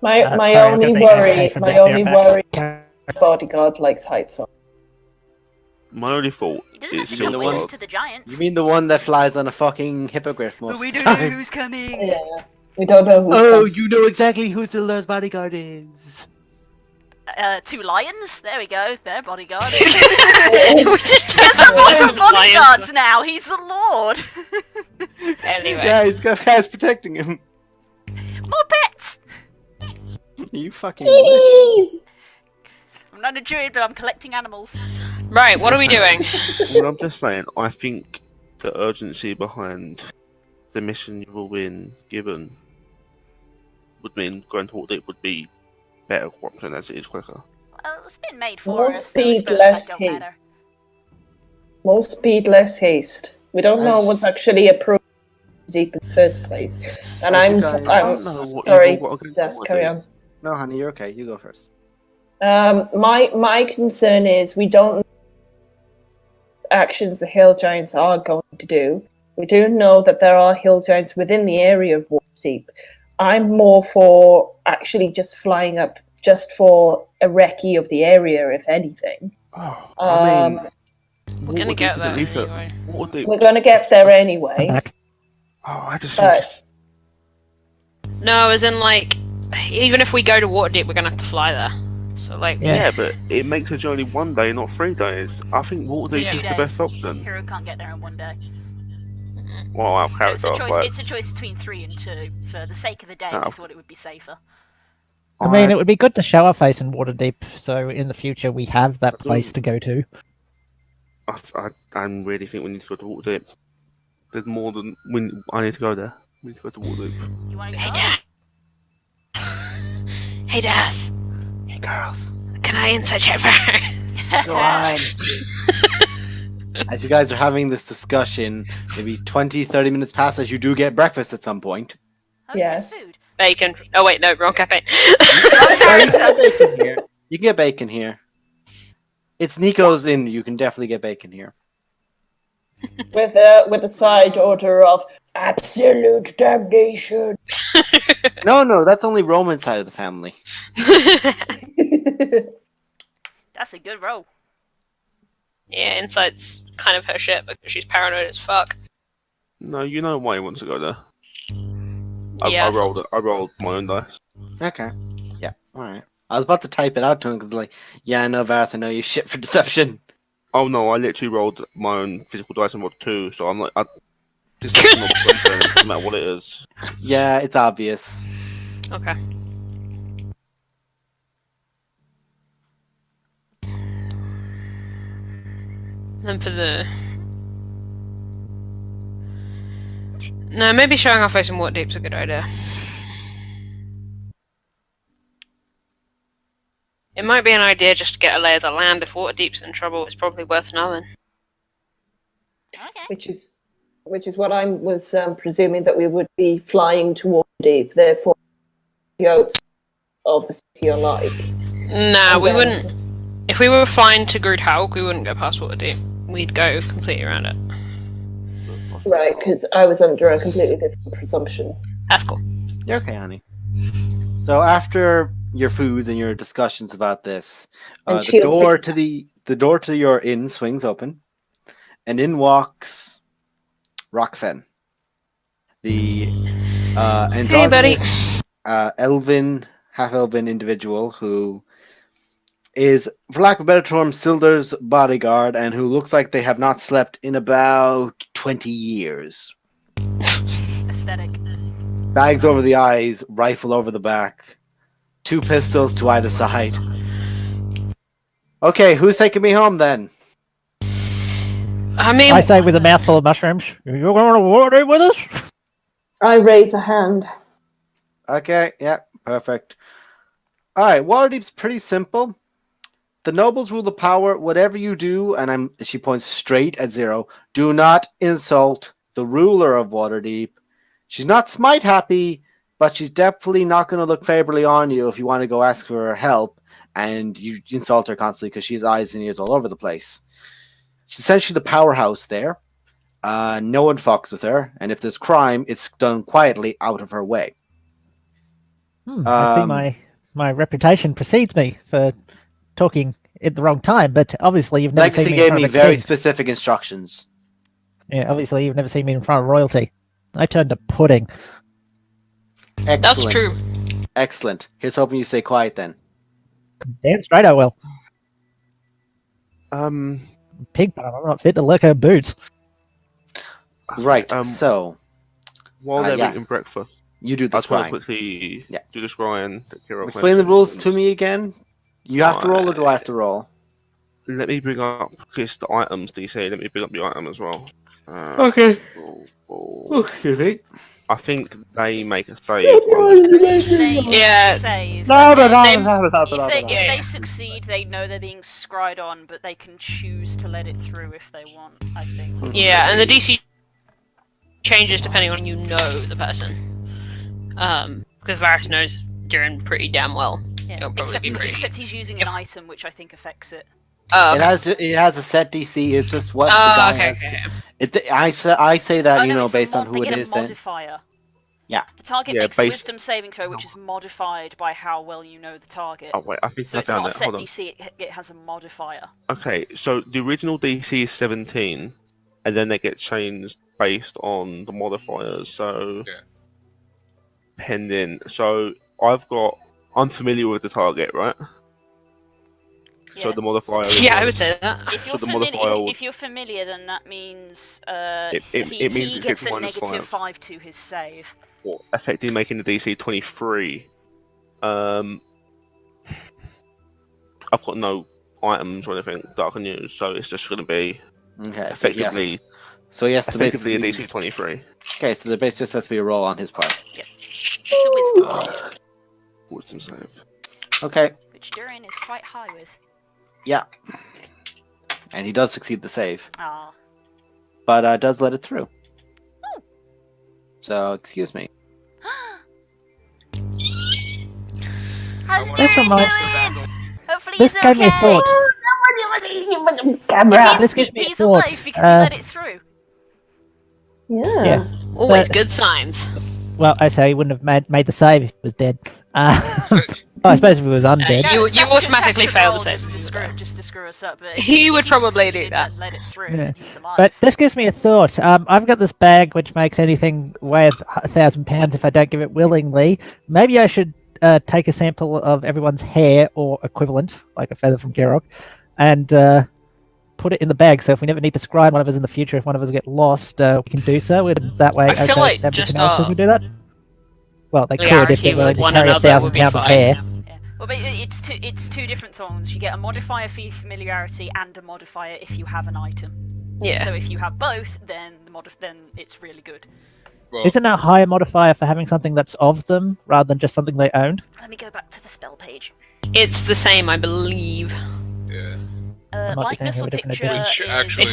My Sorry, only I'm gonna worry, make a my bit only there, worry, but- bodyguard likes heights on. My only fault He doesn't have is to come with us Silver. to the Giants. You mean the one that flies on a fucking hippogriff most But we of the don't know time? who's coming. Yeah, we don't know who's Oh, coming. you know exactly who Sildar's bodyguard is. 2 lions. There we go. Their bodyguard. we just There's a lot of Lions. bodyguards now. He's the Lord. Anyway. Yeah, he's got guys protecting him. More pets. You fucking wish. Please! I'm not a druid, but I'm collecting animals. Right, what are we doing? Well, I'm just saying, I think the urgency behind the mission you've all been given would mean going to Waterdeep would be better option as it is quicker. Well, it's been made for More us, so I speed, suppose less that don't haste. matter. More speed, less haste. We don't know As- what's actually approved deep in the first place. And As you I'm guys- I don't I'm know what sorry, you've all got against Des, carry Waterdeep. on. No, honey, you're okay. You go first. My concern is we don't know what actions the hill giants are going to do. We do know that there are hill giants within the area of Waterdeep. I'm more for actually just flying up just for a recce of the area, if anything. Oh, I mean, We're gonna Waterdeep get is there at least a- anyway. Waterdeep- We're going to get there anyway. Back. Oh, I just But- think it's- No, as in, like, even if we go to Waterdeep, we're gonna have to fly there. So, like, Yeah. yeah, but it makes a journey one day, not 3 days. I think Waterdeep Yeah. is 2 the best days. option. Hero can't get there in 1 day. Well, our So character, but it's a choice between 3 and 2. For the sake of the day, Oh. we thought it would be safer. I mean, it would be good to show our face in Waterdeep, so in the future we have that place to go to. I really think we need to go to Waterdeep. There's more than I need to go there. We need to go to Waterdeep. You want to Hey, go? Dad. Hey, Das. Hey, girls. Can I inside check for her? Go on. As you guys are having this discussion, maybe 20-30 minutes pass as you do get breakfast at some point. Oh, Yes. Food. Bacon. Oh, wait, no, wrong cafe. Oh, you can get bacon here. You can get bacon here. It's Nico's Inn. You can definitely get bacon here. With a side order of absolute damnation. No, that's only Roman's side of the family. That's a good roll. Yeah, Insight's kind of her shit because she's paranoid as fuck. No, you know why he wants to go there. Yeah, I rolled my own dice. Okay. Yeah, alright. I was about to type it out to him because, like, yeah, I know, Varus, I know you shit for deception. Oh no, I literally rolled my own physical dice and rolled 2, so I'm like, deception or prevention, no matter what it is. Yeah, it's obvious. Okay. Then for the... No, maybe showing our face in Waterdeep's a good idea. It might be an idea just to get a lay of the land. If Waterdeep's in trouble, it's probably worth knowing. Okay. Which is what I was presuming that we would be flying toward Deep. Therefore, the oats of the city are like. Nah, we then- wouldn't. If we were flying to Groothaug, we wouldn't go past Waterdeep. We'd go completely around it. Right, because I was under a completely different presumption. That's cool. You're okay, honey. So after your foods and your discussions about this, And the she'll door to your inn swings open, and in walks Rockfen, the Hey, buddy. androgynous elven half-elven individual who is, for lack of a better term, Sildar's bodyguard, and who looks like they have not slept in about 20 years. Aesthetic. Bags over the eyes, rifle over the back, 2 pistols to either side. Okay, who's taking me home then? I mean, I say with a mouthful of mushrooms, you're going to water with us? I raise a hand. Okay, yeah, perfect. Alright, Waterdeep's pretty simple. The nobles rule the power. Whatever you do, and she points straight at Zero, do not insult the ruler of Waterdeep. She's not smite happy, but she's definitely not going to look favorably on you if you want to go ask for her help and you insult her constantly because she has eyes and ears all over the place. She's essentially the powerhouse there. No one fucks with her, and if there's crime, it's done quietly out of her way. I see my reputation precedes me for talking at the wrong time, but obviously you've never seen Legacy me in gave front me of a very king. specific instructions. Yeah, obviously you've never seen me in front of royalty. I turned to pudding. Excellent. that's true. Excellent. Here's hoping you stay quiet then. Damn straight I will. Um, Pig bum, I'm not fit to lick her boots. Right, Um, so while they're yeah. eating breakfast, you do I the just want to scrying. quickly Yeah. do the scrying. that Kira Explain the mentioned, rules and to me again. You have to roll, or do I have to roll? Let me bring up just the items, DC. Let me bring up the item as well. Okay. Oh. Excuse me. I think they make a save. If they Yeah. save, No, then no, they- no, no, no, if no, they, no, if no. they succeed, they know they're being scryed on, but they can choose to let it through if they want, I think. Yeah, and the DC changes depending on you know the person. Because Varys knows Durin pretty damn well. Yeah. It'll probably be pretty. Except he's using an item, which I think affects it. Oh, It has a set DC. It's just what the oh guy okay, has. okay. I say that Oh, no, it's a based on mod- who they it get is. a Then modifier. Yeah. The target Yeah, makes a based- wisdom saving throw, which is modified by how well you know the target. Oh wait, I think So I it's found not a it. set Hold on. DC, it has a modifier. Okay, so the original DC is 17, and then they get changed based on the modifiers. So Yeah. pending. So I'm familiar with the target, right? So Yeah. the modifier. Is Yeah, I minus- would say that. If So you're, the familiar, modifier would- if you're familiar, then that means It means he it gets gets a minus negative 5. 5 to his save. Effectively making the DC 23. I've got no items or anything that I can use, so it's just going to be okay. effectively So yes, to effectively a basically- DC 23. Okay, so the base just has to be a roll on his part. It's a wisdom save, Wisdom save. Okay. which Durin is quite high with. Yeah. And he does succeed the save, Ah. but does let it through. Oh. So excuse me. How's I This Durin reminds- doing? Hopefully This he's gave me a okay. thought. Camera. This gives me a He's thought. alive because he let it through. Yeah. Yeah. Always But- good signs. Well, I say he wouldn't have made the save if he was dead. I suppose if he was undead. You That's automatically good fail roll the just save. to screw us up. But He would if probably do succeeded that. and let it through, Yeah. then he's alive. But this gives me a thought. I've got this bag which makes anything weigh £1,000 if I don't give it willingly. Maybe I should take a sample of everyone's hair or equivalent, like a feather from Gerok, and put it in the bag. So if we never need to scry one of us in the future, if one of us get lost, we can do so. And that way, I feel like everything just, else can do that. Well, they could if Clarity they're willing with to one carry another would be £1,000 of fine. hair. Yeah. Well, but it's two different thorns. You get a modifier for your familiarity and a modifier if you have an item. Yeah. So if you have both, then then it's really good. Well, Isn't there a higher modifier for having something that's of them rather than just something they owned? Let me go back to the spell page. It's the same, I believe. yeah. might be Likeness or thinking of a different picture Which is... actually-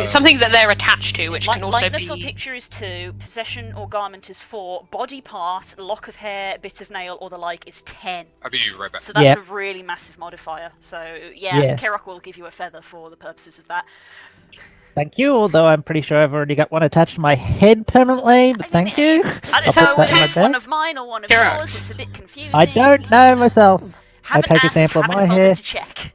It's something that they're attached to, which can also Likeness or be. picture is 2, possession or garment is 4, body part, lock of hair, bit of nail, or the like is 10. I'll be right back. So that's Yeah. a really massive modifier. So yeah, Yeah. Kerok will give you a feather for the purposes of that. Thank you, although I'm pretty sure I've already got one attached to my head permanently, but I mean, thank you. I I'll don't know put that whether in my it's one bag. of mine or one of Kerok. yours. It's a bit confusing. I don't know myself. Haven't take a asked, sample of haven't my bothered hair. to check.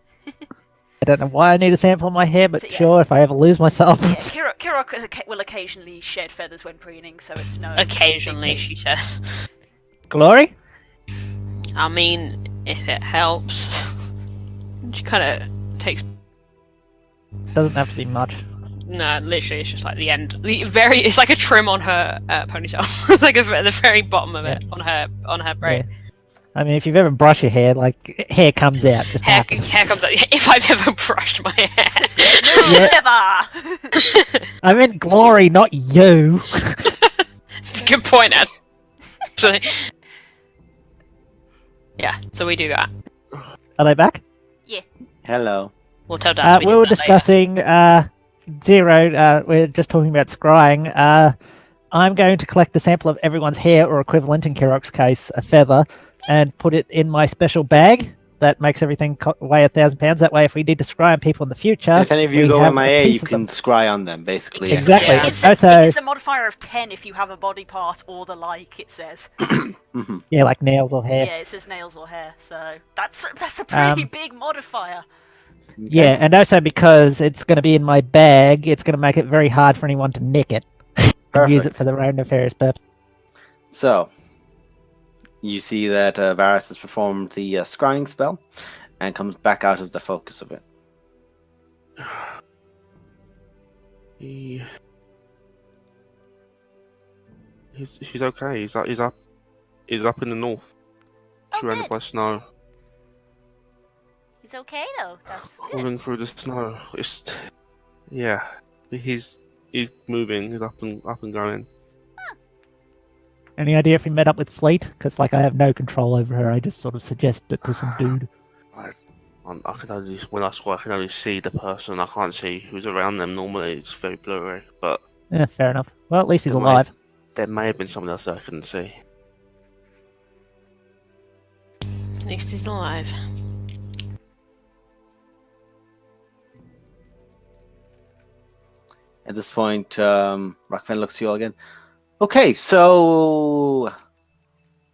I don't know why I need a sample of my hair, but Yeah. sure, if I ever lose myself. Yeah, Kerok will occasionally shed feathers when preening, so it's no. Occasionally, she says. Glory? I mean, if it helps. She kind of takes. Doesn't have to be much. No, literally, it's just like the end. It's like a trim on her ponytail. It's like at the very bottom of it on her braid. Yeah. I mean, if you've ever brushed your hair, like hair comes out. Just Hair happens. comes out. If I've ever brushed my hair. Never! I meant glory, not you. Good point, actually. Yeah, so we do that. Are they back? Hello. We'll tell Dad. We were discussing Zero. We're just talking about scrying. I'm going to collect a sample of everyone's hair or equivalent, in Kirok's case, a feather, and put it in my special bag that makes everything weigh 1,000 pounds. That way, if we need to scry on people in the future, If any of you we go have MIA, a you piece of can them. scry on them, basically. Exactly. It gives, Also- it gives a modifier of 10 if you have a body part or the like, it says. Yeah, like nails or hair. Yeah, it says nails or hair, so that's a pretty big modifier. Yeah, and also because it's going to be in my bag, it's going to make it very hard for anyone to nick it and use it for their own nefarious purpose. So, you see that Varus has performed the scrying spell and comes back out of the focus of it. She's okay. He's up in the north, surrounded by snow. He's okay though. That's good. Moving through the snow. He's moving. He's up and going. Any idea if he met up with Fleet? Because like I have no control over her. I just sort of suggest it to some dude. I can only when I scry, I can only see the person. I can't see who's around them. Normally, it's very blurry. But Yeah, fair enough. Well, at least he's There alive. there may have been someone else that I couldn't see. At least he's alive. At this point, Rockfin looks to you all again. Okay, so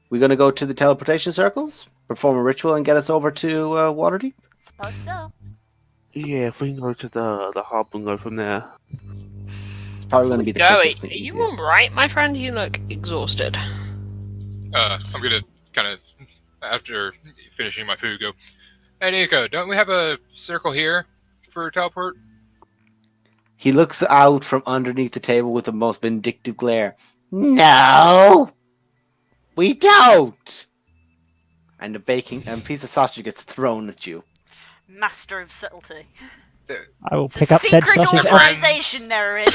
we're going to go to the teleportation circles, perform a ritual, and get us over to Waterdeep? Suppose so. Yeah, if we can go to the hub and go from there. It's probably going to be the Go. quickest Are and you easiest. alright, my friend? You look exhausted. I'm gonna kind of, after finishing my food, go, hey Nico, don't we have a circle here for teleport? He looks out from underneath the table with the most vindictive glare. No! We don't! And a piece of sausage gets thrown at you. Master of subtlety. I will It's pick a up said secret sausage. organization, narrator.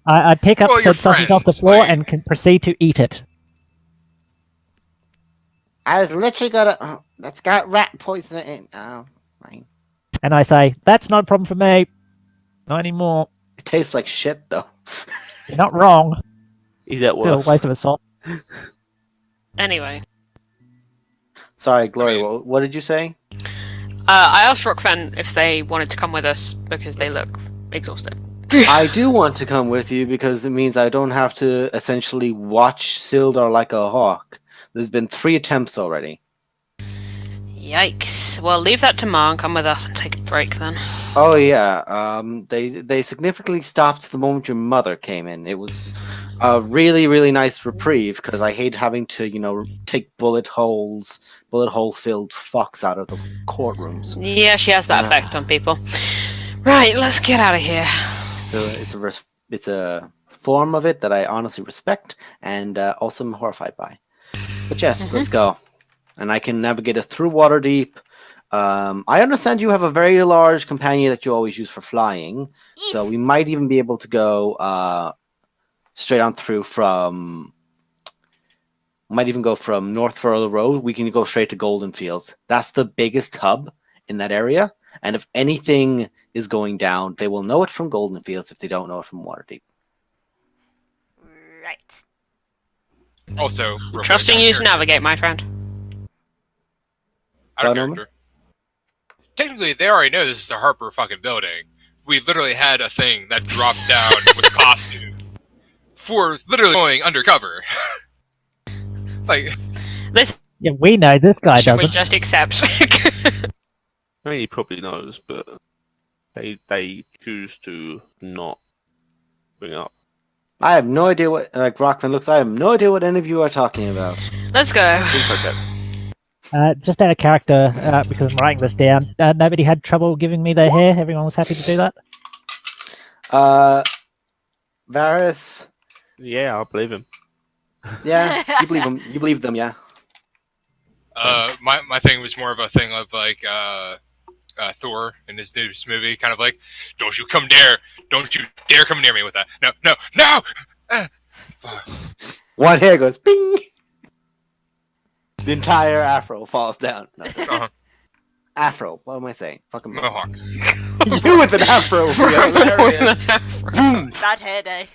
I pick up Well, said your sausage off the friends, floor like- and can proceed to eat it. I was literally gonna... that's got rat poison in it. Oh, fine. And I say, that's not a problem for me. Not anymore. It tastes like shit, though. You're not wrong. Is that Still a worse? waste of a salt. Anyway, Sorry, Glory, I mean- what did you say? I asked Rockfen if they wanted to come with us because they look exhausted. I do want to come with you because it means I don't have to essentially watch Sildar like a hawk. There's been 3 attempts already. Yikes. Well, leave that to Ma and come with us and take a break then. Oh yeah, they significantly stopped the moment your mother came in. It was a really, really nice reprieve because I hate having to, take bullet hole filled fucks out of the courtrooms. Yeah, she has that effect on people. Right, let's get out of here. So it's a form of it that I honestly respect and also am horrified by. But yes, let's go. And I can navigate us through Waterdeep. I understand you have a very large companion that you always use for flying. So we might even be able to go straight on through from... Might even go from North Furlough Road. We can go straight to Golden Fields. That's the biggest hub in that area. And if anything is going down, they will know it from Golden Fields if they don't know it from Waterdeep. Right. Also, real Trusting quick, you to navigate, my friend. out of Norman? character. Technically, they already know this is a Harper fucking building. We literally had a thing that dropped down with costumes for literally going undercover. Like, This Yeah, we know this guy should we doesn't. just accept? I mean, he probably knows, but they choose to not bring up. I have no idea what, like Rockman looks, I have no idea what any of you are talking about. Let's go. Things like that. Just out of character, because I'm writing this down, nobody had trouble giving me their hair? Everyone was happy to do that? Varys. Yeah, I believe him. Yeah, you believe him. You believe them, yeah. My thing was more of a thing of like Thor in his newest movie, kind of like, don't you dare come near me with that. No. One hair goes bing. The entire afro falls down. No. Afro. What am I saying? Fucking Mohawk. You with an afro. would be hilarious. Boom. Bad hair day.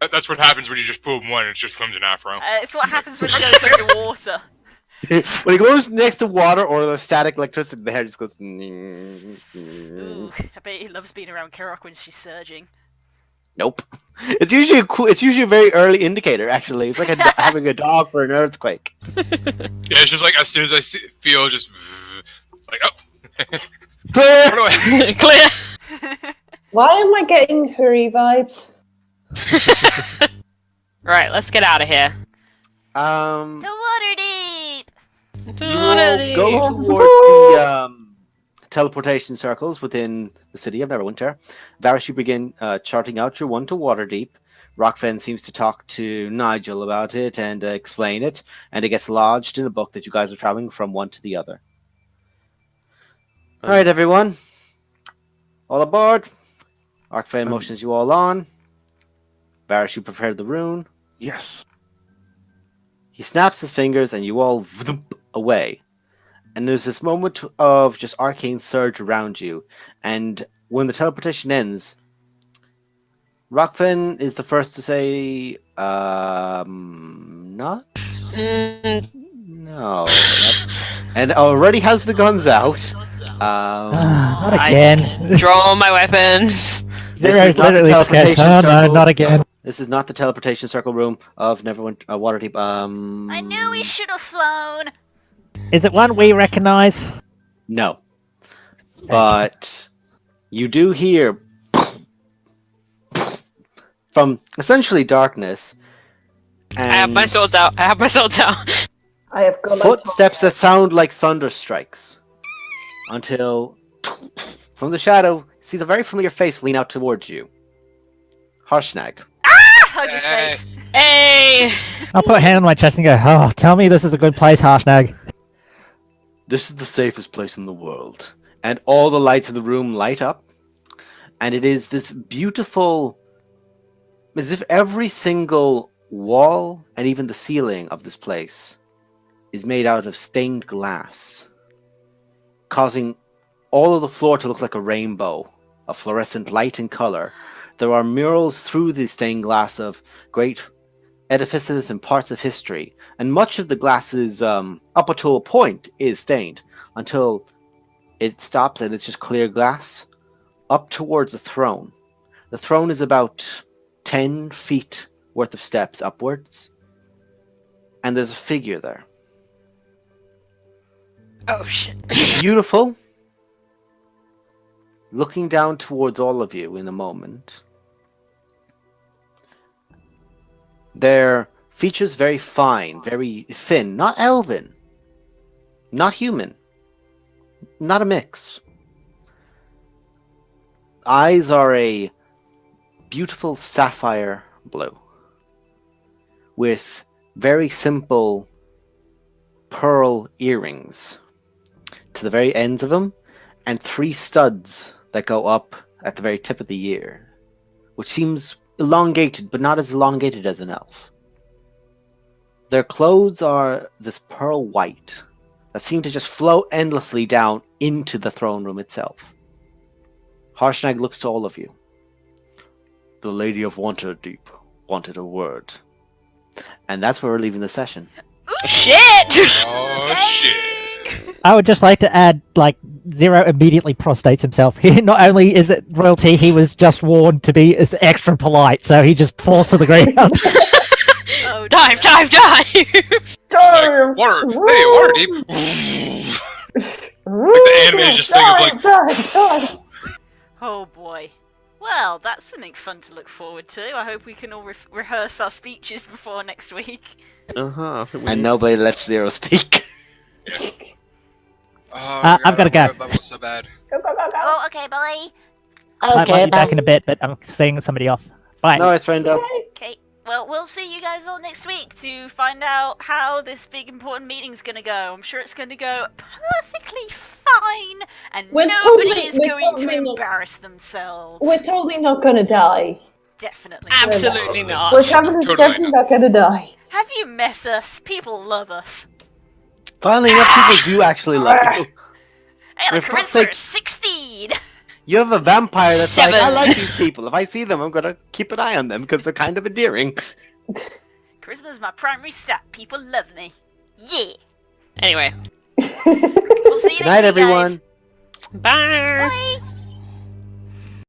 That's what happens when you just pull one and it just comes an afro. It's what happens when he goes under water. When he goes next to water or the static electricity, the hair just goes. Ooh, I bet he loves being around Kirok when she's surging. Nope. It's usually it's usually a very early indicator. Actually, it's like having a dog for an earthquake. Yeah, it's just like as soon as I feel just like Clear. run away. Clear. Why am I getting hurry vibes? Right, let's get out of here. The water deep! You will go towards the teleportation circles within the city of Neverwinter. Varys, you begin charting out your one to Waterdeep. Rockfen seems to talk to Nigel about it and explain it, and it gets lodged in a book that you guys are traveling from one to the other. All right, everyone. All aboard. Rockfen motions you all on. Varys, you prepare the rune. Yes. He snaps his fingers and you all away. And there's this moment of just arcane surge around you. And when the teleportation ends, Rockfin is the first to say, not? No. And already has the guns out. Not again. Draw my weapons. Zero's literally just goes, oh no, not again. This is not the teleportation circle room of Neverwinter Waterdeep. I knew we should have flown! Is it one we recognize? No. But you do hear from essentially darkness. And I have my swords out. I have got footsteps that sound like thunder strikes. Until from the shadow, sees a very familiar face lean out towards you. Harshnag. Hug his face. Hey! I'll put a hand on my chest and go, oh, tell me this is a good place, Harshnag. This is the safest place in the world. And all the lights in the room light up. And it is this beautiful, as if every single wall and even the ceiling of this place is made out of stained glass, causing all of the floor to look like a rainbow of fluorescent light and color. There are murals through the stained glass of great edifices and parts of history, and much of the glass is up to a point is stained until it stops and it's just clear glass up towards the throne. The throne is about 10 feet worth of steps upwards, and there's a figure there. Oh shit. Beautiful, looking down towards all of you in a moment. Their features very fine, very thin, not elven, not human, not a mix. Eyes are a beautiful sapphire blue with very simple pearl earrings to the very ends of them, and 3 studs that go up at the very tip of the ear, which seems elongated, but not as elongated as an elf. Their clothes are this pearl white that seem to just flow endlessly down into the throne room itself. Harshnag looks to all of you. The Lady of Waterdeep wanted a word. And that's where we're leaving the session. Shit! Oh shit! I would just like to add, Zero immediately prostrates himself. Not only is it royalty, he was just warned to be extra polite, so he just falls to the ground. Oh, Dive! Like, water deep. Like the anime just thing of like. Oh boy. Well, that's something fun to look forward to. I hope we can all rehearse our speeches before next week. I think we And nobody lets Zero speak. Oh, I've gotta go. my level's so bad. Go, go, go, go. Oh, okay, bye. I might Okay, be back in a bit, but I'm seeing somebody off. Bye. No, it's friend up. Okay, well, we'll see you guys all next week to find out how this big important meeting's gonna go. I'm sure it's gonna go perfectly fine, and We're nobody totally- is we're going totally to not- embarrass themselves. We're totally not gonna die. Definitely. Absolutely not. We're definitely Totally not gonna die. Have you met us? People love us. Finally, enough people do actually love you. I got a For fuck's charisma sake. of 16! You have a vampire that's like, I 7. like these people. If I see them, I'm gonna keep an eye on them because they're kind of endearing. Charisma's my primary stat. People love me. Yeah. Anyway, We'll see you next Good night, week, everyone. guys. bye. Bye.